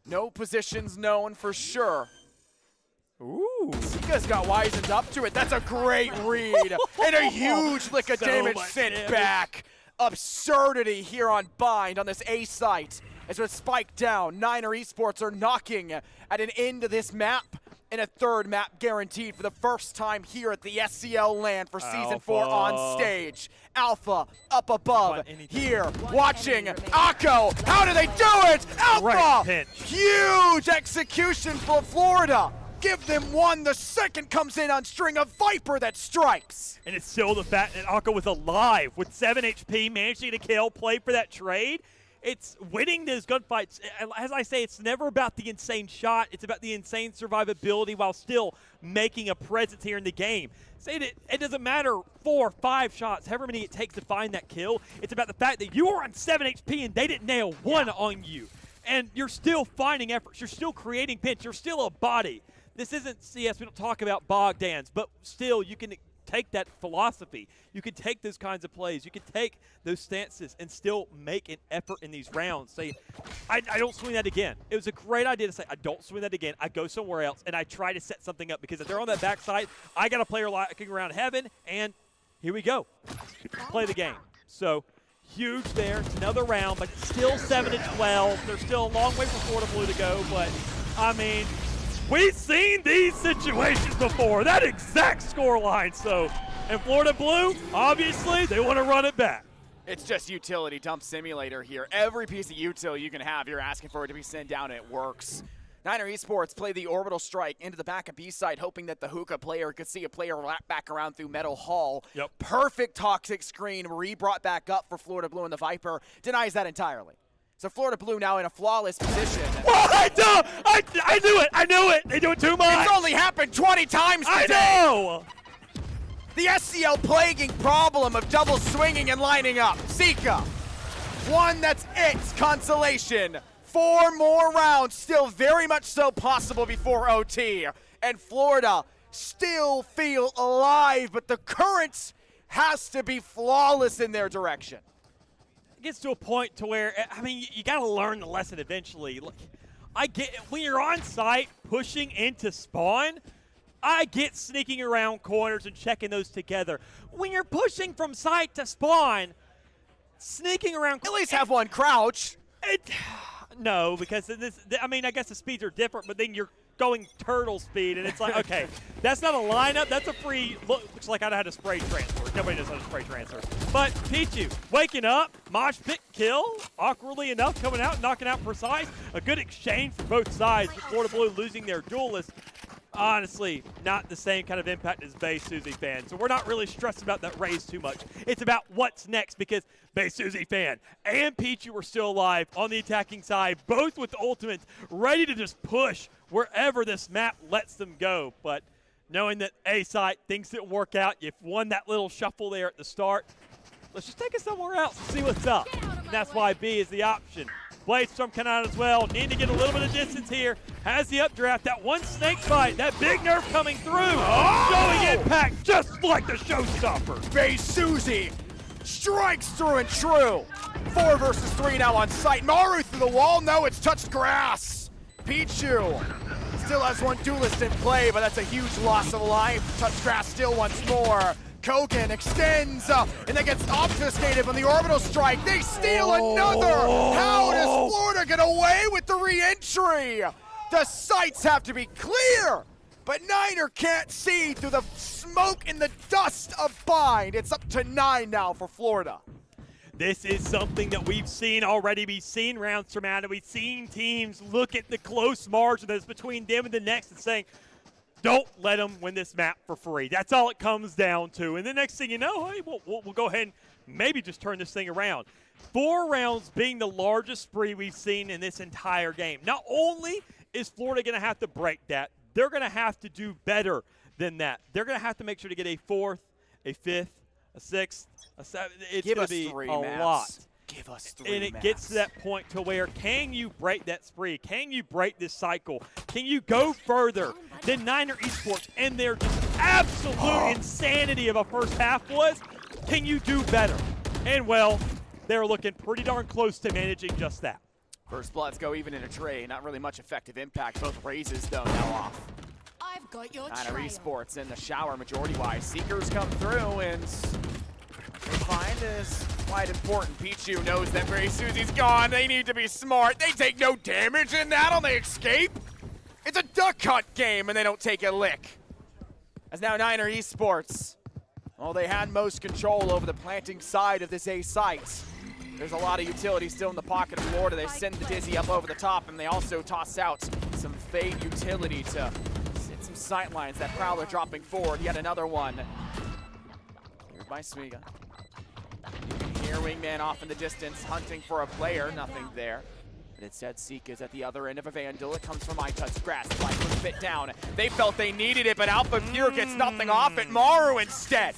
S1: No positions known for sure.
S2: Ooh.
S1: Sika's got wizened up to it. That's a great read. And a huge lick of
S2: So
S1: damage
S2: much
S1: sent
S2: damage.
S1: back. Absurdity here on Bind on this A site. As with Spike down, Niner Esports are knocking at an end to this map. And a third map guaranteed for the first time here at the SCL LAN for Season 4 on stage. Alpha up above here, watching Akko. How do they do it? Alpha! Huge execution for Florida. Give them one. The second comes in on string of Viper that strikes.
S2: And it's still the fact that Akko was alive with 7 HP, managing to kill, play for that trade. It's winning those gunfights. As I say, it's never about the insane shot. It's about the insane survivability while still making a presence here in the game. Say that it doesn't matter 4 or 5 shots, however many it takes to find that kill. It's about the fact that you were on 7 HP and they didn't nail one on you. And you're still finding efforts. You're still creating pinch. You're still a body. This isn't CS. We don't talk about Bogdans, but still you can take that philosophy. You can take those kinds of plays. You can take those stances and still make an effort in these rounds. Say, I don't swing that again. It was a great idea to say, I don't swing that again. I go somewhere else, and I try to set something up because if they're on that backside, I got a player locking around heaven, and here we go. Play the game. So huge there. It's another round, but it's still 7-12. There's still a long way for Florida Blue to go, but, I mean, we've seen these situations before, that exact score line. So, and Florida Blue, obviously, they want to run it back.
S1: It's just utility dump simulator here. Every piece of util you can have, you're asking for it to be sent down, and it works. Niner Esports play the orbital strike into the back of B side, hoping that the hookah player could see a player lap back around through Metal Hall.
S2: Yep.
S1: Perfect toxic screen, re-brought back up for Florida Blue, and the Viper denies that entirely. So Florida Blue now in a flawless position.
S2: What? I knew it. I knew it. They do it too much.
S1: It's only happened 20 times today.
S2: I know.
S1: The SCL plaguing problem of double swinging and lining up. Sika, one that's it, consolation. 4 more rounds, still very much so possible before OT. And Florida still feel alive, but the current has to be flawless in their direction.
S2: It gets to a point to where, I mean, you got to learn the lesson eventually. Look, I get when you're on site pushing into spawn, I get sneaking around corners and checking those together. When you're pushing from site to spawn, sneaking around,
S1: At least have one crouch.
S2: No, because I mean, I guess the speeds are different, but then you're going turtle speed, and it's like, okay, that's not a lineup. That's a free, looks like I had a spray transfer. Nobody knows how to spray transfer. But Pichu, waking up, mosh pit kill, awkwardly enough, coming out, knocking out Precise. A good exchange for both sides. Florida Blue losing their duelist. Honestly, not the same kind of impact as Bay Susie fan. So we're not really stressed about that raise too much. It's about what's next because Bay Susie fan and Pichu are still alive on the attacking side, both with the ultimates, ready to just push wherever this map lets them go. But knowing that A site, things didn't work out, you've won that little shuffle there at the start. Let's just take it somewhere else and see what's up. And that's why B is the option. Bladestorm coming out as well. Need to get a little bit of distance here. Has the updraft. That one snake bite. That big nerf coming through. Showing impact just like the showstopper.
S1: Bay Susie strikes through and true. 4 versus 3 now on site. Maru through the wall. No, it's touched grass. Pichu still has one duelist in play, but that's a huge loss of life. Touched grass still once more. Kogan extends and then gets obfuscated on the orbital strike. They steal another. How does Florida get away with the re-entry? The sights have to be clear, but Niner can't see through the smoke and the dust of Bind. It's up to 9 now for Florida.
S2: This is something that we've seen already. We've seen rounds surmounted. We've seen teams look at the close margin that's between them and the next and saying, don't let them win this map for free. That's all it comes down to. And the next thing you know, hey, we'll go ahead and maybe just turn this thing around. 4 rounds being the largest spree we've seen in this entire game. Not only is Florida going to have to break that, they're going to have to do better than that. They're going to have to make sure to get a 4th, a 5th, a 6th, a 7th. It's going to be a lot.
S1: Give us 3
S2: And it
S1: maps.
S2: gets to that point to where can you break that spree? Can you break this cycle? Can you go further than Niner Esports and their just absolute insanity of a first half was? Can you do better? And well, they're looking pretty darn close to managing just that.
S1: First bloods go even in a trade. Not really much effective impact. Both raises, though, now off.
S3: I've got your
S1: Niner
S3: trail.
S1: Esports in the shower majority-wise. Seekers come through, and they find is quite important. Pichu knows that Gray Susie's gone. They need to be smart. They take no damage in that on the escape. It's a duck hunt game, and they don't take a lick. As now Niner Esports, well, they had most control over the planting side of this A site. There's a lot of utility still in the pocket of Florida. They send the Dizzy up over the top, and they also toss out some Fade utility to hit some sight lines. That Prowler dropping forward, yet another one. Cleared by Swiga. You can hear Wingman off in the distance, hunting for a player. Nothing there. But instead, Seek is at the other end of a Vandal. It comes from iTouch Grass. Like was fit down. They felt they needed it, but Alpha Pure gets nothing off it. Maru instead.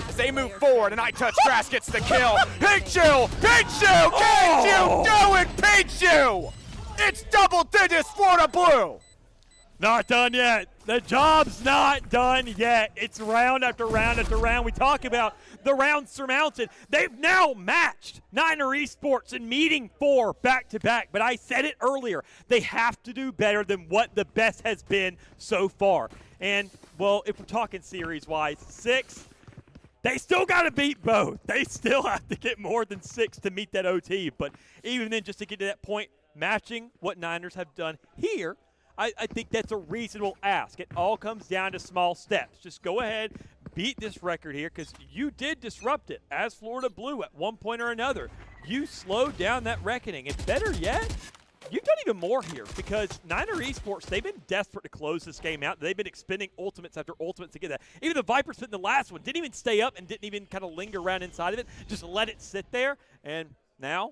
S1: As they move forward, and iTouch Grass gets the kill. Pichu! Pichu! Can't you do it, Pichu? It's double digits, Florida Blue!
S2: Not done yet. The job's not done yet. It's round after round after round. We talk about the round surmounted. They've now matched Niner Esports in meeting 4 back-to-back. But I said it earlier. They have to do better than what the best has been so far. And, well, if we're talking series-wise, 6, they still got to beat both. They still have to get more than 6 to meet that OT. But even then, just to get to that point, matching what Niners have done here, I think that's a reasonable ask. It all comes down to small steps. Just go ahead, beat this record here, because you did disrupt it as Florida Blue at one point or another. You slowed down that reckoning. And better yet, you've done even more here, because Niner Esports, they've been desperate to close this game out. They've been expending ultimates after ultimates to get that. Even the Viper spit in the last one didn't even stay up and didn't even kind of linger around inside of it. Just let it sit there. And now,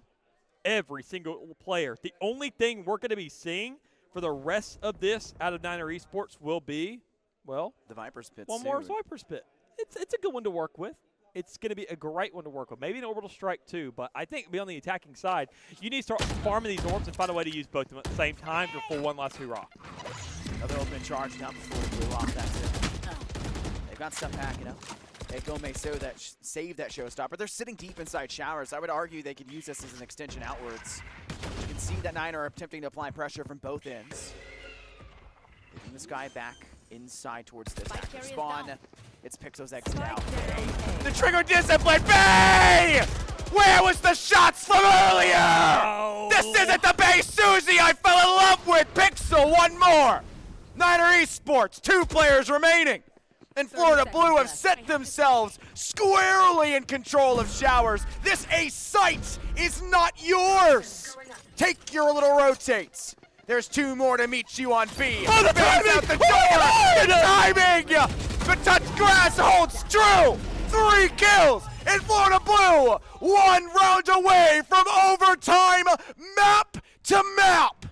S2: every single player, the only thing we're going to be seeing for the rest of this out of Niner Esports will be, well,
S1: the Viper Spit
S2: one more Viper Spit. It's a good one to work with. It's going to be a great one to work with. Maybe an Orbital Strike too, but I think be on the attacking side, you need to start farming these orbs and find a way to use both of them at the same time for one last hoorah.
S1: Another open charge now before Blue off. That's it. They've got stuff packing up. Echo may save that showstopper. They're sitting deep inside showers. I would argue they could use this as an extension outwards. You can see that Niner are attempting to apply pressure from both ends. Taking this guy back inside towards this active spawn. It's Pixel's exit out. The trigger discipline. Bay! Where was the shots from earlier?
S2: Oh.
S1: This isn't the Bay Susie I fell in love with. Pixel, one more. Niner Esports, 2 players remaining. And Florida Blue have set themselves squarely in control of showers. This A site is not yours. Take your little rotates. There's 2 more to meet you on B.
S2: Oh, the timing!
S1: Out the door! The timing! The touch grass holds true. 3 kills, and Florida Blue 1 round away from overtime, map to map.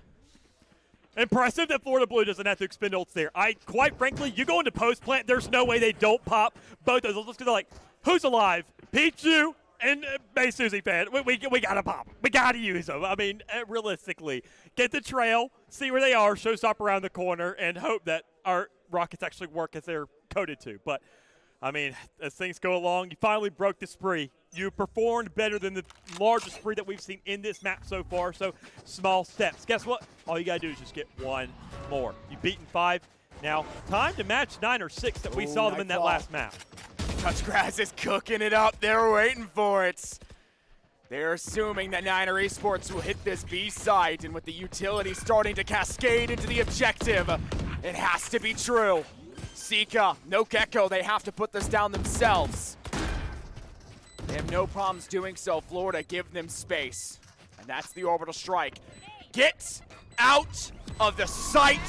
S2: Impressive that Florida Blue doesn't have to expend ults there. Quite frankly, you go into post plant, there's no way they don't pop both those ults because they're like, who's alive? Pichu and Bay Susie fan. We gotta pop. We gotta use them. I mean, realistically, get the trail, see where they are, showstop around the corner, and hope that our rockets actually work as they're coded to. But I mean, as things go along, you finally broke the spree. You performed better than the largest spree that we've seen in this map so far, so small steps. Guess what? All you got to do is just get 1 more. You've beaten 5. Now, time to match 9 or 6 that we saw them in that last map.
S1: Touch Grass is cooking it up. They're waiting for it. They're assuming that Niner Esports will hit this B site, and with the utility starting to cascade into the objective, it has to be true. Sika, no Gecko, they have to put this down themselves. They have no problems doing so. Florida, give them space. And that's the orbital strike. Get out of the site,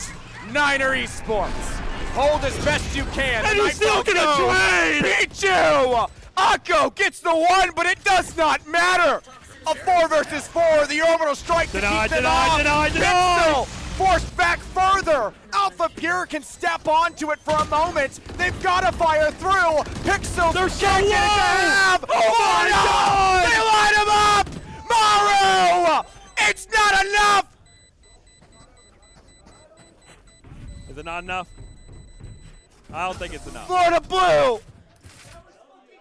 S1: Niner Esports. Hold as best you can.
S2: And he's still gonna trade!
S1: Pichu! Akko gets the 1, but it does not matter. A 4 versus 4, the orbital strike to keep them off. Pixel forced back further. Alpha Pure can step onto it for a moment. They've got to fire through. Pixel,
S2: they're so
S1: can't get it to have. Oh my God! They line him up. Maru! It's not enough.
S2: Is it not enough? I don't think it's enough.
S1: Florida Blue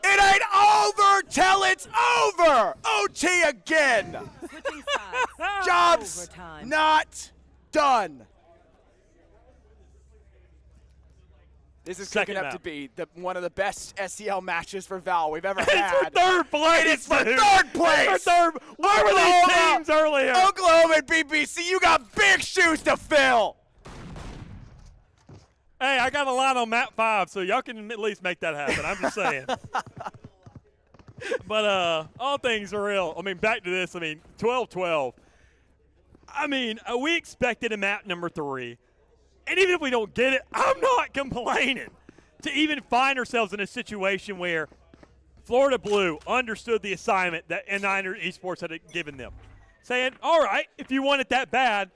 S1: It ain't over till it's over! OT again!
S3: Switching sides.
S1: Job's
S3: Overtime.
S1: not done. This is
S2: Second
S1: cooking up
S2: map.
S1: to be one of the best SEL matches for Val we've ever
S2: It's for
S1: had.
S2: third place.
S1: It is for third place.
S2: It's for third. Where were these teams earlier?
S1: Oklahoma and BBC, you got big shoes to fill.
S2: Hey, I got a line on map 5, so y'all can at least make that happen. I'm just saying. But all things are real. I mean, back to this. I mean, 12-12. I mean, we expected a map number 3. And even if we don't get it, I'm not complaining. To even find ourselves in a situation where Florida Blue understood the assignment that N9 Esports had given them. Saying, all right, if you want it that bad,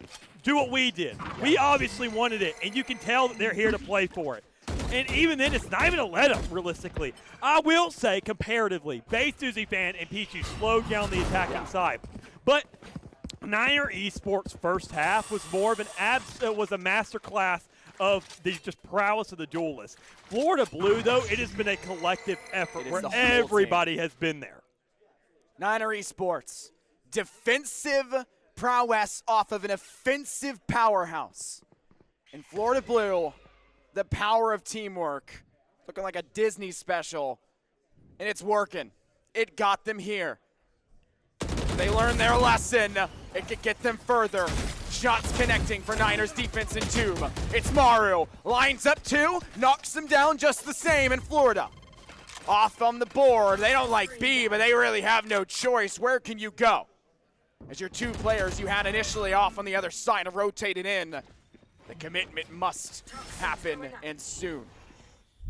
S2: do what we did. We obviously wanted it, and you can tell that they're here to play for it. And even then, it's not even a let-up, realistically. I will say, comparatively, Base Suzy Fan and Pichu slowed down the attacking side. But Niner Esports' first half was more of was a masterclass of the just prowess of the duelists. Florida Blue, though, it has been a collective effort where everybody has been there.
S1: Niner Esports, defensive prowess off of an offensive powerhouse. In Florida Blue, the power of teamwork, looking like a Disney special, and it's working. It got them here. They learned their lesson. It could get them further. Shots connecting for Niners defense in tube. It's Maru. Lines up 2, knocks them down just the same in Florida. Off on the board. They don't like B, but they really have no choice. Where can you go? As your 2 players you had initially off on the other side have rotated in. The commitment must happen, and soon.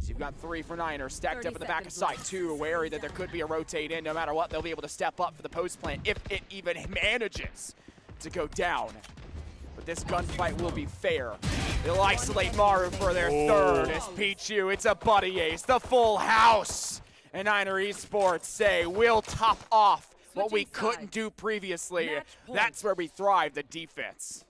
S1: So you've got 3 for Niners stacked up in the back of site. 2 wary that there could be a rotate in. No matter what, they'll be able to step up for the post plant if it even manages to go down. But this gunfight will be fair. They'll isolate Maru for their third. As Pichu, it's a buddy ace, the full house. And Niner Esports say, we'll top off what we couldn't do previously. That's where we thrive, the defense.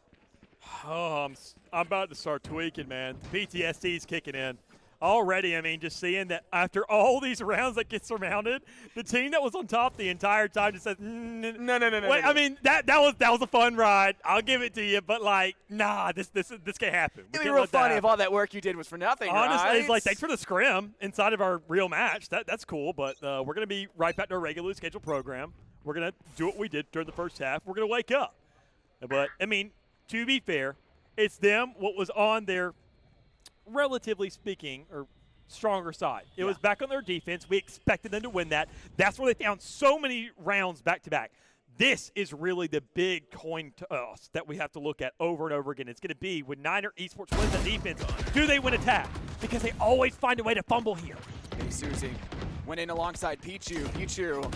S2: Oh, I'm about to start tweaking, man. PTSD's kicking in. Already, I mean, just seeing that after all these rounds that get surrounded, the team that was on top the entire time just says, no. Wait, I mean, that was a fun ride. I'll give it to you, but like, nah, this can't happen.
S1: It'd be real funny if all that work you did was for nothing,
S2: honestly,
S1: right?
S2: it's like, thanks for the scrim inside of our real match. That's cool, but we're going to be right back to our regularly scheduled program. We're going to do what we did during the first half. We're going to wake up. But, I mean, to be fair, it's them, what was on their relatively speaking, or stronger side. It was back on their defense. We expected them to win that. That's where they found so many rounds back-to-back. This is really the big coin toss that we have to look at over and over again. It's going to be when Niner Esports wins the defense, do they win attack? Because they always find a way to fumble here.
S1: Hey, Suzy went in alongside Pichu. Pichu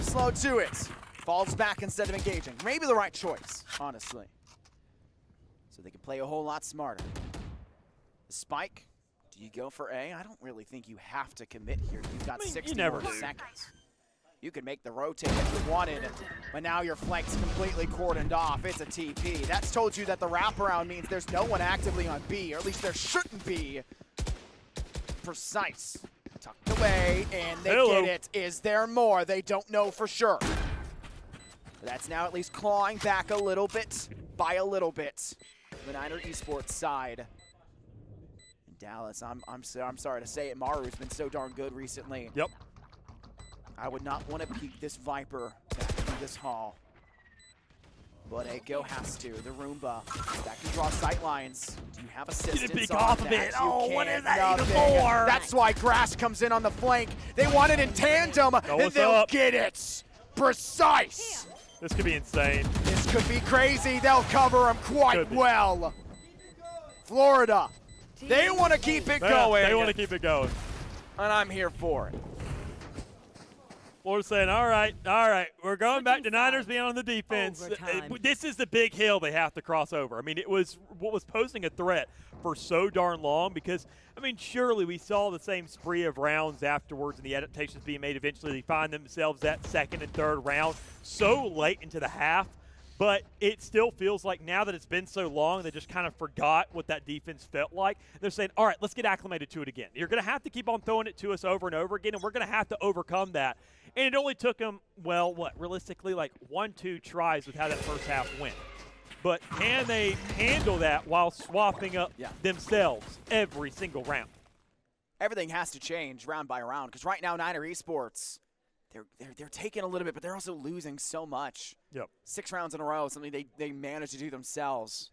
S1: slow to it. Falls back instead of engaging. Maybe the right choice, honestly. So they can play a whole lot smarter. The spike, do you go for A? I don't really think you have to commit here. You've got 60 more seconds. You can make the rotate if you wanted, but now your flank's completely cordoned off. It's a TP. That's told you that the wraparound means there's no one actively on B, or at least there shouldn't be. Precise. Tucked away, and they get it. Is there more? They don't know for sure. That's now at least clawing back a little bit by a little bit. The Niner Esports side. Dallas, I'm sorry to say it, Maru's been so darn good recently.
S2: Yep.
S1: I would not want to peek this Viper back through this hall. But Echo has to. The Roomba that can draw sight lines. Do you have assistance?
S2: Get a peek
S1: on
S2: off
S1: that?
S2: of it. Oh, what is that
S1: Nothing.
S2: even for?
S1: That's why Grass comes in on the flank. They want it in tandem, and they'll get it. Precise.
S2: This could be insane.
S1: This could be crazy. They'll cover him quite well. Florida. They want to keep it going.
S2: They want to keep it going.
S1: And I'm here for it.
S2: Florida's saying, all right, we're going back to Niners being on the defense. This is the big hill they have to cross over. I mean, it was what was posing a threat for so darn long because, I mean, surely we saw the same spree of rounds afterwards and the adaptations being made. Eventually they find themselves that second and third round so late into the half. But it still feels like now that it's been so long, they just kind of forgot what that defense felt like. They're saying, all right, let's get acclimated to it again. You're going to have to keep on throwing it to us over and over again, and we're going to have to overcome that. And it only took them, well, realistically, like 1-2 tries with how that first half went. But can they handle that while swapping up themselves every single round?
S1: Everything has to change round by round because right now Niner Esports, they're taking a little bit, but they're also losing so much.
S2: Yep. 6
S1: rounds in a row, something they managed to do themselves.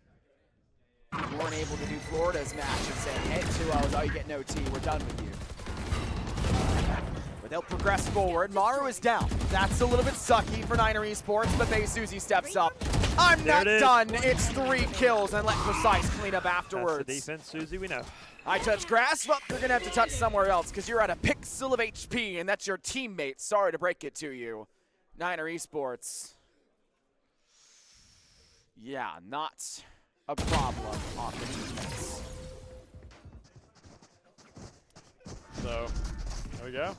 S1: We weren't able to do Florida's match and say, hey, 2-0 is all you get, no T, we're done with you. But they'll progress forward. Maru is down. That's a little bit sucky for Niner Esports, but Suzy steps up. I'm not done. It's 3 kills, and let Precise clean up afterwards.
S2: That's the defense, Suzy, we know.
S1: I touch grass, well, you're going to have to touch somewhere else because you're at a pixel of HP, and that's your teammate. Sorry to break it to you. Niner Esports. Yeah, not a problem on the defense.
S2: So, there we go.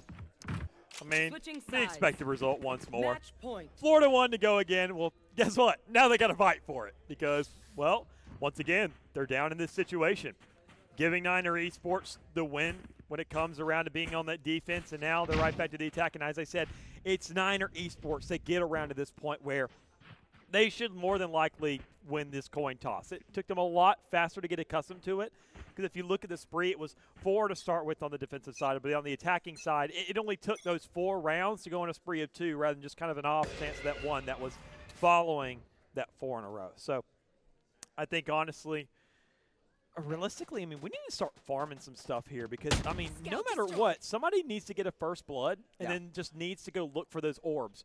S2: I mean, the expected result once more.
S3: Match point.
S2: Florida won to go again. Well, guess what? Now they got to fight for it because, well, once again, they're down in this situation. Giving Niner Esports the win when it comes around to being on that defense, and now they're right back to the attack. And as I said, it's Niner Esports. They get around to this point where they should more than likely win this coin toss. It took them a lot faster to get accustomed to it because if you look at the spree, it was 4 to start with on the defensive side, but on the attacking side, it only took those 4 rounds to go on a spree of 2 rather than just kind of an off chance of that one that was following that 4 in a row. So I think honestly, realistically, I mean, we need to start farming some stuff here because, I mean, no matter what, somebody needs to get a first blood and then just needs to go look for those orbs.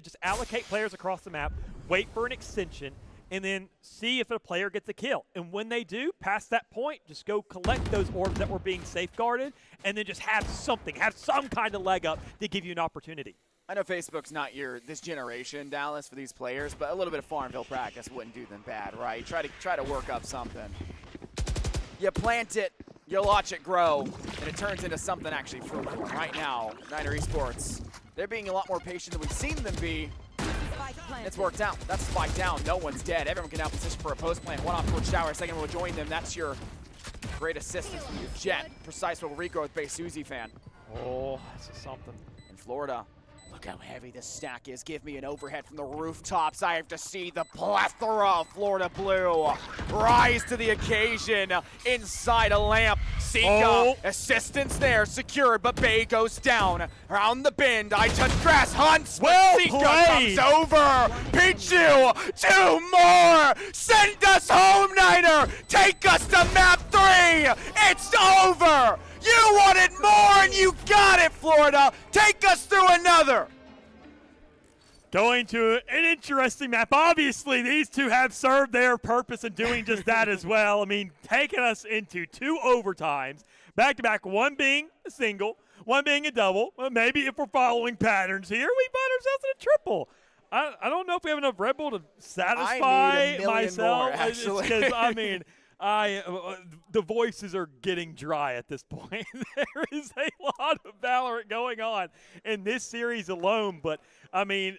S2: Just allocate players across the map, wait for an extension, and then see if a player gets a kill. And when they do, past that point, just go collect those orbs that were being safeguarded and then just have something, have some kind of leg up to give you an opportunity.
S1: I know Facebook's not this generation, Dallas, for these players, but a little bit of Farmville practice wouldn't do them bad, right? Try to work up something. You plant it, you watch it grow, and it turns into something actually fruitful. Right now, Niner Esports, they're being a lot more patient than we've seen them be. It's worked out. That's spike down. No one's dead. Everyone can now position for a post plant. One off towards Shower. Second will join them. That's your great assistance from your Jet. Precise will regrow with Suzy fan.
S2: Oh, this is something.
S1: In Florida, look how heavy this stack is. Give me an overhead from the rooftops. I have to see the plethora of Florida Blue rise to the occasion inside a lamp. Sika, assistance there, secured, but Bay goes down. Around the bend, I touch grass, hunts, but Sika comes over. Pichu, 2 more. Send us home, Niner. Take us to map 3. It's over. You wanted more, and you got it, Florida. Take us through another.
S2: Going to an interesting map. Obviously, these two have served their purpose in doing just that as well. I mean, taking us into 2 overtimes, back-to-back, one being a single, one being a double. Well, maybe if we're following patterns here, we find ourselves in a triple. I don't know if we have enough Red Bull to satisfy myself.
S1: More, actually.
S2: Because, I mean, the voices are getting dry at this point. There is a lot of Valorant going on in this series alone, but I mean,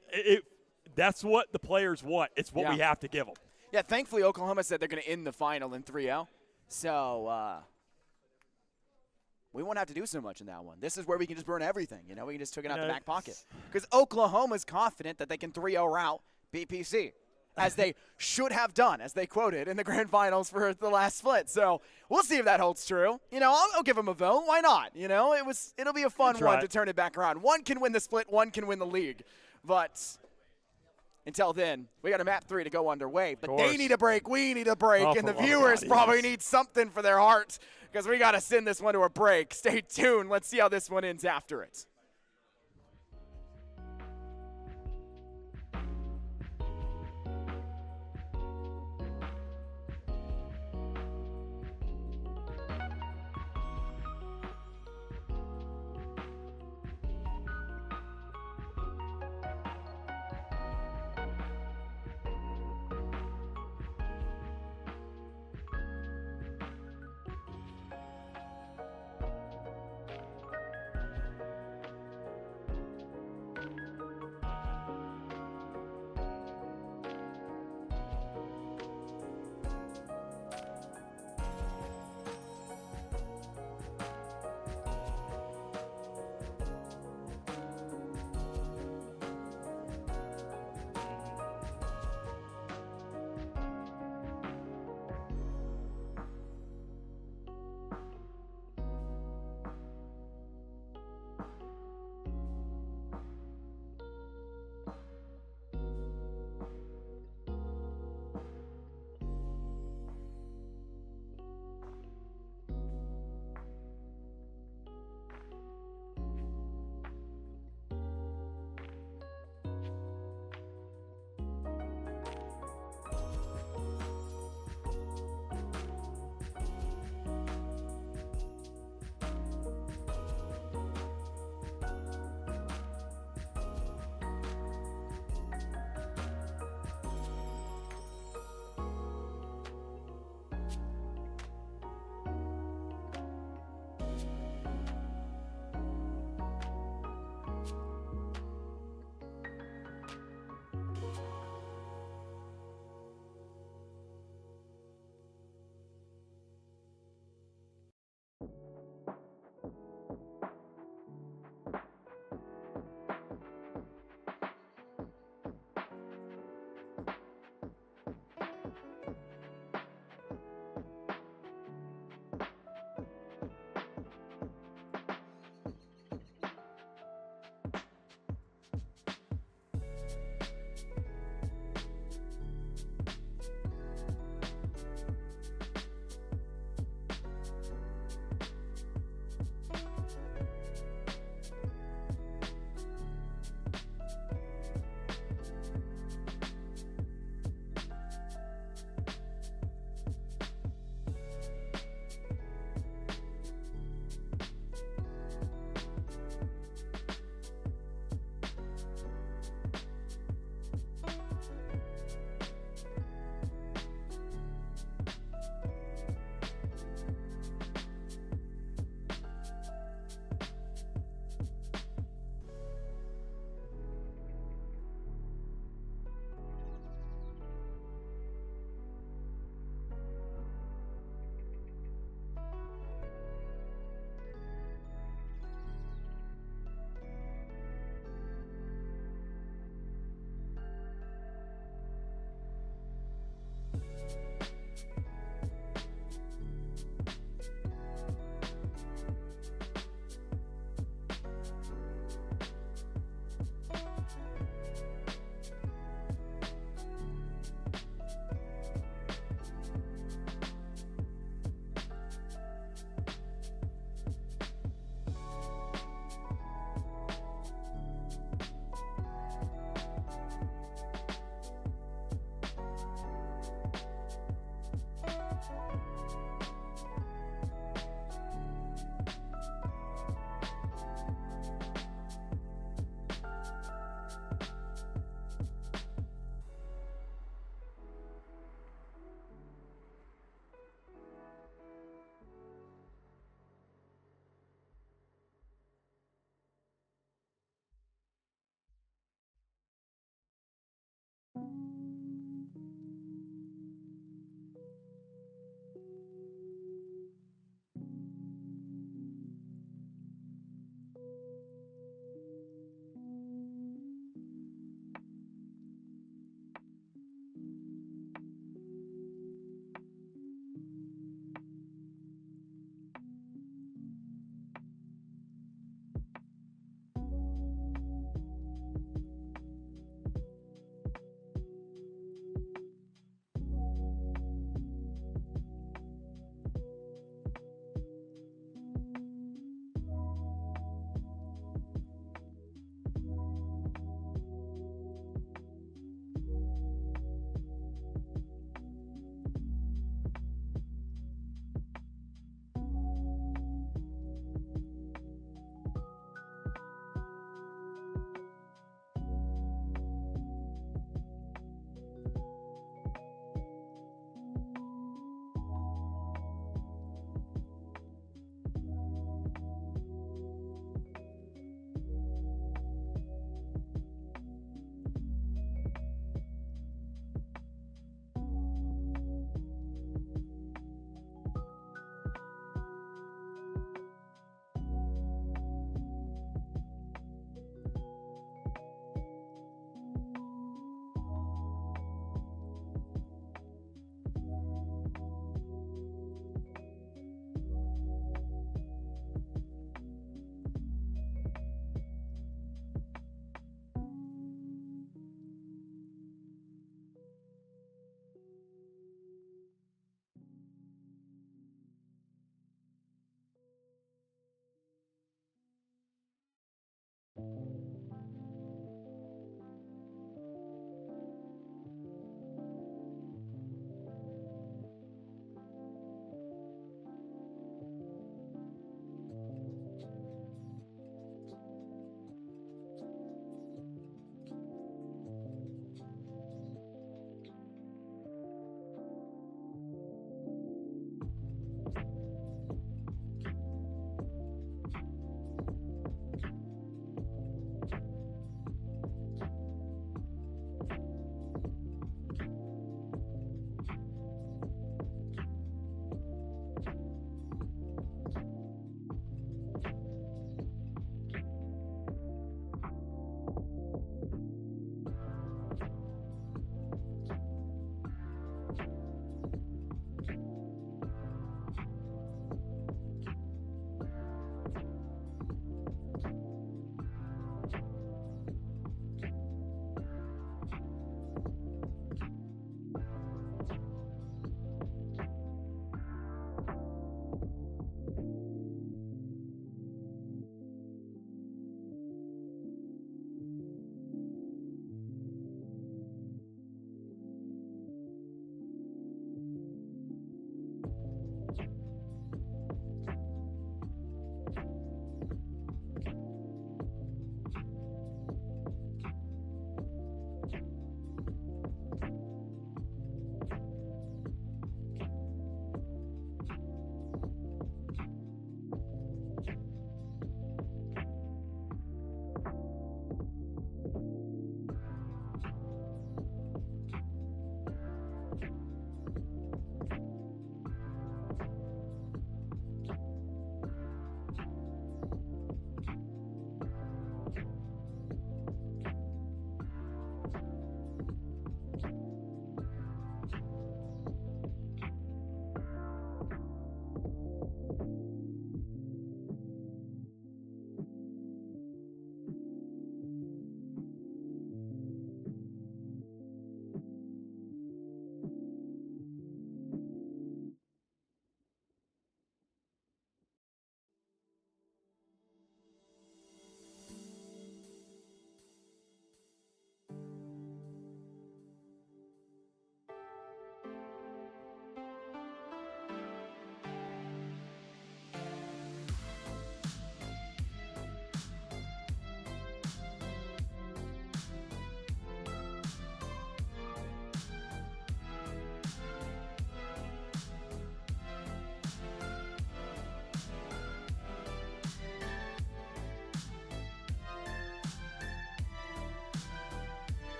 S2: that's what the players want. It's what we have to give them.
S1: Yeah, thankfully Oklahoma said they're going to end the final in 3-0, so we won't have to do so much in that one. This is where we can just burn everything. You know, we can just took it out the back pocket because Oklahoma's confident that they can 3-0 route BPC. As they should have done, as they quoted in the grand finals for the last split. So we'll see if that holds true. You know, I'll give them a vote. Why not? You know, it'll be a fun one to turn it back around. One can win the split, one can win the league. But until then, we got a map 3 to go underway. But they need a break, we need a break, and the viewers probably need something for their heart because we got to send this one to a break. Stay tuned. Let's see how this one ends after it.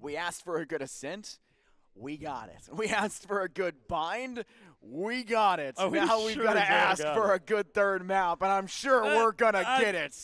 S1: We asked for a good ascent. We got it. We asked for a good bind. We got it.
S2: Oh,
S1: now we've got to ask for a good third map, and I'm sure we're going to get it.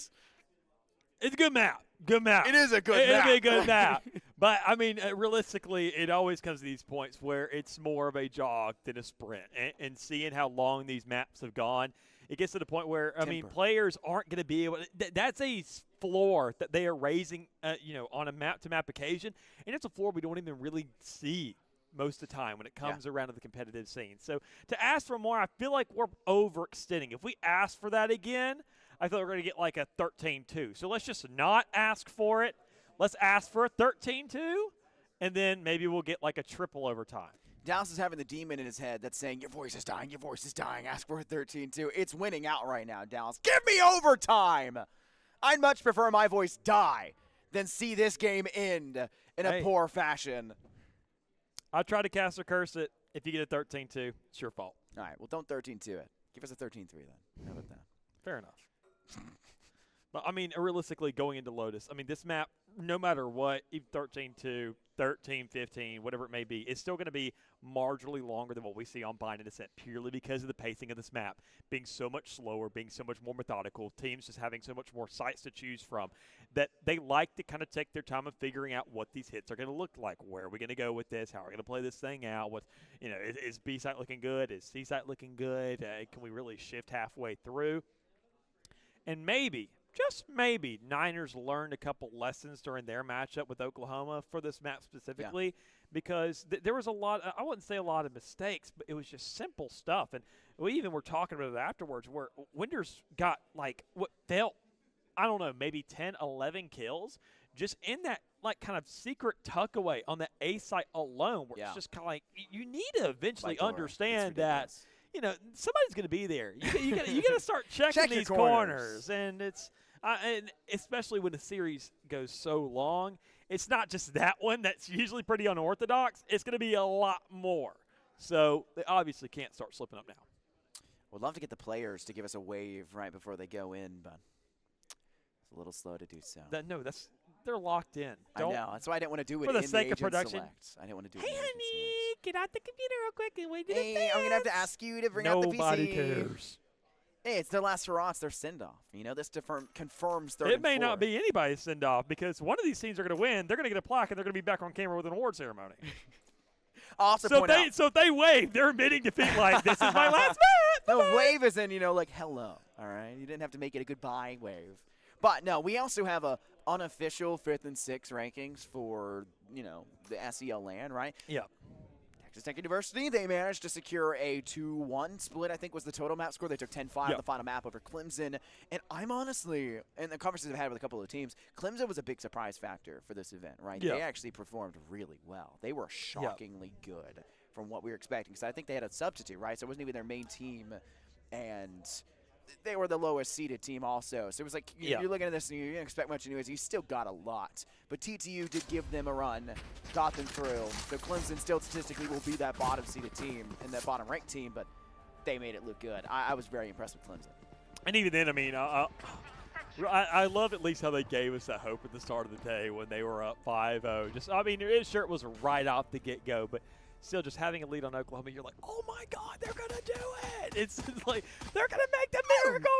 S2: It's a good map. Good map.
S1: It is a good map.
S2: It'll be a good map. But, I mean, realistically, it always comes to these points where it's more of a jog than a sprint. And seeing how long these maps have gone, it gets to the point where, I mean, players aren't going to be able to – that's a floor that they are raising, on a map-to-map occasion. And it's a floor we don't even really see most of the time when it comes around to the competitive scene. So to ask for more, I feel like we're overextending. If we ask for that again, I thought we were going to get like a 13-2. So let's just not ask for it. Let's ask for a 13-2, and then maybe we'll get like a triple overtime.
S1: Dallas is having the demon in his head that's saying, your voice is dying, your voice is dying, ask for a 13-2. It's winning out right now, Dallas. Give me overtime! I'd much prefer my voice die than see this game end in a poor fashion.
S2: I'll try to cast or curse it. If you get a 13-2, it's your fault.
S1: All right, well, don't 13-2 it. Give us a 13-3 then. How about that?
S2: Fair enough. But, I mean, realistically, going into Lotus, I mean, this map, no matter what, even 13-2, 13-15, whatever it may be, it's still going to be marginally longer than what we see on Bind and Ascent, purely because of the pacing of this map being so much slower, being so much more methodical, teams just having so much more sites to choose from, that they like to kind of take their time of figuring out what these hits are going to look like. Where are we going to go with this? How are we going to play this thing out? What, is B site looking good? Is C site looking good? Can we really shift halfway through? And maybe, just maybe, Niners learned a couple lessons during their matchup with Oklahoma for this map specifically, because there was a lot, I wouldn't say a lot of mistakes, but it was just simple stuff. And we even were talking about it afterwards, where Winders got like what felt, I don't know, maybe 10, 11 kills just in that like kind of secret tuck away on the A site alone, where it's just kind of like you need to eventually understand that somebody's going to be there. You got to start checking these corners, and it's and especially when the series goes so long, it's not just that one that's usually pretty unorthodox. It's going to be a lot more. So they obviously can't start slipping up now.
S1: We'd love to get the players to give us a wave right before they go in, but it's a little slow to do so.
S2: They're locked in.
S1: I know. That's why I didn't want to do it
S2: for the
S1: in
S2: sake
S1: the
S2: of production.
S1: Select. I didn't want to do it.
S2: Hey, honey, get out the computer real quick and wait.
S1: Hey, I'm gonna have to ask you to bring out the PC.
S2: Nobody cares.
S1: Hey, it's their last hurrah. It's their send-off. This confirms third.
S2: It may not be anybody's send-off, because one of these teams are going to win. They're going to get a plaque, and they're going to be back on camera with an award ceremony.
S1: So
S2: if they wave, they're admitting defeat. Like, this is my last match.
S1: The wave is in, like hello. All right, you didn't have to make it a goodbye wave. But no, we also have a unofficial 5th and 6th rankings for the SEL LAN, right?
S2: Yeah.
S1: Texas Tech University, they managed to secure a 2-1 split, I think was the total map score. They took 10-5 on the final map over Clemson. And I'm honestly, in the conversations I've had with a couple of teams, Clemson was a big surprise factor for this event, right?
S2: Yeah.
S1: They actually performed really well. They were shockingly good from what we were expecting, because I think they had a substitute, right? So it wasn't even their main team, and they were the lowest seeded team also. So it was like, you're looking at this and you didn't expect much anyways. You still got a lot. But TTU did give them a run, got them through. So Clemson still statistically will be that bottom seeded team and that bottom ranked team, but they made it look good. I was very impressed with Clemson.
S2: And even then, I mean, I love at least how they gave us that hope at the start of the day when they were up 5-0. It was right off the get-go, but still, just having a lead on Oklahoma, you're like, oh my God, they're going to do it. It's like, they're going to make the miracle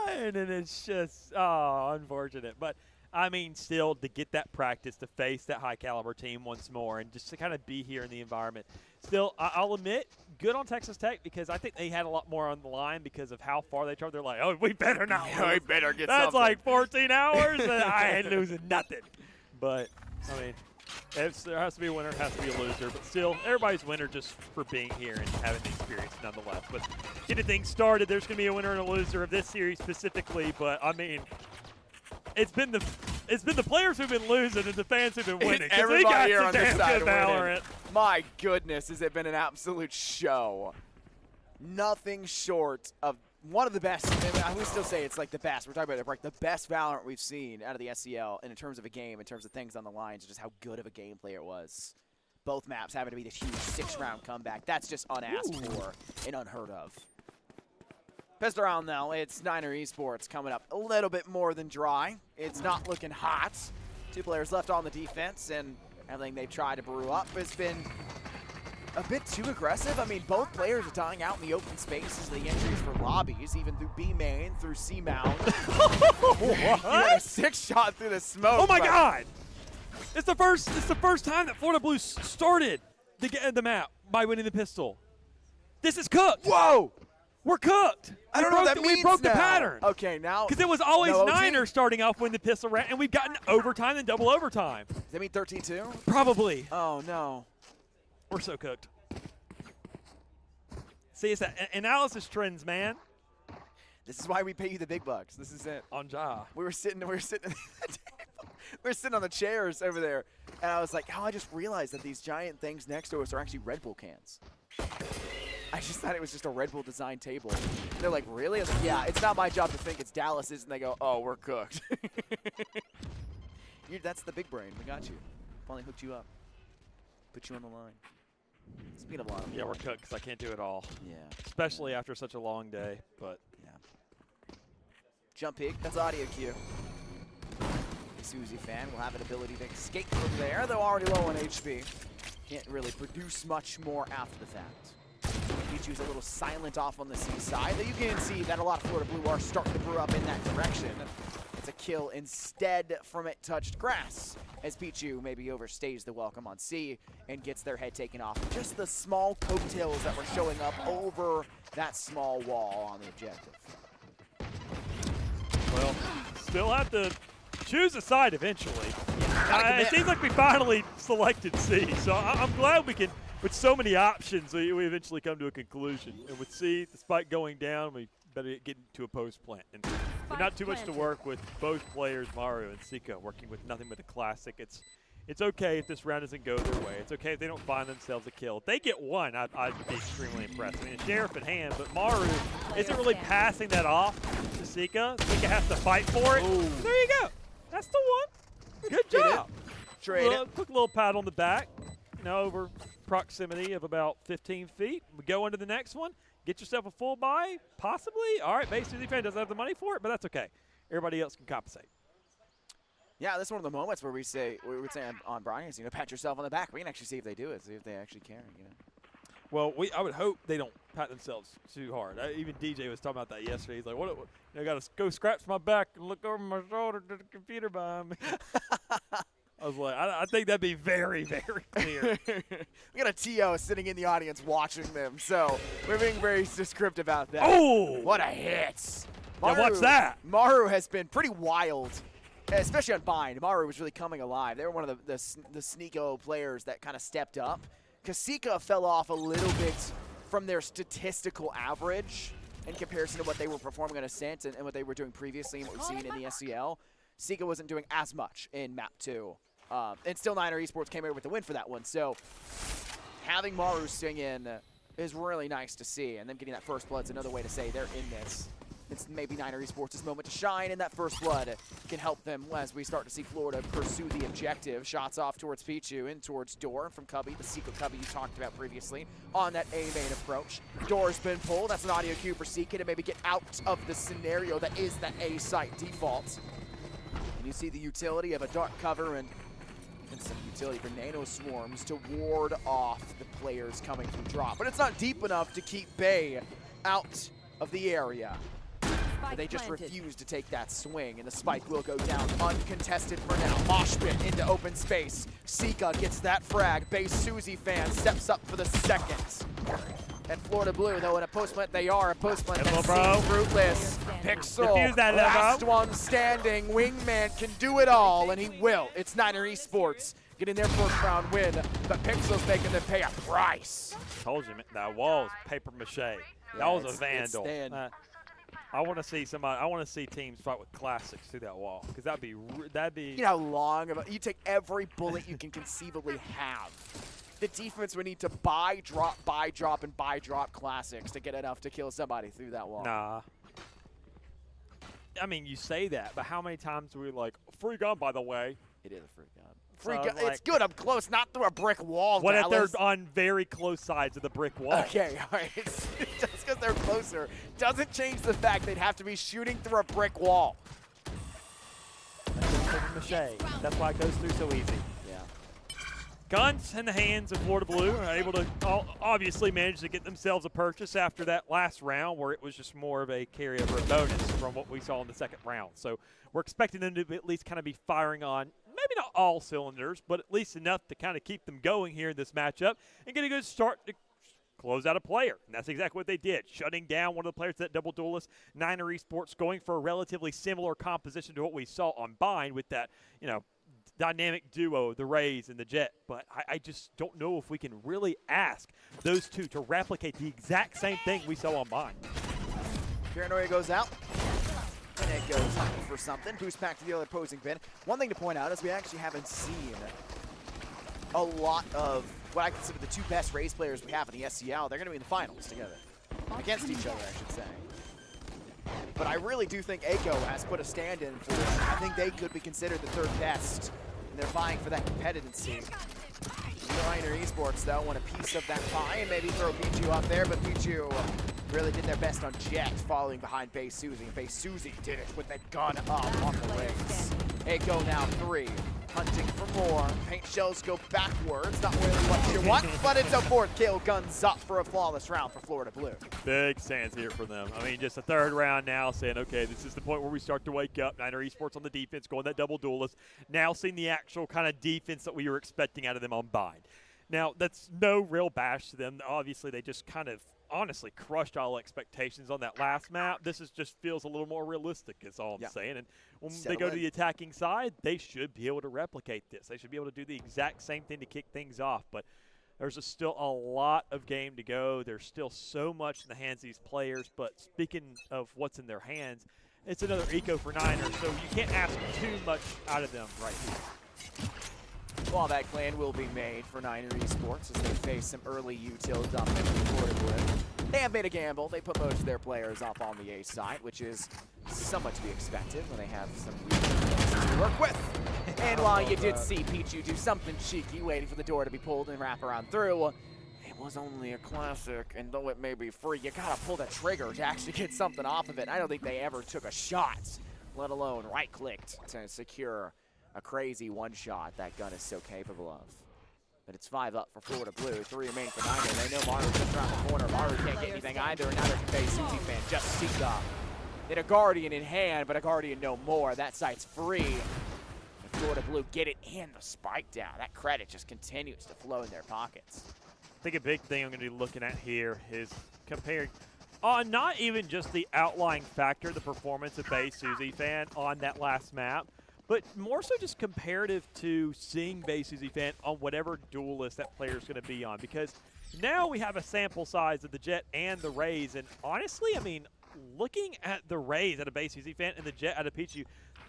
S2: run. And it's just, unfortunate. But, I mean, still, to get that practice, to face that high-caliber team once more, and just to kind of be here in the environment. Still, I'll admit, good on Texas Tech, because I think they had a lot more on the line because of how far they traveled. They're like, oh, we better not lose.
S1: We better get
S2: That's
S1: something.
S2: like 14 hours, and I ain't losing nothing. But, I mean, there has to be a winner, has to be a loser. But still, everybody's winner just for being here and having the experience nonetheless. But getting things started, there's going to be a winner and a loser of this series specifically. But, I mean, it's been the players who've been losing and the fans who've been winning.
S1: Everybody here on this side
S2: Valorant.
S1: My goodness, has it been an absolute show. Nothing short of one of the best. I would still say it's like the best. We're talking about like the best Valorant we've seen out of the SEL, and in terms of a game, in terms of things on the lines, just how good of a gameplay it was. Both maps having to be this huge 6-round comeback. That's just unasked for and unheard of. Pistol round, though, it's Niner Esports coming up a little bit more than dry. It's not looking hot. 2 players left on the defense, and Everything they've tried to brew up has been a bit too aggressive. I mean, both players are dying out in the open spaces, the entries for lobbies, even through B main, through C mound.
S2: What?
S1: A 6-shot through the smoke.
S2: Oh my God! It's the first time that Florida Blue started the map by winning the pistol. This is cooked.
S1: Whoa!
S2: We're cooked.
S1: I don't know what that means.
S2: We broke the
S1: now.
S2: pattern.
S1: Okay, now.
S2: Because it was always
S1: no OT?
S2: Niners starting off when the pistol ran, and we've gotten overtime and double overtime.
S1: Does that mean 13-2?
S2: Probably.
S1: Oh no.
S2: We're so cooked. See, it's that analysis trends, man.
S1: This is why we pay you the big bucks. This is it.
S2: On Ja.
S1: We were sitting at the table. We were sitting on the chairs over there, and I was like, oh, I just realized that these giant things next to us are actually Red Bull cans. I just thought it was just a Red Bull design table. And they're like, really? I was like, yeah, it's not my job to think, it's Dallas's. And they go, oh, we're cooked. That's the big brain. We got you. Finally hooked you up. Put you on the line. Speaking of line.
S2: Yeah, we're cooked because I can't do it all.
S1: Yeah.
S2: Especially after such a long day, but.
S1: Yeah. Jump peek. That's audio cue. Susie fan will have an ability to escape from there, though already low on HP. Can't really produce much more after the fact. Pichu's a little silent off on the C side, though you can see that a lot of Florida Blue are starting to brew up in that direction. It's a kill instead from it touched grass, as Pichu maybe overstays the welcome on C and gets their head taken off. Just the small coattails that were showing up over that small wall on the objective.
S2: Well, still have to choose a side eventually.
S1: Yeah,
S2: it seems like we finally selected C, so I'm glad we can, with so many options, we eventually come to a conclusion. And with C, the spike going down, we better get into a post plant. And not too much to work with both players, Maru and Sika, working with nothing but a classic. It's okay if this round doesn't go their way. It's okay if they don't find themselves a kill. If they get one, I'd be extremely impressed. I mean, a Sheriff in hand, but Maru isn't really passing that off to Sika. Sika has to fight for it.
S1: Ooh.
S2: There you go. That's the one. Good job.
S1: Trade it.
S2: Took a little pat on the back, over proximity of about 15 feet. We go into the next one. Get yourself a full buy, possibly. All right, base Susie fan doesn't have the money for it, but that's okay. Everybody else can compensate.
S1: Yeah, that's one of the moments where we would say on Brian's, pat yourself on the back. We can actually see if they do it, see if they actually care.
S2: Well, I would hope they don't pat themselves too hard. Even DJ was talking about that yesterday. He's like, "What? I got to go scratch my back and look over my shoulder to the computer behind me." I was like, I think that'd be very, very clear.
S1: We got a TO sitting in the audience watching them, so we're being very descriptive about that.
S2: Oh!
S1: What a hit!
S2: Now what's that?
S1: Maru has been pretty wild, especially on Bind. Maru was really coming alive. They were one of the Sneeko players that kind of stepped up. Kasika fell off a little bit from their statistical average in comparison to what they were performing on Ascent and what they were doing previously and what we've seen in the SCL. Sika wasn't doing as much in Map 2. And still Niner Esports came away with the win for that one. So having Maru sing in is really nice to see. And them getting that first blood's another way to say they're in this. It's maybe Niner Esports' moment to shine, and that first blood can help them as we start to see Florida pursue the objective. Shots off towards Pichu, in towards Door from Cubby, the Sika Cubby you talked about previously, on that A main approach. Door's been pulled. That's an audio cue for Sika to maybe get out of the scenario that is the A site default. And you see the utility of a dark cover and some utility for nano swarms to ward off the players coming through drop. But it's not deep enough to keep Bay out of the area. But they just refuse to take that swing, and the spike will go down uncontested for now. Mosh pit into open space. Sika gets that frag. Base Susie fan steps up for the second. And Florida Blue, though, in a post plant, they are a post plant that seems fruitless. Pixel, last one standing. Wingman can do it all, and he will. It's Niner Esports getting their first round win, but Pixel's making them pay a price.
S2: Told you, that wall is paper mache. That was a vandal. I want to see somebody. I want to see teams fight with classics through that wall, because that'd be.
S1: You know how long you take every bullet you can conceivably have. The defense would need to buy drop classics to get enough to kill somebody through that wall.
S2: Nah. I mean, you say that, but how many times are we like, free gun, by the way?
S1: It is a free gun. Free gun. Like, it's good up close, not through a brick wall.
S2: What
S1: Dallas?
S2: if they're on very close sides of the brick wall?
S1: Okay, all right. Just because they're closer doesn't change the fact they'd have to be shooting through a brick wall.
S2: That's why it goes through so easy.
S1: Yeah.
S2: guns in the hands of Florida Blue are able to obviously manage to get themselves a purchase after that last round where it was just more of a carryover bonus from what we saw in the second round. So we're expecting them to at least kind of be firing on maybe not all cylinders, but at least enough to kind of keep them going here in this matchup and get a good start to close out a player. And that's exactly what they did, shutting down one of the players that double duelist. Niner Esports going for a relatively similar composition to what we saw on Bind with that, dynamic duo, the Rays and the Jet. But I just don't know if we can really ask those two to replicate the exact same thing we saw on Bind.
S1: Paranoia goes out. And it goes hunting for something. Boost back to the other opposing pin. One thing to point out is we actually haven't seen a lot of what I consider the two best Rays players we have in the SCL. They're going to be in the finals together. Against each other, I should say. But I really do think Aiko has put a stand-in for them. I think they could be considered the third best. And they're vying for that competitive. Niner Esports, though, want a piece of that pie and maybe throw Pichu up there, but Pichu really did their best on Jet, following behind Bay Susie. And Bay Susie did it with the gun up on the legs. Aiko now 3, hunting for more. Paint shells go backwards, not really what you want, but it's a 4th kill. Guns up for a flawless round for Florida Blue.
S2: Big stands here for them. I mean, just a third round now saying, okay, this is the point where we start to wake up. Niner Esports on the defense, going that double duelist. Now seeing the actual kind of defense that we were expecting out of them on Bind. Now, that's no real bash to them. Obviously, they just kind of honestly crushed all expectations on that last map. This just feels a little more realistic is all I'm saying. And when they go to the attacking side, they should be able to replicate this. They should be able to do the exact same thing to kick things off. But there's still a lot of game to go. There's still so much in the hands of these players. But speaking of what's in their hands, it's another eco for Niners, so you can't ask too much out of them right here.
S1: Well, that plan will be made for Niner Esports as they face some early util dominant from Florida Blue. They have made a gamble. They put most of their players up on the A side, which is somewhat to be expected when they have some weak to work with. And while you did see Pichu do something cheeky, waiting for the door to be pulled and wrap around through, it was only a classic, and though it may be free, you gotta pull the trigger to actually get something off of it. I don't think they ever took a shot, let alone right-clicked to secure a crazy one-shot that gun is so capable of. But it's 5 up for Florida Blue, 3 remaining for Niner. They know Maru just around the corner. Maru can't get anything either, and now they're conveying Susie fan just Sika. They had a Guardian in hand, but a Guardian no more. That site's free. And Florida Blue get it and the spike down. That credit just continues to flow in their pockets.
S2: I think a big thing I'm going to be looking at here is comparing not even just the outlying factor, the performance of Bay Susie fan on that last map, but more so just comparative to seeing Bay Susie fan on whatever duelist that player is going to be on. Because now we have a sample size of the Jet and the Rays. And honestly, I mean, looking at the Rays at a Bay Susie fan and the Jet at a Pichu,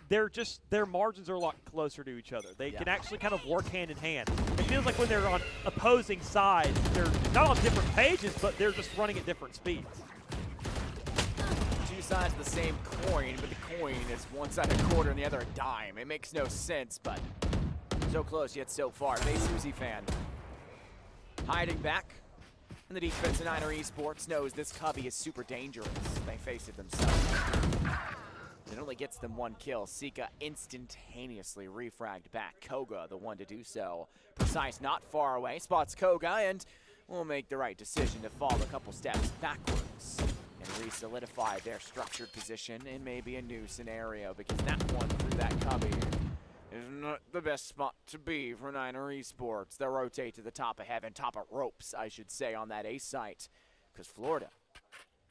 S2: their margins are a lot closer to each other. They can actually kind of work hand in hand. It feels like when they're on opposing sides, they're not on different pages, but they're just running at different speeds.
S1: Two sides of the same coin, but the coin is one side a quarter and the other a dime. It makes no sense, but so close yet so far. Bay Susie fan hiding back. And the defense of Niner Esports knows this cubby is super dangerous. They face it themselves. It only gets them 1 kill. Sika instantaneously refragged back. Koga, the one to do so. Precise, not far away. Spots Koga and will make the right decision to fall a couple steps backwards and re-solidify their structured position in maybe a new scenario, because that one through that cubby is not the best spot to be for Niner Esports. They'll rotate to the top of heaven, top of ropes, I should say, on that A site, because Florida,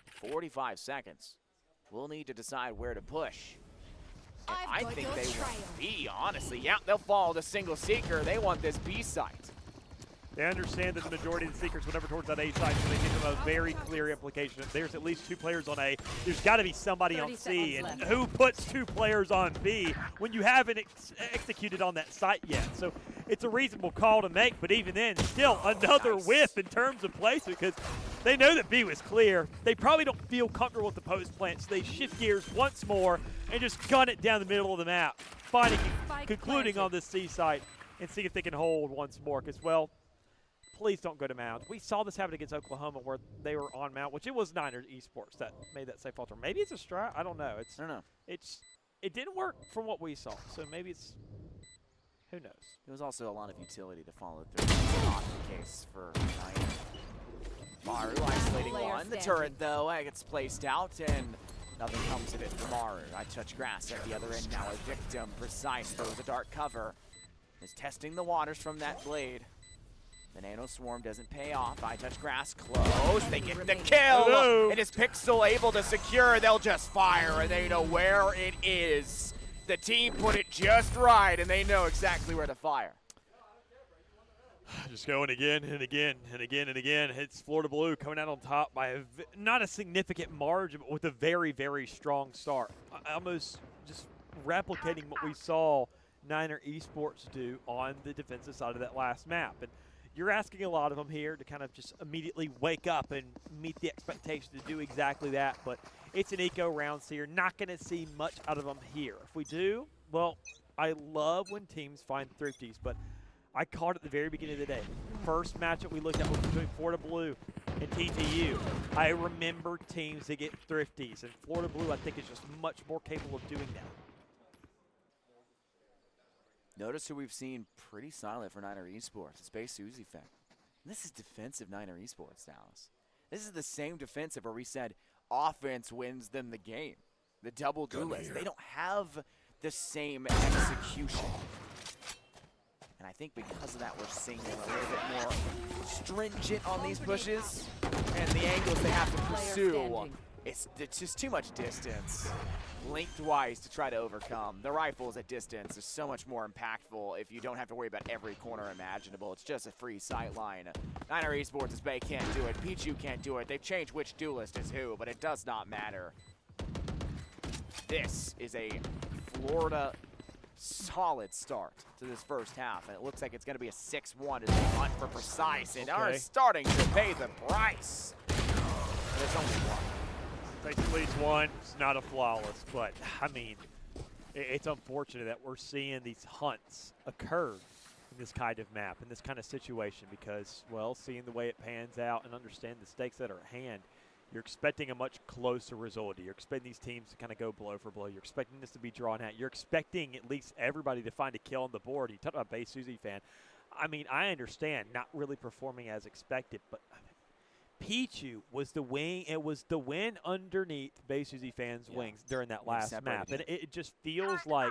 S1: 45 seconds. We'll need to decide where to push. And I think they want B, honestly. Yeah, they'll follow the single seeker. They want this B site.
S2: They understand that the majority of the seekers went over towards that A side, so they give them a very clear implication. If there's at least 2 players on A, there's got to be somebody on C. And who puts 2 players on B when you haven't executed on that site yet? So it's a reasonable call to make, but even then, still another whiff in terms of placement, because they know that B was clear. They probably don't feel comfortable with the post plant, so they shift gears once more and just gun it down the middle of the map, concluding on this C site and see if they can hold once more, because, well, please don't go to Mount. We saw this happen against Oklahoma where they were on Mount, which it was Niners Esports that made that safe alter. Maybe it's a strat. I don't know.
S1: I don't know.
S2: It didn't work from what we saw, so maybe it's Who knows?
S1: There was also a lot of utility to follow through. That's not the case for Knight. Maru isolating one. The turret, though, gets placed out, and nothing comes of it for Maru. I touch grass at the other end now. A victim. Precise throws a dark cover. Is testing the waters from that blade. The Nano Swarm doesn't pay off. I touch grass close. They get the kill.
S2: Hello.
S1: And is Pixel able to secure? They'll just fire, and they know where it is. The team put it just right, and they know exactly where to fire.
S2: Just going again and again and again and again. It's Florida Blue coming out on top by not a significant margin, but with a very, very strong start. Almost just replicating what we saw Niner Esports do on the defensive side of that last map. And you're asking a lot of them here to kind of just immediately wake up and meet the expectation to do exactly that. But it's an eco round, so you're not going to see much out of them here. If we do, well, I love when teams find thrifties, but I called at the very beginning of the day. First matchup we looked at was between Florida Blue and TTU. I remember teams that get thrifties, and Florida Blue, I think, is just much more capable of doing that.
S1: Notice who we've seen pretty silent for Niner Esports. It's Base Uzi Feng. This is defensive Niner Esports, Dallas. This is the same defensive where we said offense wins them the game. The double duelist. They don't have the same execution. And I think because of that, we're seeing them a little bit more stringent on these pushes and the angles they have to pursue. It's just too much distance lengthwise to try to overcome. The rifles at distance is so much more impactful if you don't have to worry about every corner imaginable. It's just a free sight line. Niner Esports' Bay can't do it. Pichu can't do it. They've changed which duelist is who, but it does not matter. This is a Florida solid start to this first half, and it looks like it's going to be a 6-1 as they hunt for Precise and are starting to pay the price. There's only one.
S2: Basically, it's one. It's not a flawless, but, I mean, it's unfortunate that we're seeing these hunts occur in this kind of map, in this kind of situation, because, well, seeing the way it pans out and understand the stakes that are at hand, you're expecting a much closer result. You're expecting these teams to kind of go blow for blow. You're expecting this to be drawn out. You're expecting at least everybody to find a kill on the board. You talked about Bay Suzy fan. I mean, I understand not really performing as expected, but Pichu was the wing. It was the win underneath Bay Suzy fans' wings during that last map, and it just feels like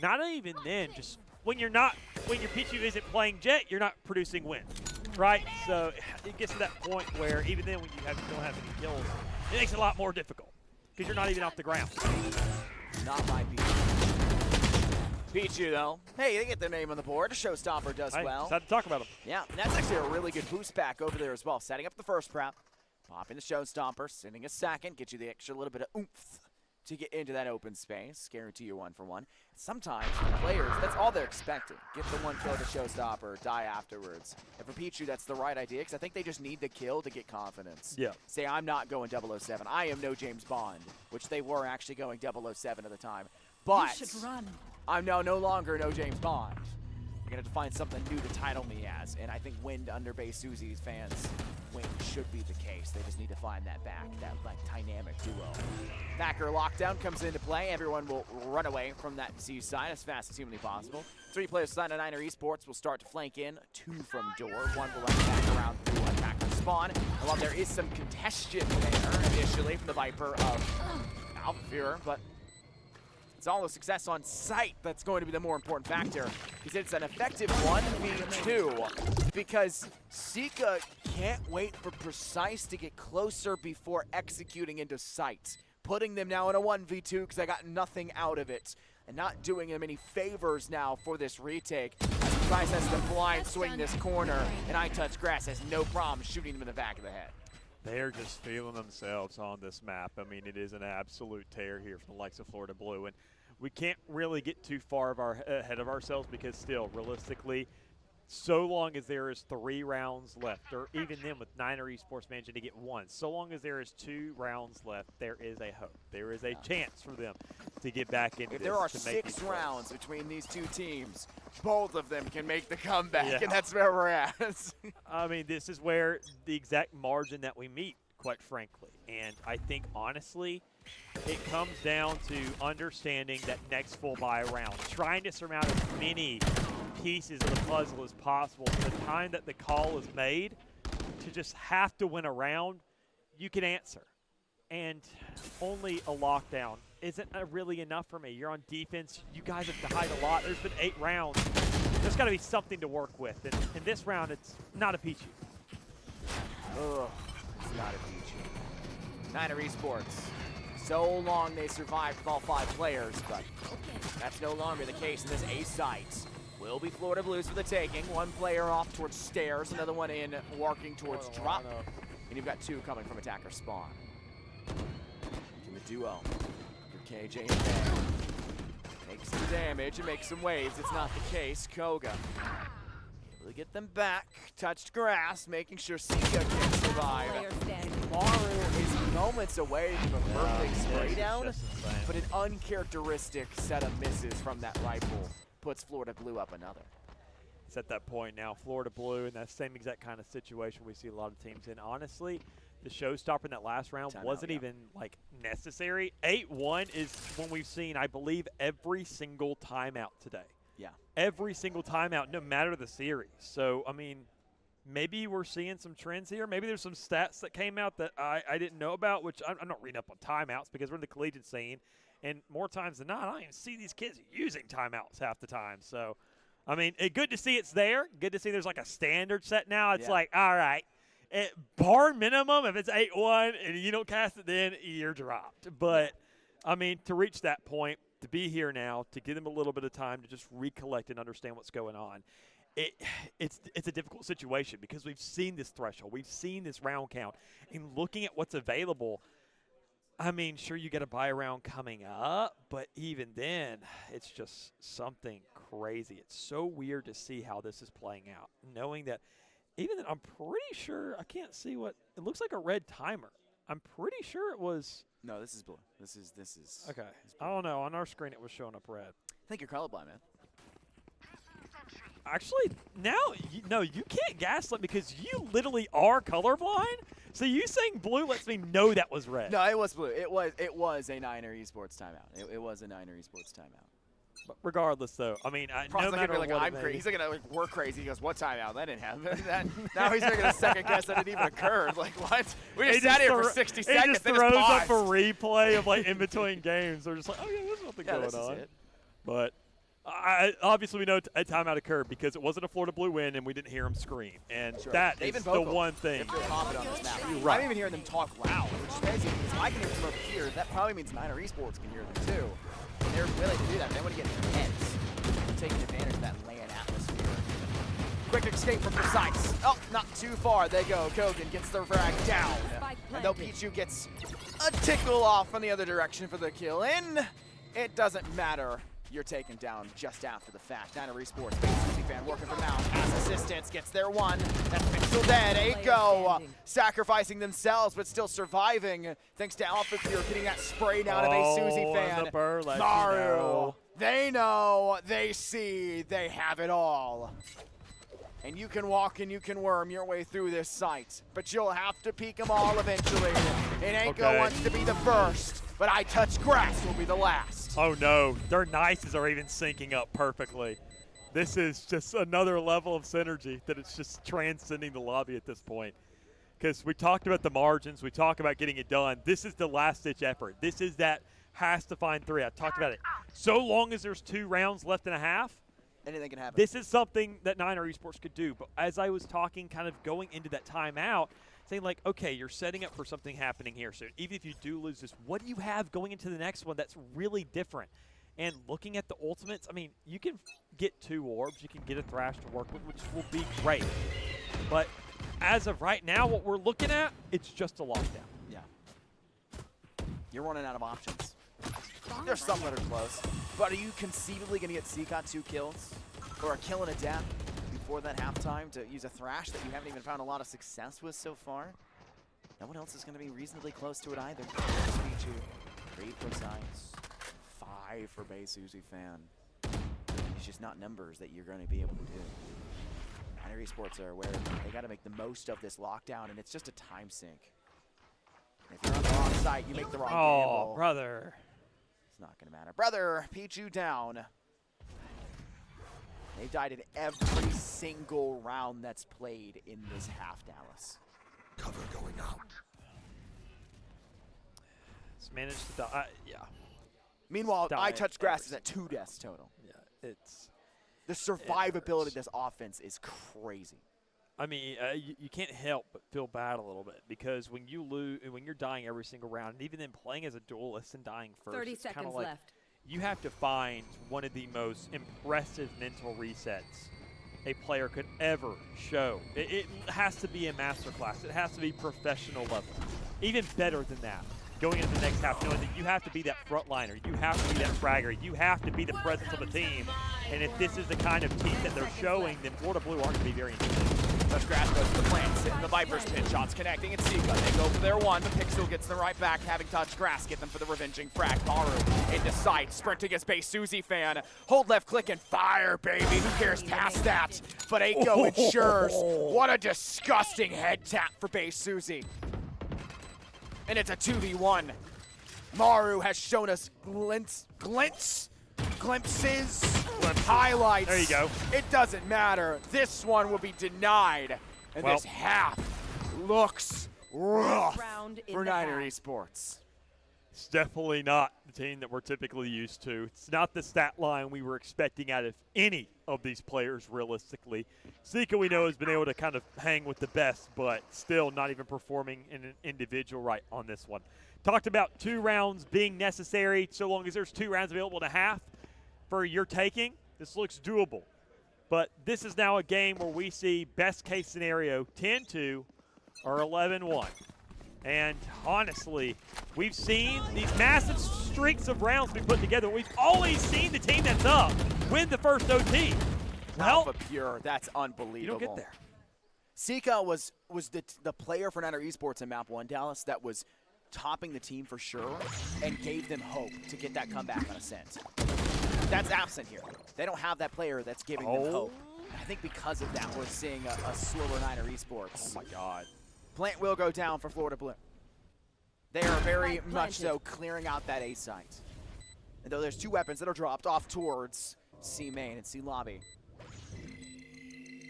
S2: not even then. Just when your Pichu isn't playing Jet, you're not producing wins. Right, so it gets to that point where even then when you don't have any kills, it makes it a lot more difficult because you're not even off the ground.
S1: Not my Pichu. Pichu, though, hey, they get their name on the board. Showstopper does well.
S2: Decided to talk about him.
S1: Yeah, and that's actually a really good boost pack over there as well. Setting up the first prep, popping the Showstopper, sending a second, get you the extra little bit of oomph to get into that open space. Guarantee you 1-for-1. Sometimes for players, that's all they're expecting. Get the one kill, the Showstopper, die afterwards. And for Pichu, that's the right idea because I think they just need the kill to get confidence.
S2: Yeah.
S1: Say, I'm not going 007. I am no James Bond, which they were actually going 007 at the time. But
S3: you should run.
S1: I'm now no longer no James Bond. You're going to have to find something new to title me as. And I think Wind under Bay Suzy's fans' wing should be the case. They just need to find that back, that like dynamic duo. Backer lockdown comes into play. Everyone will run away from that C side as fast as humanly possible. 3 players side of Niner Esports will start to flank in. 2 from door. 1 will let back around through attacker spawn. And while there is some congestion there initially from the Viper of Alpha Fuhrer, but it's all a success on site that's going to be the more important factor because it's an effective 1v2 because Sika can't wait for Precise to get closer before executing into sight. Putting them now in a 1v2 because I got nothing out of it and not doing them any favors now for this retake. Precise has to blind swing this corner and I Touch Grass has no problem shooting them in the back of the head.
S2: They're just feeling themselves on this map. I mean, it is an absolute tear here from the likes of Florida Blue. And we can't really get too far ahead of ourselves because still, realistically, so long as there is 3 rounds left, or even then with Niner Esports managing to get 1, so long as there is 2 rounds left, there is a hope. There is a chance for them to get back into
S1: if
S2: this.
S1: There are
S2: to make
S1: 6 rounds between these 2 teams. Both of them can make the comeback, and that's where we're at.
S2: I mean, this is where the exact margin that we meet, quite frankly. And I think, honestly, it comes down to understanding that next full buy round, trying to surmount as many pieces of the puzzle as possible. So the time that the call is made to just have to win a round, you can answer. And only a lockdown isn't really enough for me. You're on defense. You guys have died a lot. There's been 8 rounds. There's got to be something to work with. And in this round, it's not a peachy.
S1: Ugh, it's not a peachy. Niner Esports. So long they survived with all 5 players, but that's no longer the case in this A site. Will be Florida Blues for the taking. 1 player off towards stairs, another one in walking towards drop. And you've got 2 coming from attacker spawn. In the duo, your KJ and Van. Makes some damage and makes some waves. It's not the case. Koga will get them back. Touched grass, making sure Sika can survive. Maru is moments away from a perfect spray down, but an uncharacteristic set of misses from that rifle puts Florida Blue up another.
S2: It's at that point now. Florida Blue in that same exact kind of situation we see a lot of teams in. Honestly, the showstopper in that last round wasn't even like necessary. 8-1 is when we've seen, I believe, every single timeout today.
S1: Yeah. Every single timeout, no matter the series. So, I mean, maybe we're seeing some trends here. Maybe there's some stats that came out that I didn't know about, which I'm not reading up on timeouts because we're in the collegiate scene. And more times than not, I don't even see these kids using timeouts half the time. So, I mean, good to see it's there. Good to see there's like a standard set now. It's like, all right. Bar minimum, if it's 8-1 and you don't cast it, then you're dropped. But, I mean, to reach that point, to be here now, to give them a little bit of time to just recollect and understand what's going on, it's a difficult situation because we've seen this threshold. We've seen this round count. And looking at what's available, I mean, sure, you get a buy round coming up, but even then, it's just something crazy. It's so weird to see how this is playing out, knowing that even then, I'm pretty sure I can't see what it looks like a red timer. I'm pretty sure it was. No, this is blue. This is.
S2: Okay. I don't know. On our screen, it was showing up red.
S1: I think you're colorblind, man.
S2: Actually, now, no, you can't gaslight because you literally are colorblind. So you saying blue lets me know that was red.
S1: No, it was blue. It was a Niner Esports timeout. It was a Niner Esports timeout.
S2: But regardless, though, I mean, no matter
S1: like,
S2: what
S1: I'm crazy. He's looking at like we're crazy. He goes, "What timeout? That didn't happen." Now he's making a second guess that it even occurred. Like what? We just sat here for 60 seconds.
S2: He just throws up a replay of like in between games. They're just like, "Oh yeah, there's nothing going on." But obviously, we know a timeout occurred because it wasn't a Florida Blue win, and we didn't hear them scream. And that is the one thing.
S1: They're confident on this map. Right. I'm even hearing them talk loud, which is crazy because I can hear them from over here. That probably means Niner Esports can hear them too. And they're willing to do that. They want to get heads, taking advantage of that LAN atmosphere. Quick escape from precise. Oh, not too far. They go. Kogan gets the frag down. And though Pichu gets a tickle off from the other direction for the kill in, it doesn't matter. You're taken down just after the fact. Niner Esports, Susie fan working from now. Pass assistance, gets their one. That's Pixel dead. 8 go. Sacrificing themselves, but still surviving. Thanks to Alpha Pure getting that spray down of a Susie fan. Maru. They know, they see, they have it all. And you can walk and you can worm your way through this site, but you'll have to peek them all eventually. And Anko wants to be the first, but I Touch Grass will be the last.
S2: Oh no, their nices are even syncing up perfectly. This is just another level of synergy that it's just transcending the lobby at this point. Because we talked about the margins, we talked about getting it done. This is the last-ditch effort. This is that has to find 3. I talked about it. So long as there's 2 rounds left and a half,
S1: anything can happen.
S2: This is something that Niner Esports could do. But as I was talking, kind of going into that timeout, saying like, okay, you're setting up for something happening here soon. Even if you do lose this, what do you have going into the next one that's really different? And looking at the ultimates, I mean, you can get 2 orbs, you can get a Thrash to work with, which will be great. But as of right now, what we're looking at, it's just a lockdown.
S1: Yeah. You're running out of options. There's some that are close. But are you conceivably going to get Seacon 2 kills? Or a kill and a death before that halftime to use a Thrash that you haven't even found a lot of success with so far? No one else is going to be reasonably close to it either. 3 precise. 5 for Bay Susie fan. It's just not numbers that you're going to be able to do. Niner Esports are aware they got to make the most of this lockdown, and it's just a time sink. And if you're on the wrong site, you make the wrong gamble.
S2: Oh, brother.
S1: It's not going to matter. Brother, Pichu down. They've died in every single round that's played in this half, Dallas.
S4: Cover going out.
S2: It's managed to die. Yeah.
S1: Meanwhile,
S2: Die
S1: I Touch Grass is
S2: every
S1: at 2 deaths total.
S2: Yeah. It's.
S1: The survivability of this offense is crazy.
S2: I mean, you can't help but feel bad a little bit because when you lose, when you're dying every single round, and even then playing as a duelist and dying first,
S3: 30
S2: it's kind
S3: seconds
S2: of like
S3: left.
S2: you have to find one of the most impressive mental resets a player could ever show. It has to be a masterclass. It has to be professional level. Even better than that, going into the next half, knowing that you have to be that frontliner, you have to be that fragger, you have to be the presence of the team. And if this is the kind of team that they're showing, then Florida Blue aren't going to be very interesting.
S5: Touch Grass goes to the plant, sitting the Vipers pin, shots connecting, and Sika. They go for their one, but Pixel gets them right back, having Touch Grass get them for the revenging frag. Maru into sight, sprinting as Bay Susie fan. Hold left click and fire, baby. Who cares past that? But Aiko ensures. What a disgusting head tap for Bay Susie. And it's a 2v1. Maru has shown us glimpses, highlights.
S2: There you go.
S5: It doesn't matter. This one will be denied. And
S2: Well.
S5: this half looks rough
S3: Round in
S5: for
S3: the
S5: Niner
S3: half.
S5: Esports.
S2: It's definitely not the team that we're typically used to. It's not the stat line we were expecting out of any of these players realistically. Sika, we know, has been able to kind of hang with the best, but still not even performing in an individual right on this one. Talked about 2 rounds being necessary so long as there's 2 rounds available in a half for your taking. This looks doable. But this is now a game where we see best case scenario 10-2 or 11-1. And honestly, we've seen these massive streaks of rounds be put together. We've always seen the team that's up win the first OT. Well,
S5: Alpha Pure, that's unbelievable.
S2: you don't get there.
S1: Sika was the player for Niner Esports in Map 1, Dallas, that was topping the team for sure and gave them hope to get that comeback on Ascent. That's absent here. They don't have that player that's giving them hope. I think because of that, we're seeing a slower Niner Esports.
S2: Oh my God.
S1: Plant will go down for Florida Blue. They are very much so clearing out that A site. And though there's 2 weapons that are dropped off towards C main and C lobby.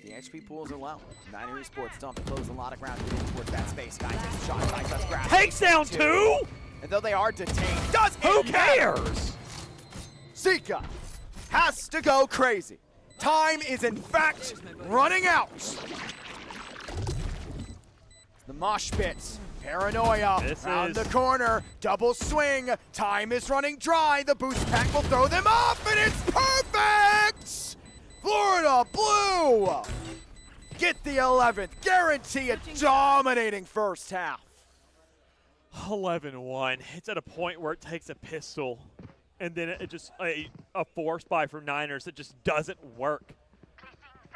S1: The HP pools are low. Niner Esports don't have to close a lot of ground to get in towards that space. Guy takes a shot, by Touch Grass.
S2: Takes down 2?
S1: And though they are detained, does
S2: Who
S1: it matter?
S2: cares?
S1: Sika has to go crazy. Time is in fact running out. The mosh pit, paranoia,
S2: This
S1: round
S2: is-
S1: the corner, double swing. Time is running dry. The boost pack will throw them off, and it's perfect. Florida Blue get the 11th. Guarantee a dominating first half.
S2: 11-1. It's at a point where it takes a pistol, and then it just a force buy from Niners that just doesn't work.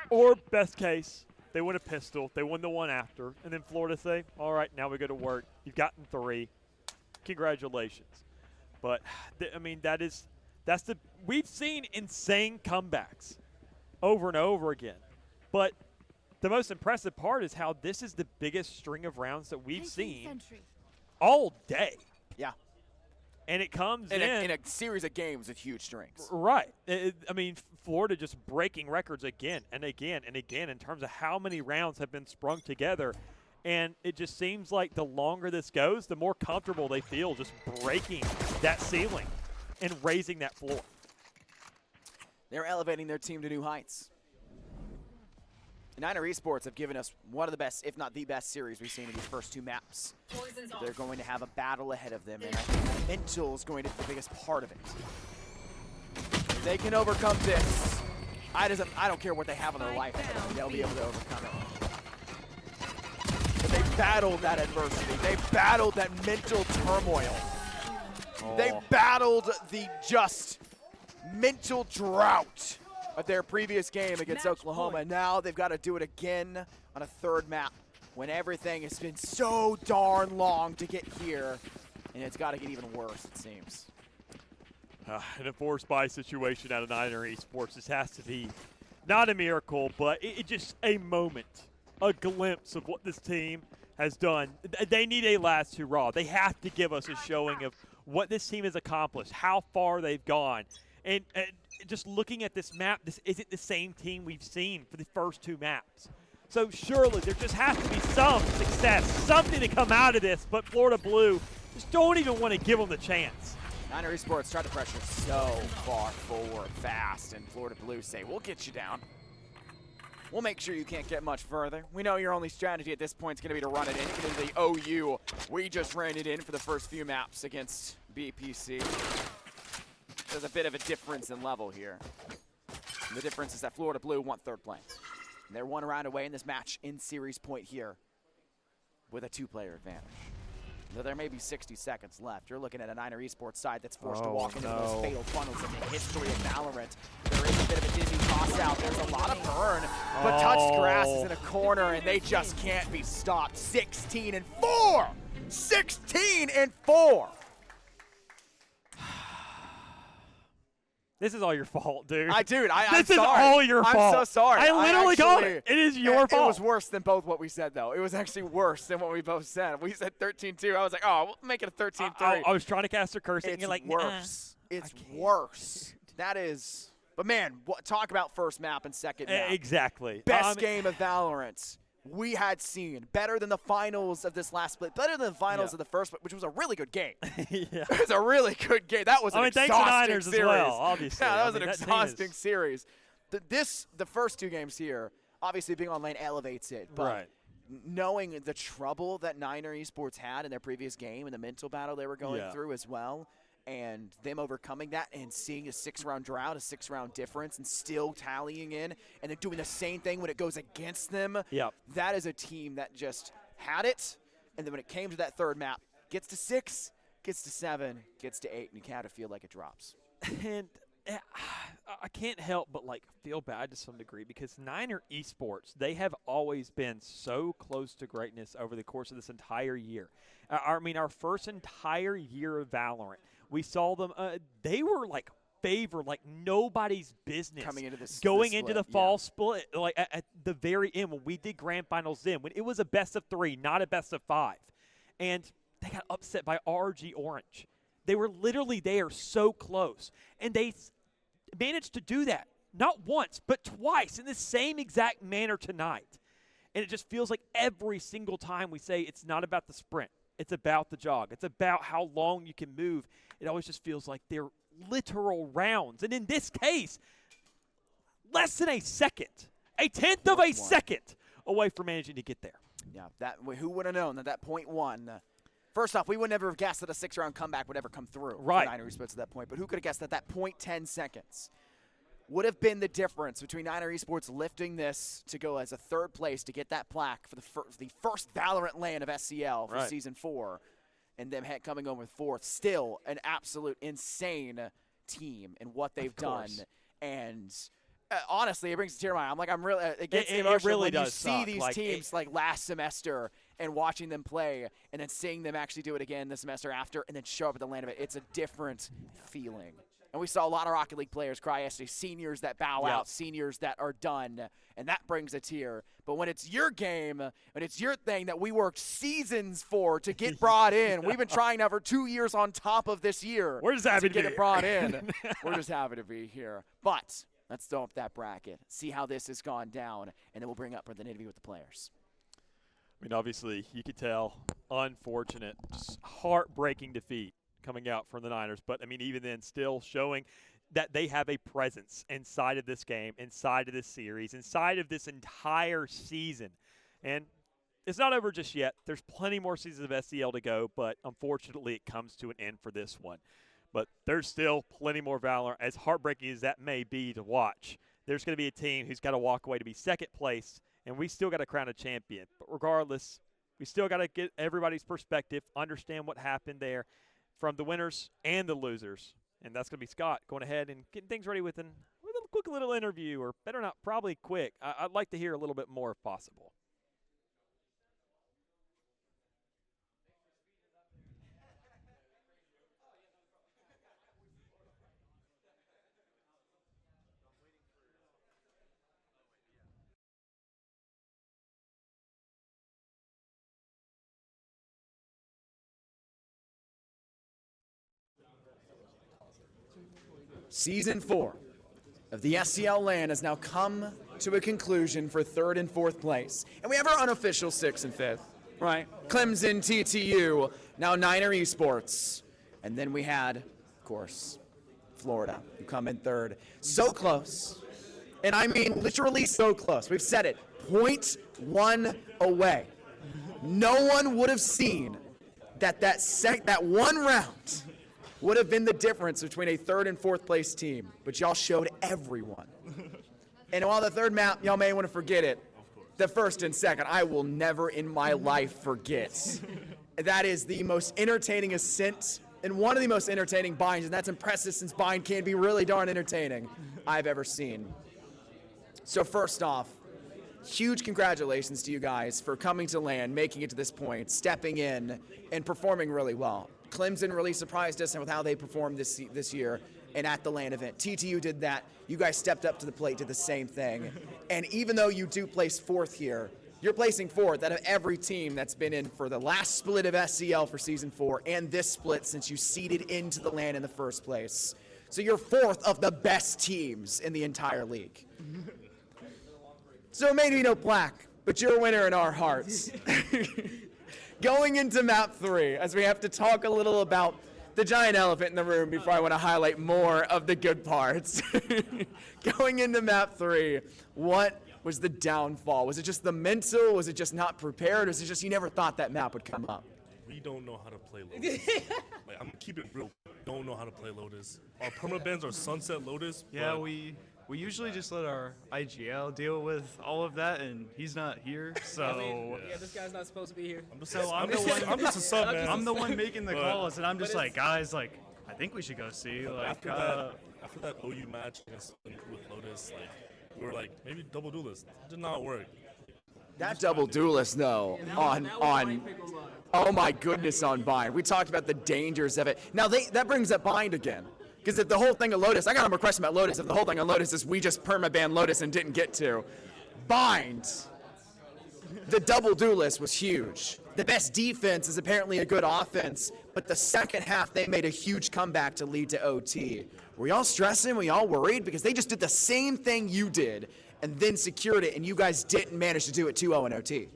S2: Or best case, they win a pistol, they win the one after, and then Florida say, all right, now we go to work. You've gotten 3. Congratulations. But I mean, we've seen insane comebacks over and over again. But the most impressive part is how this is the biggest string of rounds that we've seen all day.
S1: Yeah.
S2: And it comes
S1: In a series of games with huge strings.
S2: Right. I mean, Florida just breaking records again and again and again in terms of how many rounds have been sprung together. And it just seems like the longer this goes, the more comfortable they feel just breaking that ceiling and raising that floor.
S1: They're elevating their team to new heights. Niner Esports have given us one of the best, if not the best series we've seen in these first 2 maps. They're going to have a battle ahead of them, and I think mental is going to be the biggest part of it. If they can overcome this, I don't care what they have in their life, they'll be able to overcome it. But they battled that adversity. They battled that mental turmoil. They battled the just mental drought of their previous game against
S3: Match
S1: Oklahoma.
S3: point.
S1: Now they've got to do it again on a 3rd map when everything has been so darn long to get here, and it's got to get even worse, it seems.
S2: In a force buy situation out of Niner Esports, this has to be not a miracle, but it just a moment, a glimpse of what this team has done. They need a last hurrah. They have to give us a showing of what this team has accomplished, how far they've gone. And just looking at this map, this isn't the same team we've seen for the first 2 maps. So surely there just has to be some success, something to come out of this, but Florida Blue just don't even want to give them the chance.
S5: Niner Esports tried to pressure so far forward fast, and Florida Blue say, we'll get you down. We'll make sure you can't get much further. We know your only strategy at this point is going to be to run it in. Even in the OU, we just ran it in for the first few maps against BPC. There's a bit of a difference in level here. And the difference is that Florida Blue want 3rd place. And they're 1 round away in this match in series point here with a 2-player advantage. Though there may be 60 seconds left, you're looking at a Niner Esports side that's forced to walk into the most fatal funnels in the history of Valorant. There is a bit of a dizzy toss out. There's a lot of burn, but Touched Grass is in a corner, and they just can't be stopped. 16-4! 16-4!
S2: This is all your fault, dude.
S5: I'm
S2: this
S5: sorry.
S2: is all your fault.
S5: I'm so sorry.
S2: I literally called it. It is your fault.
S5: It was worse than both what we said, though. It was actually worse than what we both said. We said 13-2. I was like, oh, we'll make it a 13-3.
S2: I was trying to cast a curse, and you're like,
S5: worse. It's worse. That is. But man, talk about first map and second map.
S2: Exactly.
S5: Best game of Valorant we had seen. Better than the finals of this last split. Better than the finals of the first, which was a really good game.
S2: Yeah.
S5: It was a really good game. That was an exhausting
S2: thanks to Niners
S5: series.
S2: as well, obviously.
S5: Yeah, that was an exhausting series. The first 2 games here, obviously being on lane elevates it. But knowing the trouble that Niner Esports had in their previous game and the mental battle they were going through as well, and them overcoming that and seeing a 6-round drought, a 6-round difference, and still tallying in, and then doing the same thing when it goes against them. That is a team that just had it, and then when it came to that 3rd map, gets to 6, gets to 7, gets to 8, and you kind of feel like it drops.
S2: And I can't help but feel bad to some degree, because Niner Esports, they have always been so close to greatness over the course of this entire year. I mean, our first entire year of Valorant, we saw them, they were favored like nobody's business
S5: coming into this
S2: going
S5: split,
S2: into the fall split, at the very end when we did grand finals then, when it was a best of 3, not a best of 5. And they got upset by RG Orange. They were literally there so close. And they managed to do that, not once, but twice in the same exact manner tonight. And it just feels like every single time we say it's not about the sprint. It's about the jog. It's about how long you can move. It always just feels like they're literal rounds. And in this case, less than a second, a tenth of a second away from managing to get there.
S5: Yeah, who would have known that point 1 first off, we would never have guessed that a 6-round comeback would ever come through.
S2: Right.
S5: Niner Esports at that point. But who could have guessed that that 0.10 seconds would have been the difference between Niner Esports lifting this to go as a 3rd place to get that plaque for the first Valorant LAN of SCL for Season 4, and them coming home with 4th. Still an absolute insane team in what they've done. And honestly, it brings a tear to my eye. It gets me emotional
S2: really
S5: when
S2: does
S5: you see
S2: suck.
S5: these teams last semester and watching them play and then seeing them actually do it again the semester after and then show up at the LAN of it. It's a different feeling. And we saw a lot of Rocket League players cry yesterday, seniors that bow out, seniors that are done, and that brings a tear. But when it's your game, when it's your thing that we worked seasons for to get brought in, we've been trying now for 2 years on top of this year
S2: We're just happy to
S5: get
S2: be
S5: it brought in. We're just happy to be here. But let's throw up that bracket, see how this has gone down, and then we'll bring up the nitty with the players.
S2: I mean, obviously, you could tell, unfortunate, just heartbreaking defeat coming out from the Niners. But, I mean, even then, still showing that they have a presence inside of this game, inside of this series, inside of this entire season. And it's not over just yet. There's plenty more seasons of SCL to go, but unfortunately, it comes to an end for this one. But there's still plenty more Valorant, as heartbreaking as that may be to watch. There's going to be a team who's got to walk away to be 2nd place, and we still got to crown a champion. But regardless, we still got to get everybody's perspective, understand what happened there from the winners and the losers. And that's going to be Scott going ahead and getting things ready with a quick little interview, or better not, probably quick. I'd like to hear a little bit more if possible.
S4: Season 4 of the SCL LAN has now come to a conclusion for 3rd and 4th place. And we have our unofficial 6th and 5th, right? Clemson, TTU, now Niner Esports. And then we had, of course, Florida, who come in 3rd. So close. And I mean literally so close. We've said it, 0.1 away. No one would have seen that one round would have been the difference between a 3rd and 4th place team, but y'all showed everyone. And while the 3rd map, y'all may want to forget it, the 1st and 2nd, I will never in my life forget. That is the most entertaining ascent and one of the most entertaining binds, and that's impressive since bind can be really darn entertaining I've ever seen. So first off, huge congratulations to you guys for coming to LAN, making it to this point, stepping in, and performing really well. Clemson really surprised us with how they performed this year and at the LAN event. TTU did that. You guys stepped up to the plate, did the same thing. And even though you do place 4th here, you're placing 4th out of every team that's been in for the last split of SCL for Season 4 and this split since you seeded into the LAN in the first place. So you're 4th of the best teams in the entire league. So maybe no plaque, but you're a winner in our hearts. Going into map 3, as we have to talk a little about the giant elephant in the room before I want to highlight more of the good parts. Going into map 3, what was the downfall? Was it just the mental? Was it just not prepared? Was it just you never thought that map would come up?
S6: We don't know how to play Lotus. Like, I'm keeping it real. Don't know how to play Lotus. Our permabans are Sunset Lotus.
S7: Yeah, we usually just let our IGL deal with all of that, and he's not here, so.
S8: Yeah, this guy's not supposed to be here.
S6: I'm just a sub, man.
S7: I'm the one making the calls, and I'm just like, guys, like, I think we should go see. Like,
S6: after that OU match with Lotus, like, we were like, maybe double duelist. It did not work.
S4: That double duelist, though, on oh my goodness, on bind. We talked about the dangers of it. Now that brings up bind again. Because if the whole thing of Lotus, I got a question about Lotus, if the whole thing on Lotus is we just permaban Lotus and didn't get to, bind, the double duelist was huge. The best defense is apparently a good offense, but the second half they made a huge comeback to lead to OT. Were y'all stressing? Were y'all worried? Because they just did the same thing you did and then secured it, and you guys didn't manage to do it 2-0 in OT.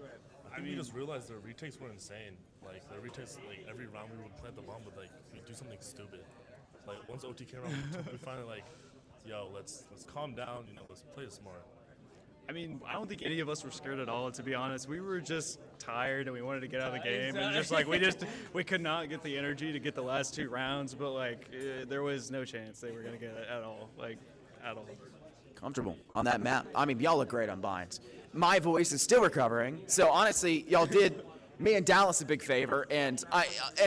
S6: I mean, you just realized their retakes were insane. Like, their retakes, like, every round we would plant the bomb, but, like, we'd do something stupid. Like, once OT came around, we finally, like, yo, let's calm down, you know, let's play it smart.
S7: I mean, I don't think any of us were scared at all, to be honest. We were just tired and we wanted to get out of the game, and just like we could not get the energy to get the last 2 rounds, but like there was no chance they were gonna get it at all, like at all.
S4: Comfortable on that map. I mean, y'all look great on binds. My voice is still recovering, so honestly, y'all did me and Dallas a big favor, and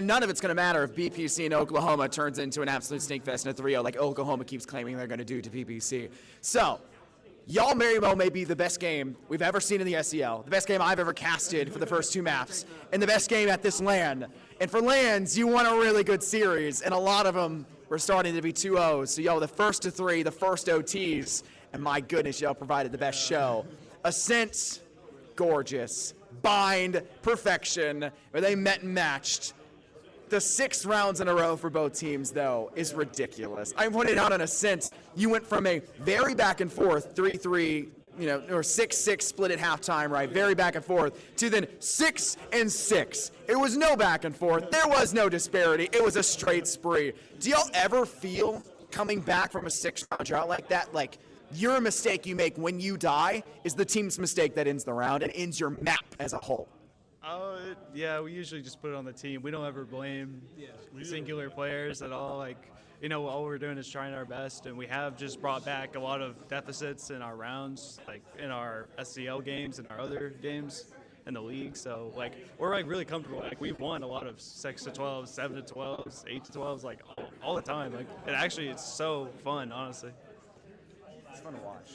S4: none of it's gonna matter if BPC in Oklahoma turns into an absolute stink fest in a 3-0 like Oklahoma keeps claiming they're gonna do to BPC. So. Y'all very well may be the best game we've ever seen in the SEL, the best game I've ever casted for the first 2 maps, and the best game at this LAN. And for LANs, you want a really good series, and a lot of them were starting to be 2-0s. So y'all, the first to 3, the first OTs, and my goodness, y'all provided the best show. Ascent, gorgeous. Bind, perfection, where they met and matched. The 6 rounds in a row for both teams, though, is ridiculous. I pointed out on Ascent, you went from a very back and forth 3-3, you know, or 6-6 split at halftime, right? Very back and forth, to then 6-6. It was no back and forth. There was no disparity. It was a straight spree. Do y'all ever feel coming back from a 6-round drought like that, like your mistake you make when you die is the team's mistake that ends the round and ends your map as a whole?
S7: Yeah, we usually just put it on the team. We don't ever blame singular players at all. Like, you know, all we're doing is trying our best, and we have just brought back a lot of deficits in our rounds, like in our SCL games and our other games in the league. So, like, we're like really comfortable. Like, we've won a lot of 6-12, 7-12, 8-12, like all the time. Like, it's so fun, honestly.
S4: It's fun to watch.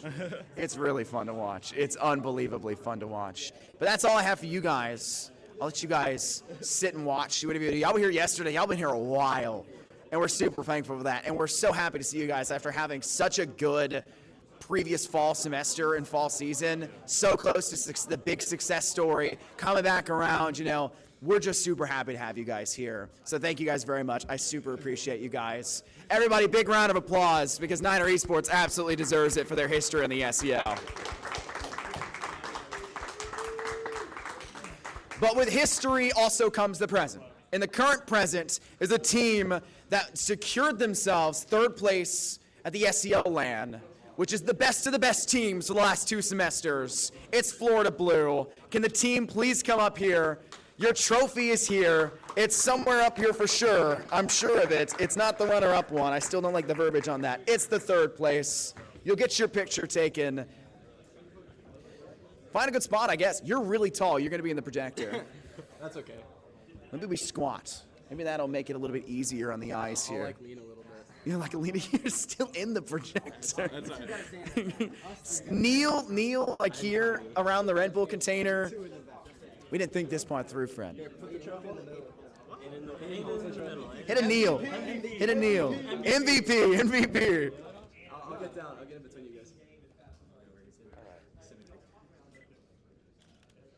S4: It's really fun to watch. It's unbelievably fun to watch. But that's all I have for you guys. I'll let you guys sit and watch. Y'all were here yesterday. Y'all been here a while. And we're super thankful for that. And we're so happy to see you guys after having such a good previous fall semester and fall season. So close to the big success story. Coming back around, you know. We're just super happy to have you guys here. So thank you guys very much. I super appreciate you guys. Everybody, big round of applause because Niner Esports absolutely deserves it for their history in the SEL. But with history also comes the present. And the current present is a team that secured themselves third place at the SEL LAN, which is the best of the best teams for the last 2 semesters. It's Florida Blue. Can the team please come up here? Your trophy is here. It's somewhere up here for sure. I'm sure of it. It's not the runner-up one. I still don't like the verbiage on that. It's the third place. You'll get your picture taken. Find a good spot, I guess. You're really tall. You're going to be in the projector.
S8: That's okay.
S4: Maybe we squat. Maybe that'll make it a little bit easier on the eyes here.
S8: I'll like lean a little bit.
S4: You're like leaning. You're still in the projector.
S8: That's all right.
S4: Kneel like here around the Red Bull container. We didn't think this part through, friend.
S8: Put the trophy in the middle.
S4: Hit a kneel. Hit a kneel. MVP.
S8: I'll get down. I'll get in between you guys.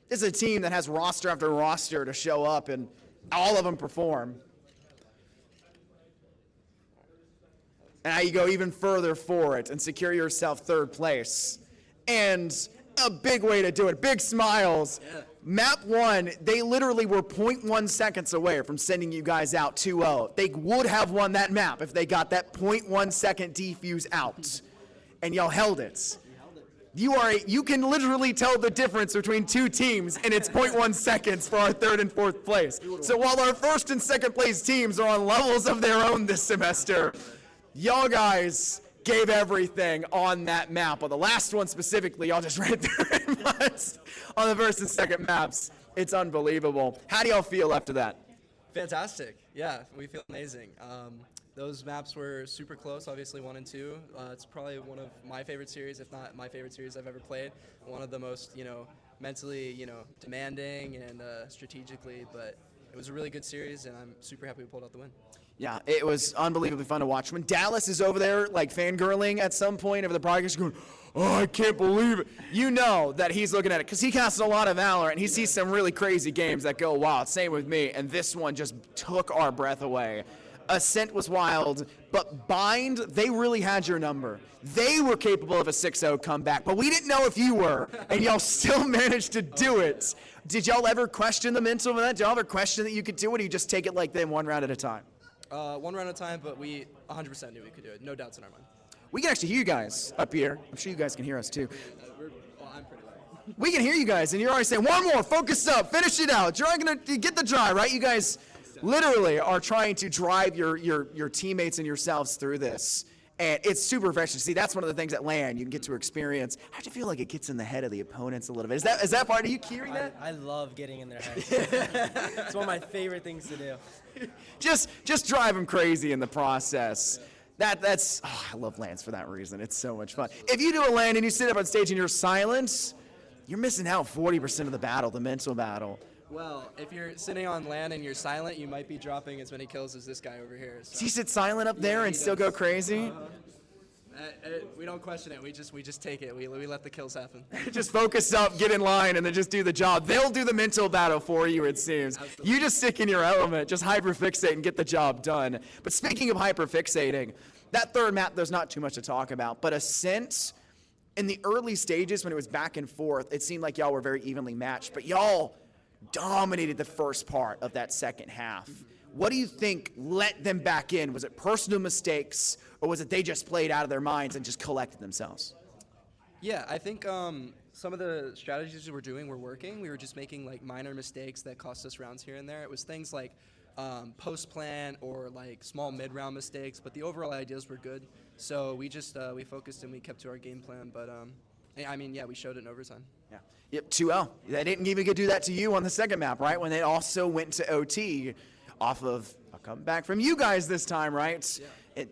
S4: This is a team that has roster after roster to show up, and all of them perform. And now you go even further for it and secure yourself third place. And a big way to do it. Big smiles.
S8: Yeah.
S4: Map 1, they literally were 0.1 seconds away from sending you guys out 2-0. They would have won that map if they got that 0.1 second defuse out. And y'all held it. You can literally tell the difference between 2 teams, and it's 0.1 seconds for our third and fourth place. So while our first and second place teams are on levels of their own this semester, y'all guys gave everything on that map. On the last one specifically, y'all just ran through it on the first and second maps. It's unbelievable. How do y'all feel after that?
S8: Fantastic. Yeah, we feel amazing. Those maps were super close, obviously 1 and 2. It's probably one of my favorite series, if not my favorite series I've ever played. One of the most, mentally, demanding and strategically, but it was a really good series, and I'm super happy we pulled out the win.
S4: Yeah, it was unbelievably fun to watch. When Dallas is over there, like, fangirling at some point over the progress, going, oh, I can't believe it. You know that he's looking at it, because he casts a lot of Valorant, and he sees some really crazy games that go wild. Same with me, and this one just took our breath away. Ascent was wild, but Bind, they really had your number. They were capable of a 6-0 comeback, but we didn't know if you were, and y'all still managed to do it. Did y'all ever question the mental of that? Did y'all ever question that you could do it, or you just take it like them 1 round at a time?
S8: 1 round at a time, but we 100% knew we could do it. No doubts in our mind.
S4: We can actually hear you guys up here. I'm sure you guys can hear us too.
S8: I'm pretty loud.
S4: We can hear you guys, and you're always saying, 1 more, focus up, finish it out. You're going to get the drive, right? You guys literally are trying to drive your teammates and yourselves through this. And it's super refreshing to see. That's one of the things at LAN you can get to experience. How do you feel like it gets in the head of the opponents a little bit? Is that part of you hearing that?
S9: I love getting in their head. It's one of my favorite things to do.
S4: Just drive them crazy in the process. That's I love LANs for that reason. It's so much fun. If you do a LAN and you sit up on stage and you're silent, you're missing out 40% of the battle, the mental battle.
S8: Well, if you're sitting on LAN and you're silent, you might be dropping as many kills as this guy over here. So.
S4: Does he sit silent up there and still go crazy?
S8: We don't question it. We just take it. We let the kills happen.
S4: Just focus up, get in line, and then just do the job. They'll do the mental battle for you, it seems.
S8: Absolutely.
S4: You just stick in your element, just hyperfixate and get the job done. But speaking of hyperfixating, that third map, there's not too much to talk about. But Ascent, in the early stages when it was back and forth, it seemed like y'all were very evenly matched. But y'all dominated the first part of that second half. What do you think let them back in? Was it personal mistakes, or was it they just played out of their minds and just collected themselves?
S8: Yeah, I think some of the strategies we were doing were working. We were just making like minor mistakes that cost us rounds here and there. It was things like post plan or like small mid-round mistakes, but the overall ideas were good. So we just we focused and we kept to our game plan. But I mean, yeah, we showed it in overtime.
S4: Yeah. Yep, 2-0. They didn't even do that to you on the second map, right? When they also went to OT off of a comeback from you guys this time, right? Yeah.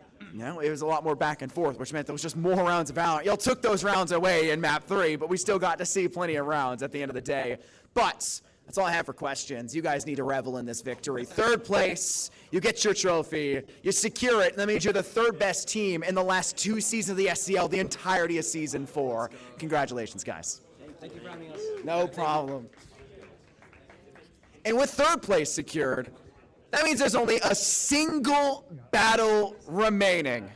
S4: It was a lot more back and forth, which meant there was just more rounds of Valorant. Y'all took those rounds away in map 3, but we still got to see plenty of rounds at the end of the day. But that's all I have for questions. You guys need to revel in this victory. Third place, you get your trophy, you secure it, and that means you're the third best team in the last 2 seasons of the SCL, the entirety of Season 4. Congratulations, guys.
S9: Thank you for having us.
S4: No problem. And with third place secured, That means there's only a single battle remaining.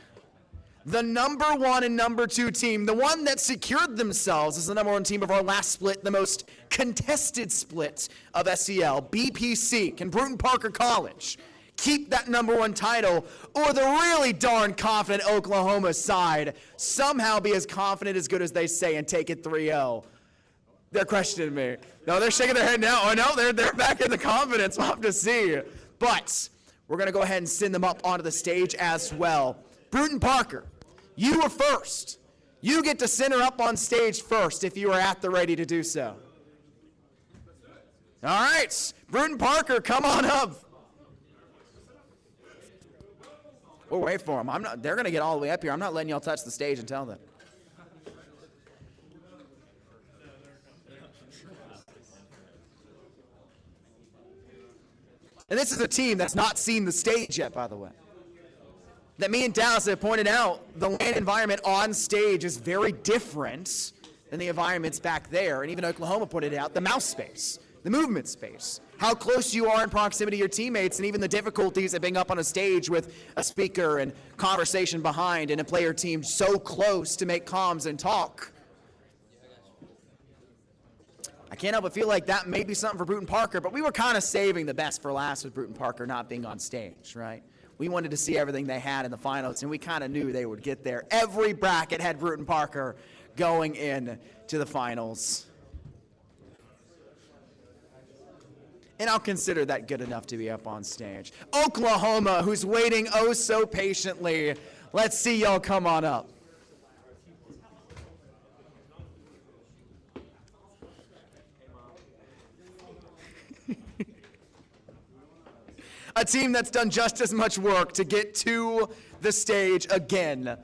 S4: The number 1 and number 2 team, the one that secured themselves as the number 1 team of our last split, the most contested split of SEL, BPC, can Bruton Parker College keep that number 1 title, or the really darn confident Oklahoma side somehow be as confident as good as they say and take it 3-0? They're questioning me. No, they're shaking their head now. Oh no, they're back in the confidence. We'll have to see. But we're gonna go ahead and send them up onto the stage as well. Bruton Parker, you were first. You get to center up on stage first if you are at the ready to do so. All right, Bruton Parker, come on up. We'll wait for them. They're gonna get all the way up here. I'm not letting y'all touch the stage until then. And this is a team that's not seen the stage yet, by the way. That me and Dallas have pointed out, the LAN environment on stage is very different than the environments back there. And even Oklahoma pointed out the mouse space, the movement space, how close you are in proximity to your teammates, and even the difficulties of being up on a stage with a speaker and conversation behind and a player team so close to make comms and talk. I can't help but feel like that may be something for Bruton Parker, but we were kind of saving the best for last with Bruton Parker not being on stage, right? We wanted to see everything they had in the finals, and we kind of knew they would get there. Every bracket had Bruton Parker going in to the finals. And I'll consider that good enough to be up on stage. Oklahoma, who's waiting oh so patiently. Let's see y'all come on up. A team that's done just as much work to get to the stage again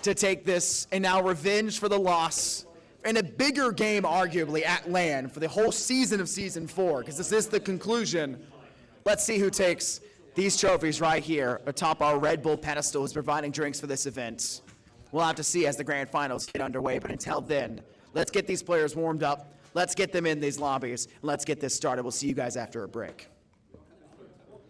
S4: to take this and now revenge for the loss in a bigger game, arguably, at LAN for the whole season of Season 4, because this is the conclusion. Let's see who takes these trophies right here atop our Red Bull pedestal who's providing drinks for this event. We'll have to see as the grand finals get underway, but until then, let's get these players warmed up, let's get them in these lobbies, and let's get this started. We'll see you guys after a break.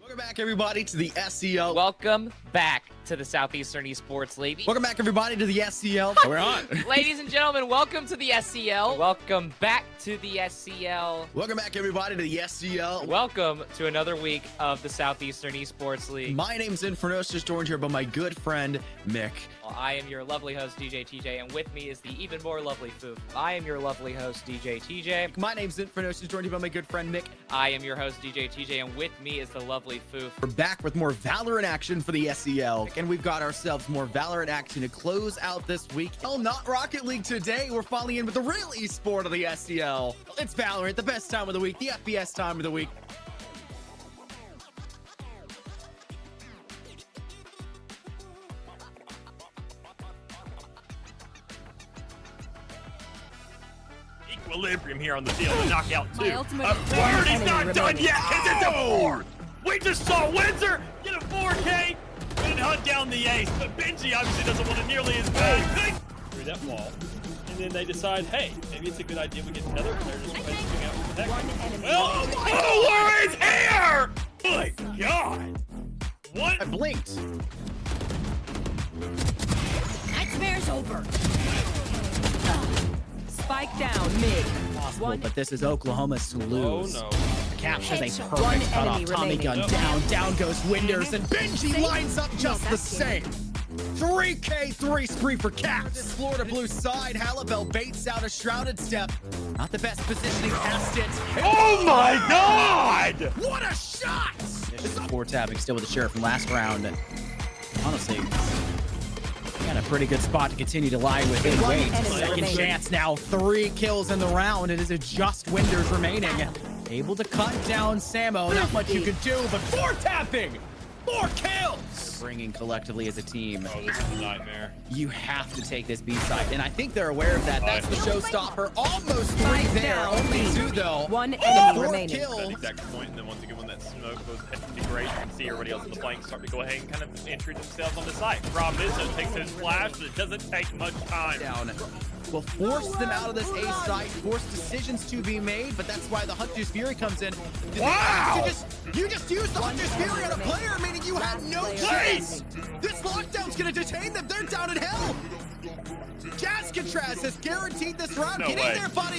S10: Welcome back, everybody, to the SEL.
S11: Welcome back to the Southeastern Esports League.
S10: Welcome back, everybody, to the SEL. We're on.
S11: Ladies and gentlemen, welcome to the SEL. Welcome back to the SEL.
S10: Welcome back, everybody, to the SEL.
S11: Welcome to another week of the Southeastern Esports League.
S10: My name's Infernosis, joined here by my good friend, Mick.
S11: Well, I am your lovely host, DJ TJ, and with me is the even more lovely Foof. I am your lovely host, DJ TJ.
S10: My name's Infernosis, joined here by my good friend, Mick.
S11: I am your host, DJ TJ, and with me is the lovely Foof.
S10: We're back with more Valorant action for the SEL, and we've got ourselves more Valorant action to close out this week. Oh, not Rocket League today. We're finally in with the real esport of the SEL. It's Valorant, the best time of the week, the FPS time of the week.
S2: Equilibrium here on the field, a knockout too.
S3: My ultimate
S2: A third, he's not done yet, because it's a fourth. We just saw Windsor get a 4K and hunt down the ace, but Benji obviously doesn't want it nearly as bad. Through that wall, and then they decide, hey, maybe it's a good idea we get another, and they're just shooting out with the heck. Well, Polar is here! Good God! What?
S10: I blinked.
S3: Nightmare's over. Spike down mid.
S10: Possible, but this is Oklahoma to lose.
S2: Oh no.
S10: Captures a
S3: One
S10: perfect cutoff.
S3: enemy
S10: Tommy
S3: remaining.
S10: gun down goes Winders, and Benji lines up just the same. 3K3 spree for Caps. This Florida Blue side, Halibel baits out a shrouded step. Not the best positioning past it.
S2: Oh my God!
S10: What a shot!
S9: Four tapping still with the sheriff from last round. Honestly, got a pretty good spot to continue to lie within.
S3: One
S9: Wait,
S3: enemy
S10: Second
S3: remaining.
S10: chance now, 3 kills in the round. It is just Winders remaining. Able to cut down Samo. Not much you could do, but 4 tapping! 4 kills!
S9: bringing collectively as a team.
S2: Oh, this is a nightmare.
S9: You have to take this B side, and I think they're aware of that. That's the showstopper.
S10: Almost 3 there,
S3: down,
S10: only
S3: B.
S10: 2 though.
S3: One enemy
S10: 4
S3: remaining.
S10: kills.
S2: That exact point, and then once again when that smoke goes heavily great, you can see everybody else in the flank start to go ahead and kind of intrude themselves on the site. Problem is, it takes his flash, but it doesn't take much time.
S10: Down. Will force them out of this A site, force decisions to be made, but that's why the Hunter's Fury comes in.
S2: Wow!
S10: To just You just used the Hunter's Fury on a player, meaning you had no chance. This lockdown's gonna detain them. They're down in hell. Jazzcatraz has guaranteed this round.
S6: No
S10: Get
S6: way.
S10: in there, buddy.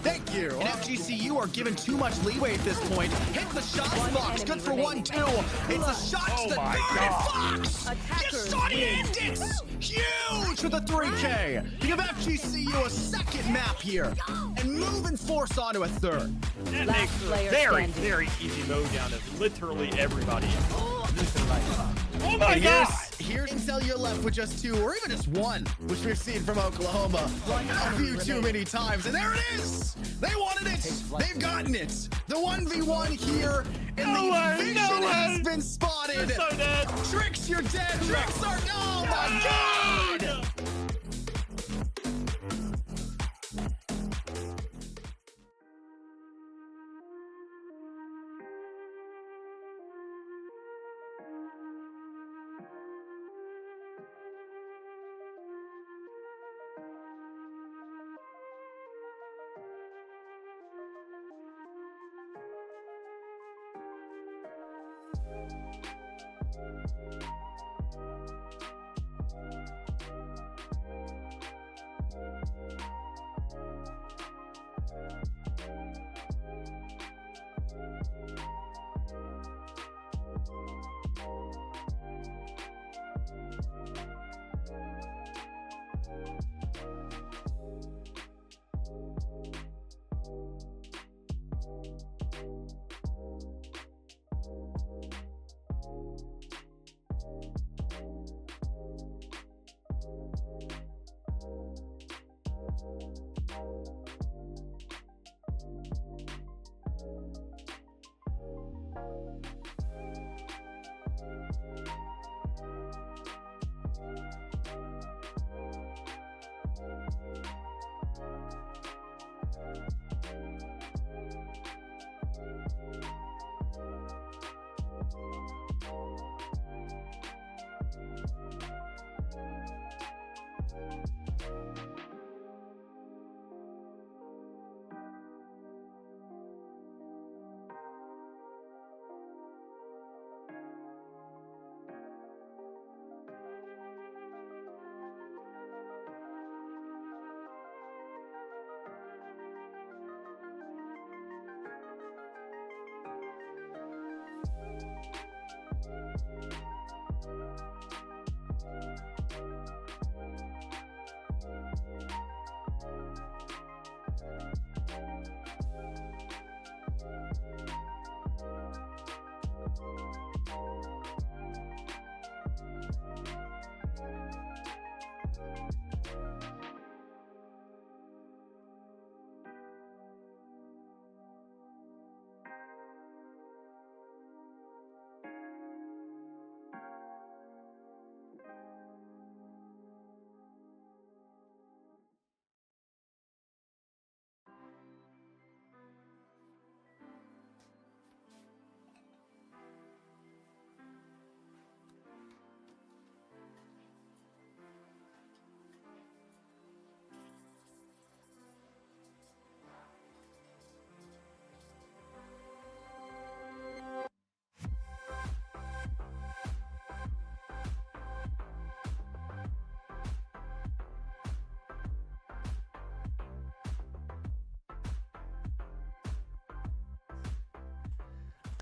S10: Thank you. And FGCU are given too much leeway at this point. Hit the shots box. Good for 1-2. It's a shot to the
S6: my
S10: third, and
S6: God.
S10: Fox. You saw the end. It's huge with a 3K. To give FGCU a second map here and move and force onto a third.
S2: That
S3: Last
S2: makes a
S3: player
S2: very,
S3: standing.
S2: very easy mode down of literally everybody.
S6: Oh
S2: my God!
S10: Here's until you're left with just 2 or even just 1, which we've seen from Oklahoma a few too many times. And there it is. They wanted it. They've gotten it. The 1v1 here, and the vision has been spotted.
S2: So dead.
S10: Tricks, you're dead. Tricks are. Oh my God!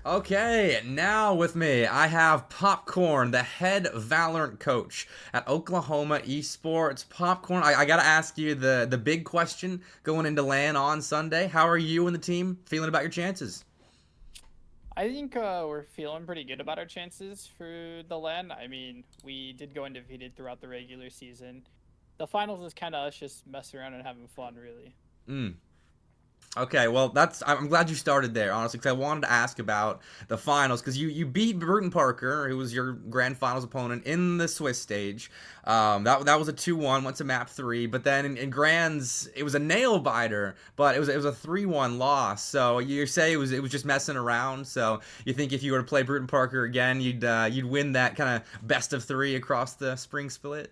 S12: Okay, now with me, I have Popcorn, the head Valorant coach at Oklahoma Esports. Popcorn, I gotta ask you the big question going into LAN on Sunday. How are you and the team feeling about your chances?
S13: I think we're feeling pretty good about our chances for the LAN. I mean, we did go undefeated throughout the regular season. The finals is kind of us just messing around and having fun, really.
S12: Okay, well, I'm glad you started there, honestly, because I wanted to ask about the finals, because you beat Burton Parker, who was your grand finals opponent, in the Swiss stage. That was a 2-1, went to map 3, but then in grands, it was a nail biter, but it was a 3-1 loss. So you say it was just messing around. So you think if you were to play Burton Parker again, you'd win that kind of best of 3 across the spring split?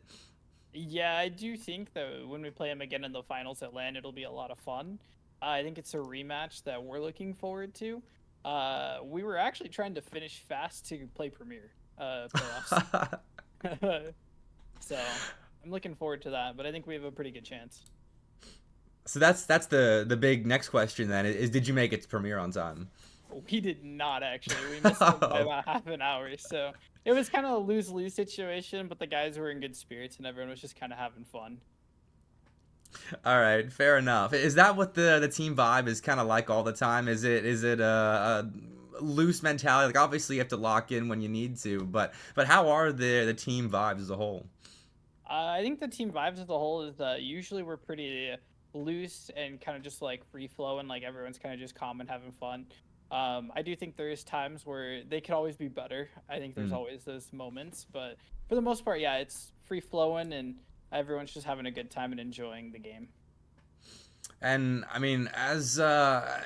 S13: Yeah, I do think that when we play him again in the finals at LAN, it'll be a lot of fun. I think it's a rematch that we're looking forward to. We were actually trying to finish fast to play Premier playoffs. So I'm looking forward to that, but I think we have a pretty good chance.
S12: So that's the big next question then is did you make it to Premiere on time?
S13: We did not actually. We missed it by about half an hour. So it was kind of a lose-lose situation, but the guys were in good spirits and everyone was just kind of having fun.
S12: All right, fair enough. Is that what the team vibe is kind of like all the time? Is it a loose mentality? Like obviously you have to lock in when you need to, but how are the team vibes as a whole?
S13: I think the team vibes as a whole is usually we're pretty loose and kind of just like free flowing, like everyone's kind of just calm and having fun. I do think there is times where they could always be better. I think there's always those moments, but for the most part, yeah, it's free flowing and everyone's just having a good time and enjoying the game.
S12: And I mean, as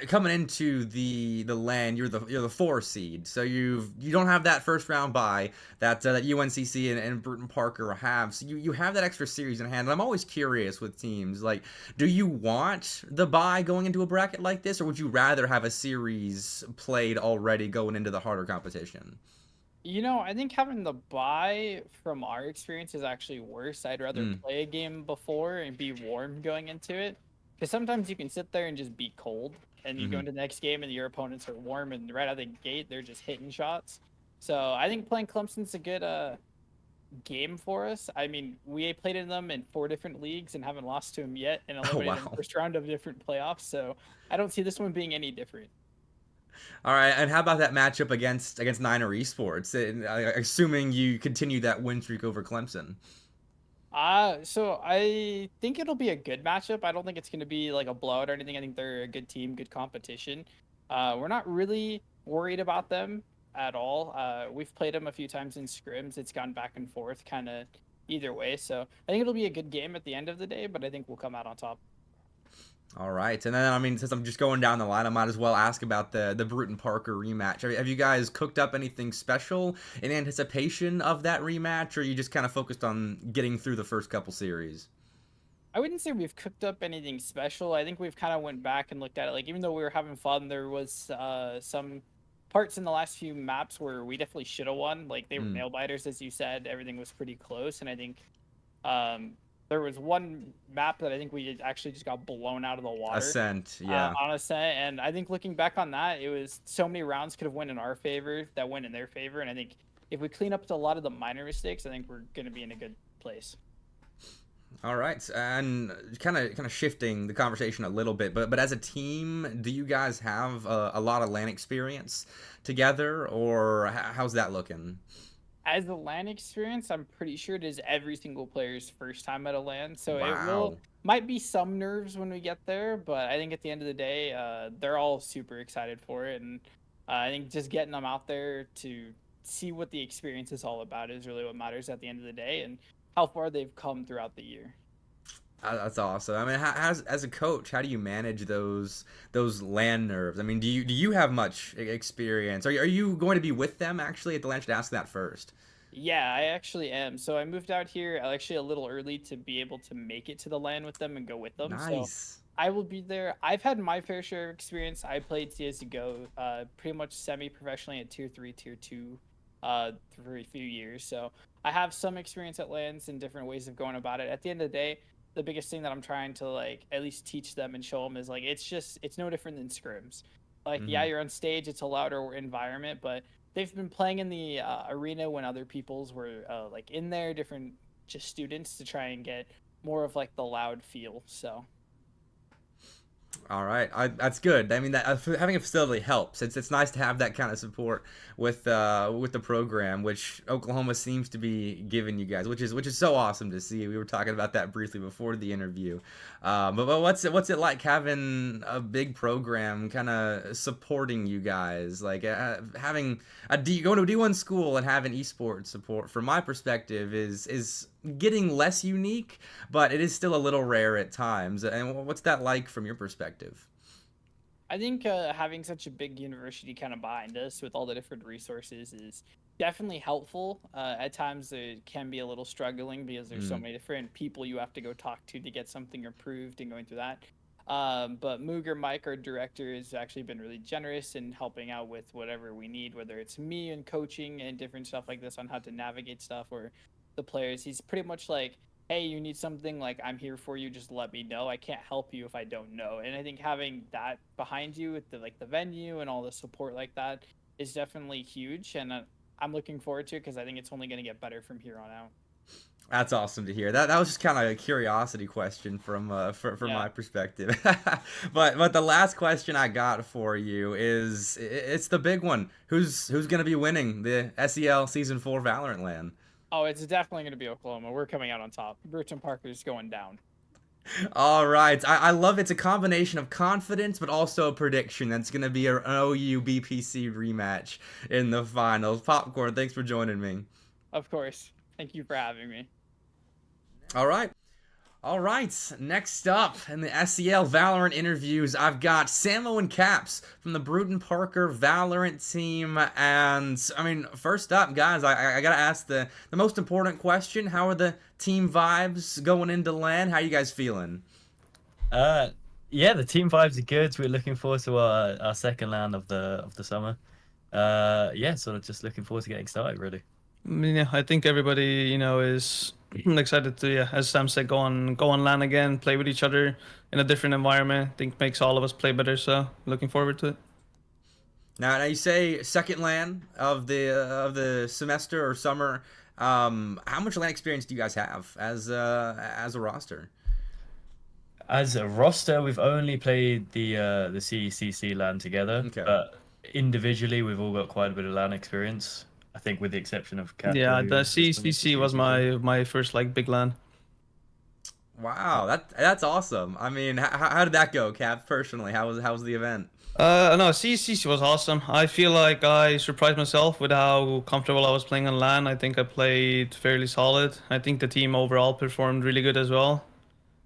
S12: coming into the LAN, you're the 4 seed, so you don't have that first round bye that UNCC and Bruton Parker have. So you have that extra series in hand. And I'm always curious with teams, like, do you want the bye going into a bracket like this, or would you rather have a series played already going into the harder competition?
S13: You know, I think having the bye from our experience is actually worse. I'd rather play a game before and be warm going into it. Because sometimes you can sit there and just be cold, and you go into the next game and your opponents are warm, and right out of the gate, they're just hitting shots. So I think playing Clemson's a good game for us. I mean, we played in them in 4 different leagues and haven't lost to them yet and eliminated in the first round of different playoffs. So I don't see this one being any different.
S12: All right, and how about that matchup against Niner Esports? Assuming you continue that win streak over Clemson.
S13: So I think it'll be a good matchup. I don't think it's going to be like a blowout or anything. I think they're a good team, good competition. We're not really worried about them at all. We've played them a few times in scrims. It's gone back and forth kind of either way. So I think it'll be a good game at the end of the day, but I think we'll come out on top.
S12: All right, and then I mean, since I'm just going down the line, I might as well ask about the Bruton Parker rematch. Have you guys cooked up anything special in anticipation of that rematch, or are you just kind of focused on getting through the first couple series?
S13: I wouldn't say we've cooked up anything special. I think we've kind of went back and looked at it. Like, even though we were having fun, there was some parts in the last few maps where we definitely should have won. Like, they were nail biters, as you said. Everything was pretty close, and I think there was one map that I think we actually just got blown out of the water.
S12: Ascent, yeah.
S13: On Ascent, and I think looking back on that, it was so many rounds could have went in our favor that went in their favor, and I think if we clean up a lot of the minor mistakes, I think we're going to be in a good place.
S12: All right, and kind of shifting the conversation a little bit, but as a team, do you guys have a lot of LAN experience together, or how's that looking?
S13: As a LAN experience, I'm pretty sure it is every single player's first time at a LAN, so
S12: Wow.
S13: it might be some nerves when we get there, but I think at the end of the day, they're all super excited for it, and I think just getting them out there to see what the experience is all about is really what matters at the end of the day, and how far they've come throughout the year.
S12: That's awesome. I mean, as a coach, how do you manage those LAN nerves? I mean, do you have much experience? Are you going to be with them actually at the LAN? I should ask that first.
S13: Yeah, I actually am. So I moved out here actually a little early to be able to make it to the LAN with them and go with them.
S12: Nice.
S13: So I will be there. I've had my fair share of experience. I played CSGO pretty much semi-professionally at Tier 3, Tier 2 for a few years. So I have some experience at LANs and different ways of going about it. At the end of the day, the biggest thing that I'm trying to like at least teach them and show them is like it's no different than scrims. Like yeah, you're on stage, it's a louder environment, but they've been playing in the arena when other people's were like in there, different just students to try and get more of like the loud feel. So
S12: all right, that's good. I mean, that having a facility helps. It's nice to have that kind of support with the program, which Oklahoma seems to be giving you guys, which is so awesome to see. We were talking about that briefly before the interview. But what's it like having a big program kind of supporting you guys? Like having going to a D1 school and having esports support, from my perspective, is getting less unique, but it is still a little rare at times. And what's that like from your perspective?
S13: I think having such a big university kind of behind us with all the different resources is definitely helpful. At times it can be a little struggling because there's so many different people you have to go talk to get something approved and going through that. But Mooger Mike, our director, has actually been really generous in helping out with whatever we need, whether it's me and coaching and different stuff like this on how to navigate stuff, or the players. He's pretty much like, hey, you need something, like, I'm here for you, just let me know. I can't help you if I don't know. And I think having that behind you with the venue and all the support like that is definitely huge, and I'm looking forward to it because I think it's only going to get better from here on out.
S12: That's awesome to hear. That was just kind of a curiosity question from my perspective. but the last question I got for you is, it's the big one. Who's going to be winning the SEL Season 4 Valorant LAN?
S13: Oh, it's definitely going to be Oklahoma. We're coming out on top. Burton Parker's going down.
S12: All right. I love it's a combination of confidence, but also a prediction. That's going to be an OU BPC rematch in the finals. Popcorn, thanks for joining me.
S13: Of course. Thank you for having me.
S12: All right. Next up in the SEL Valorant interviews, I've got Samo and Caps from the Bruton Parker Valorant team. And, I mean, first up, guys, I got to ask the most important question. How are the team vibes going into LAN? How are you guys feeling?
S14: Yeah, the team vibes are good. We're looking forward to our second LAN of the summer. Yeah, sort of just looking forward to getting started, really.
S15: I mean, yeah, I think everybody, is excited to, as Sam said, go on LAN again, play with each other in a different environment. I think makes all of us play better. So looking forward to it.
S12: Now you say second LAN of the semester or summer. How much LAN experience do you guys have as a roster?
S14: As a roster, we've only played the CECC LAN together.
S12: Okay.
S14: But individually, we've all got quite a bit of LAN experience. I think with the exception of Kat.
S15: Yeah, the CECC was my first big LAN.
S12: Wow, that's awesome. I mean, how did that go, Cap? Personally, how was the event?
S15: No, CECC was awesome. I feel like I surprised myself with how comfortable I was playing on LAN. I think I played fairly solid. I think the team overall performed really good as well.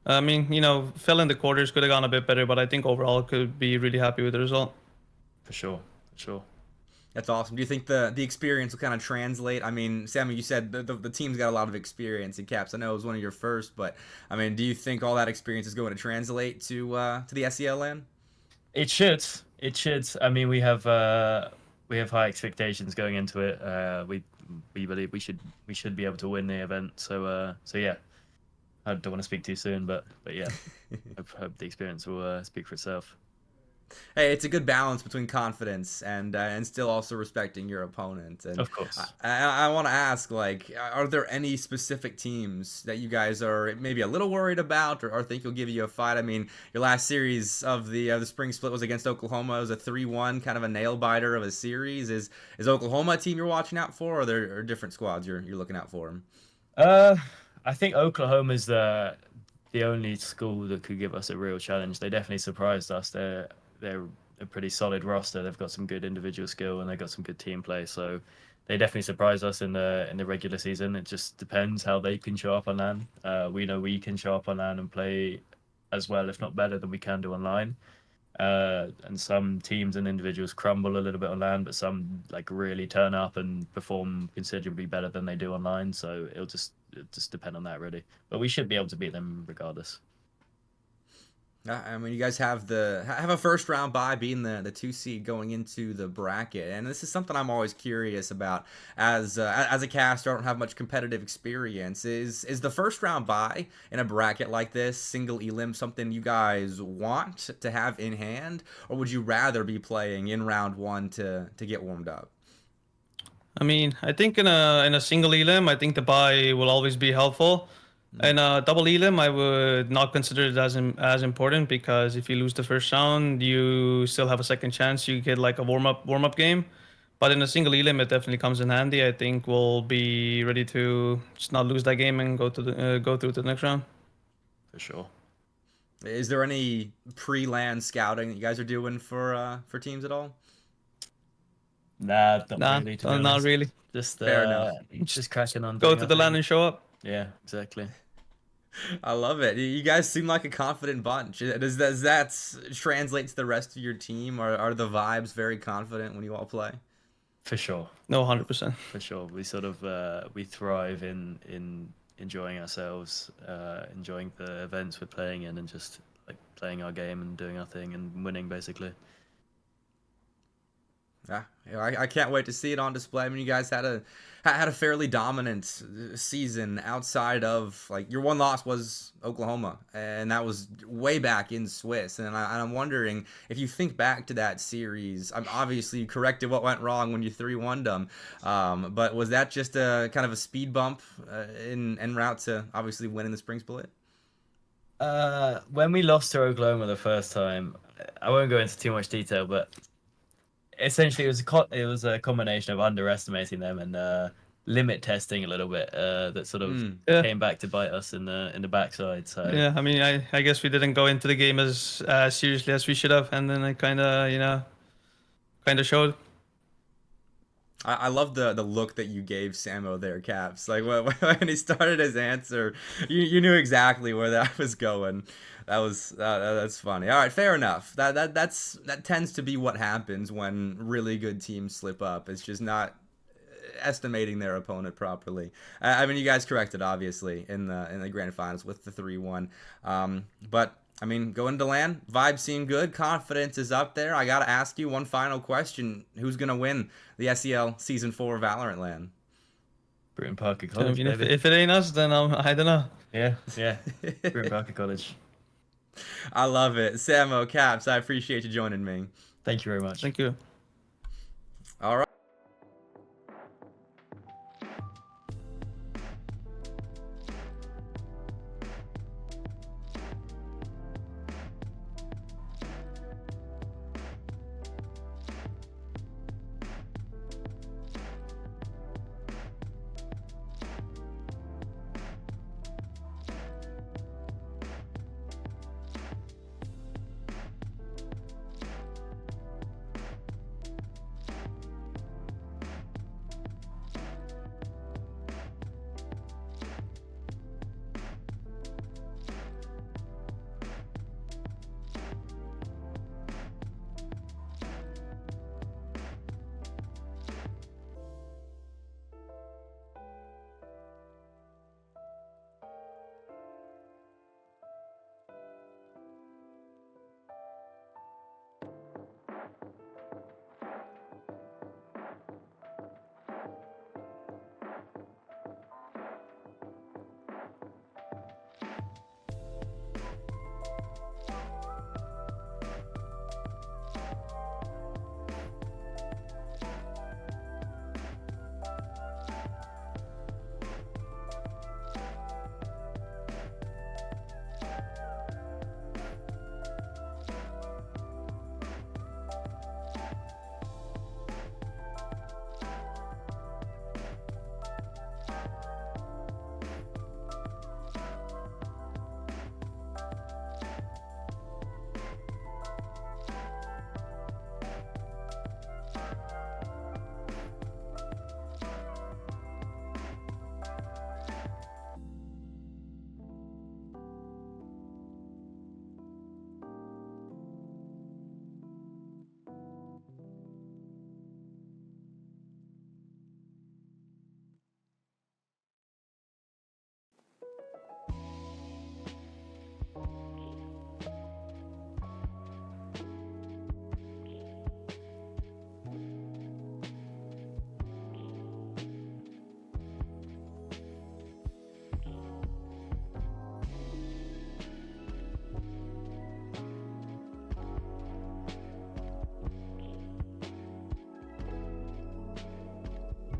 S15: I mean, fell in the quarters, could have gone a bit better, but I think overall could be really happy with the result.
S14: For sure.
S12: That's awesome. Do you think the experience will kind of translate? I mean, Sammy, you said the team's got a lot of experience in Caps. I know it was one of your first, but I mean, do you think all that experience is going to translate to the SEL LAN?
S14: It should. I mean, we have high expectations going into it. We believe we should be able to win the event. So yeah. I don't want to speak too soon, but yeah, I hope the experience will speak for itself.
S12: Hey, it's a good balance between confidence and still also respecting your opponent. And
S14: of course,
S12: I want to ask, are there any specific teams that you guys are maybe a little worried about, or think will give you a fight? I mean, your last series of the spring split was against Oklahoma. It was a 3-1, kind of a nail biter of a series. Is Oklahoma a team you're watching out for, or are there different squads you're looking out for?
S14: I think Oklahoma's the only school that could give us a real challenge. They definitely surprised us. They're a pretty solid roster. They've got some good individual skill and they've got some good team play. So they definitely surprised us in the regular season. It just depends how they can show up on LAN. We know we can show up on LAN and play as well, if not better, than we can do online. And some teams and individuals crumble a little bit on LAN, but some really turn up and perform considerably better than they do online. So it'll just depend on that, really. But we should be able to beat them regardless.
S12: I mean, you guys have a first round bye, being the 2 seed going into the bracket, and this is something I'm always curious about as a caster. I don't have much competitive experience. Is the first round bye in a bracket like this, single elim, something you guys want to have in hand, or would you rather be playing in round 1 to get warmed up?
S15: I mean, I think in a single elim, I think the bye will always be helpful. In a double elim, I would not consider it as important, because if you lose the first round, you still have a second chance. You get a warm up game. But in a single elim, it definitely comes in handy. I think we'll be ready to just not lose that game and go through to the next round.
S14: For sure.
S12: Is there any pre-LAN scouting that you guys are doing for teams at all?
S14: Not really. Just
S12: fair enough.
S14: Just crashing on.
S15: Go to the LAN and show up.
S14: Yeah, exactly.
S12: I love it. You guys seem like a confident bunch. Does that translate to the rest of your team? Are the vibes very confident when you all play?
S14: For sure.
S15: No, 100%.
S14: For sure. We sort of we thrive in enjoying ourselves, enjoying the events we're playing in, and just playing our game and doing our thing and winning basically.
S12: Yeah, I can't wait to see it on display. I mean, you guys had a fairly dominant season outside of, like, your one loss was Oklahoma, and that was way back in Swiss. And I'm wondering if you think back to that series. Obviously you corrected what went wrong when you 3-1'd them, but was that just a kind of a speed bump en route to obviously winning the spring split?
S14: When we lost to Oklahoma the first time, I won't go into too much detail, but essentially it was a combination of underestimating them and limit testing a little bit that sort of came back to bite us in the backside. So
S15: yeah, I mean, I guess we didn't go into the game as seriously as we should have, and then it kind of showed.
S12: I love the look that you gave Samo there, Caps. Like when he started his answer, you knew exactly where that was going. That's funny. All right, fair enough. That tends to be what happens when really good teams slip up. It's just not estimating their opponent properly. I mean, you guys corrected obviously in the grand finals with the 3-1. But I mean, going to LAN, vibes seem good. Confidence is up there. I got to ask you one final question. Who's going to win the SEL Season 4 Valorant LAN?
S14: Bruton Parker College,
S15: if it ain't us, then I don't know.
S14: Yeah. Bruton Parker College.
S12: I love it. Samo, Caps, I appreciate you joining me.
S14: Thank you very much.
S15: Thank you.
S12: All right.